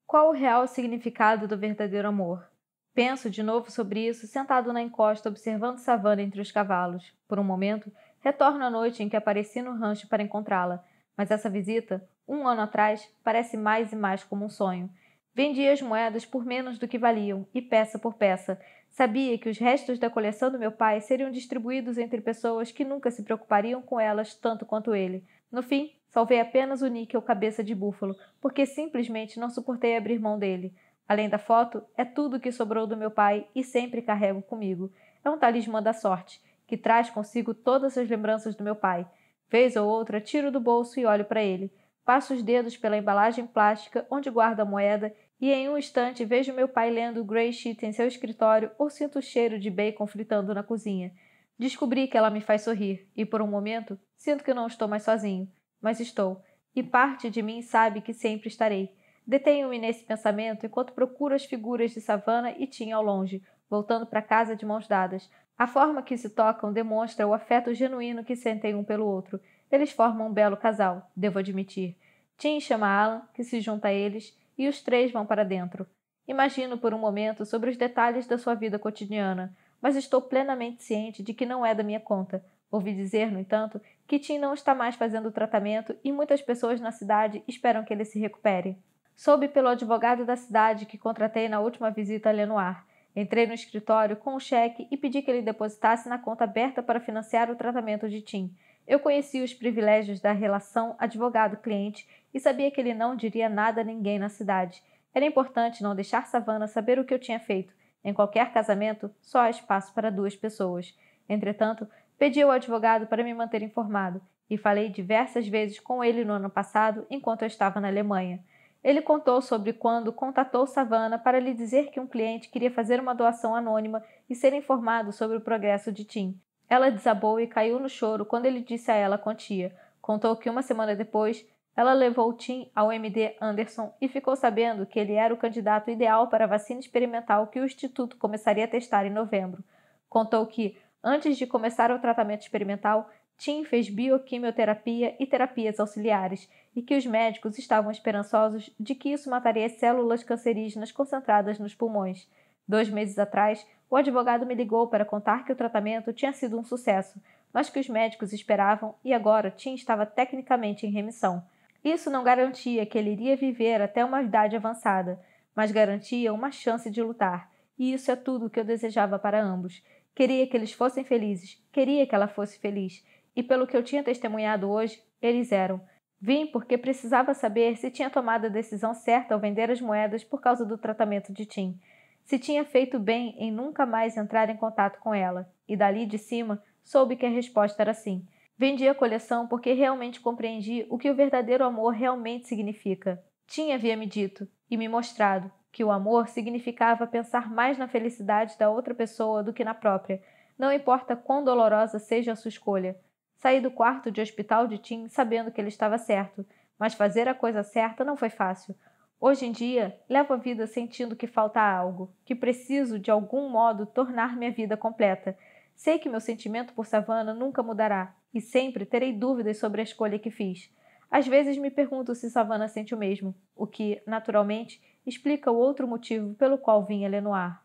Qual o real significado do verdadeiro amor? Penso de novo sobre isso, sentado na encosta, observando Savannah entre os cavalos. Por um momento, retorno à noite em que apareci no rancho para encontrá-la, mas essa visita, 1 ano atrás, parece mais e mais como um sonho. Vendi as moedas por menos do que valiam, e peça por peça. Sabia que os restos da coleção do meu pai seriam distribuídos entre pessoas que nunca se preocupariam com elas tanto quanto ele. No fim, salvei apenas o níquel cabeça de búfalo, porque simplesmente não suportei abrir mão dele. Além da foto, é tudo o que sobrou do meu pai e sempre carrego comigo. É um talismã da sorte, que traz consigo todas as lembranças do meu pai. Vez ou outra, tiro do bolso e olho para ele. Passo os dedos pela embalagem plástica onde guardo a moeda e em um instante vejo meu pai lendo o Grey Sheet em seu escritório ou sinto o cheiro de bacon fritando na cozinha. Descobri que ela me faz sorrir e, por um momento, sinto que não estou mais sozinho. Mas estou, e parte de mim sabe que sempre estarei. Detenho-me nesse pensamento enquanto procuro as figuras de Savannah e Tim ao longe, voltando para casa de mãos dadas. A forma que se tocam demonstra o afeto genuíno que sentem um pelo outro. Eles formam um belo casal, devo admitir. Tim chama Alan, que se junta a eles, e os três vão para dentro. Imagino por um momento sobre os detalhes da sua vida cotidiana, mas estou plenamente ciente de que não é da minha conta. Ouvi dizer, no entanto, que Tim não está mais fazendo o tratamento e muitas pessoas na cidade esperam que ele se recupere. Soube pelo advogado da cidade que contratei na última visita a Lenoir. Entrei no escritório com o cheque e pedi que ele depositasse na conta aberta para financiar o tratamento de Tim. Eu conhecia os privilégios da relação advogado-cliente e sabia que ele não diria nada a ninguém na cidade. Era importante não deixar Savannah saber o que eu tinha feito. Em qualquer casamento, só há espaço para 2 pessoas. Entretanto, pedi ao advogado para me manter informado e falei diversas vezes com ele no ano passado, enquanto eu estava na Alemanha. Ele contou sobre quando contatou Savannah para lhe dizer que um cliente queria fazer uma doação anônima e ser informado sobre o progresso de Tim. Ela desabou e caiu no choro quando ele disse a ela a quantia. Contou que 1 semana depois, ela levou Tim ao MD Anderson e ficou sabendo que ele era o candidato ideal para a vacina experimental que o Instituto começaria a testar em novembro. Contou que, antes de começar o tratamento experimental, Tim fez bioquimioterapia e terapias auxiliares, e que os médicos estavam esperançosos de que isso mataria as células cancerígenas concentradas nos pulmões. 2 meses atrás, o advogado me ligou para contar que o tratamento tinha sido um sucesso, mas que os médicos esperavam e agora Tim estava tecnicamente em remissão. Isso não garantia que ele iria viver até uma idade avançada, mas garantia uma chance de lutar, e isso é tudo o que eu desejava para ambos. Queria que eles fossem felizes, queria que ela fosse feliz, e pelo que eu tinha testemunhado hoje, eles eram. Vim porque precisava saber se tinha tomado a decisão certa ao vender as moedas por causa do tratamento de Tim. Se tinha feito bem em nunca mais entrar em contato com ela, e dali de cima soube que a resposta era sim. Vendi a coleção porque realmente compreendi o que o verdadeiro amor realmente significa. Tim havia me dito, e me mostrado, que o amor significava pensar mais na felicidade da outra pessoa do que na própria, não importa quão dolorosa seja a sua escolha. Saí do quarto de hospital de Tim sabendo que ele estava certo, mas fazer a coisa certa não foi fácil. Hoje em dia, levo a vida sentindo que falta algo, que preciso, de algum modo, tornar minha vida completa. Sei que meu sentimento por Savannah nunca mudará, e sempre terei dúvidas sobre a escolha que fiz. Às vezes me pergunto se Savannah sente o mesmo, o que, naturalmente, explica o outro motivo pelo qual vim a Lenoir.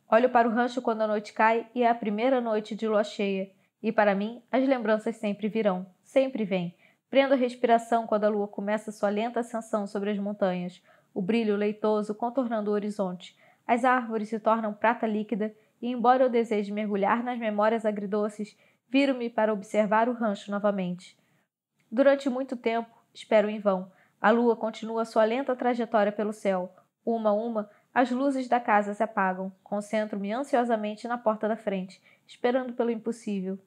Olho para o rancho quando a noite cai e é a primeira noite de lua cheia. E para mim, as lembranças sempre virão, sempre vêm. Prendo a respiração quando a lua começa sua lenta ascensão sobre as montanhas, o brilho leitoso contornando o horizonte. As árvores se tornam prata líquida e, embora eu deseje mergulhar nas memórias agridoces, viro-me para observar o rancho novamente. Durante muito tempo, espero em vão. A lua continua sua lenta trajetória pelo céu. Uma a uma, as luzes da casa se apagam. Concentro-me ansiosamente na porta da frente, esperando pelo impossível.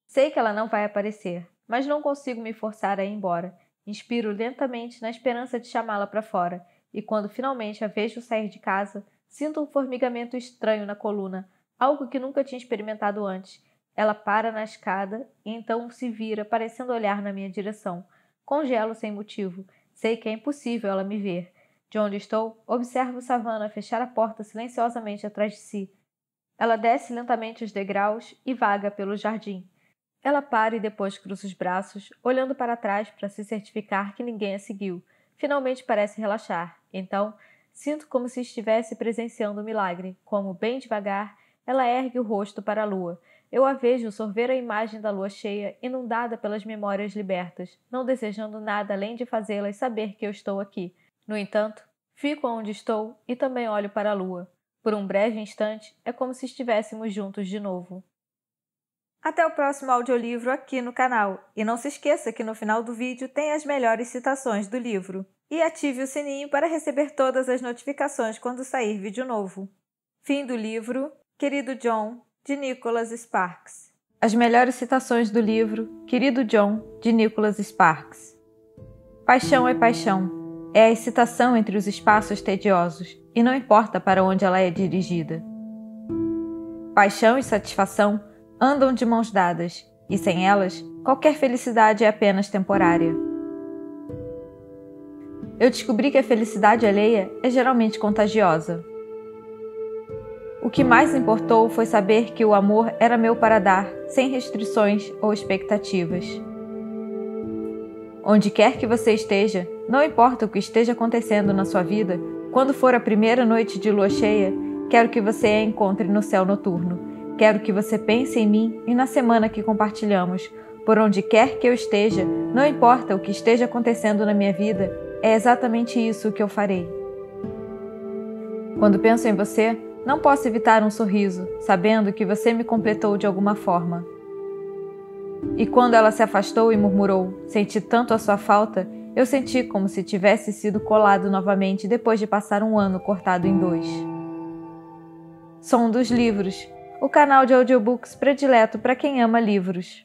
Sei que ela não vai aparecer, mas não consigo me forçar a ir embora. Inspiro lentamente na esperança de chamá-la para fora, e quando finalmente a vejo sair de casa, sinto um formigamento estranho na coluna, algo que nunca tinha experimentado antes. Ela para na escada e então se vira, parecendo olhar na minha direção. Congelo sem motivo. Sei que é impossível ela me ver. De onde estou, observo Savannah fechar a porta silenciosamente atrás de si. Ela desce lentamente os degraus e vaga pelo jardim. Ela para e depois cruza os braços, olhando para trás para se certificar que ninguém a seguiu. Finalmente parece relaxar. Então, sinto como se estivesse presenciando um milagre, como, bem devagar, ela ergue o rosto para a lua. Eu a vejo sorver a imagem da lua cheia, inundada pelas memórias libertas, não desejando nada além de fazê-las saber que eu estou aqui. No entanto, fico onde estou e também olho para a lua. Por um breve instante, é como se estivéssemos juntos de novo. Até o próximo audiolivro aqui no canal. E não se esqueça que no final do vídeo tem as melhores citações do livro. E ative o sininho para receber todas as notificações quando sair vídeo novo. Fim do livro Querido John, de Nicholas Sparks. As melhores citações do livro Querido John, de Nicholas Sparks. Paixão é paixão. É a excitação entre os espaços tediosos, e não importa para onde ela é dirigida. Paixão e satisfação andam de mãos dadas, e sem elas, qualquer felicidade é apenas temporária. Eu descobri que a felicidade alheia é geralmente contagiosa. O que mais importou foi saber que o amor era meu para dar, sem restrições ou expectativas. Onde quer que você esteja, não importa o que esteja acontecendo na sua vida, quando for a primeira noite de lua cheia, quero que você a encontre no céu noturno. Quero que você pense em mim e na semana que compartilhamos. Por onde quer que eu esteja, não importa o que esteja acontecendo na minha vida, é exatamente isso que eu farei. Quando penso em você, não posso evitar um sorriso, sabendo que você me completou de alguma forma. E quando ela se afastou e murmurou, senti tanto a sua falta, eu senti como se tivesse sido colado novamente depois de passar um ano cortado em 2. Som dos Livros, o canal de audiobooks predileto para quem ama livros.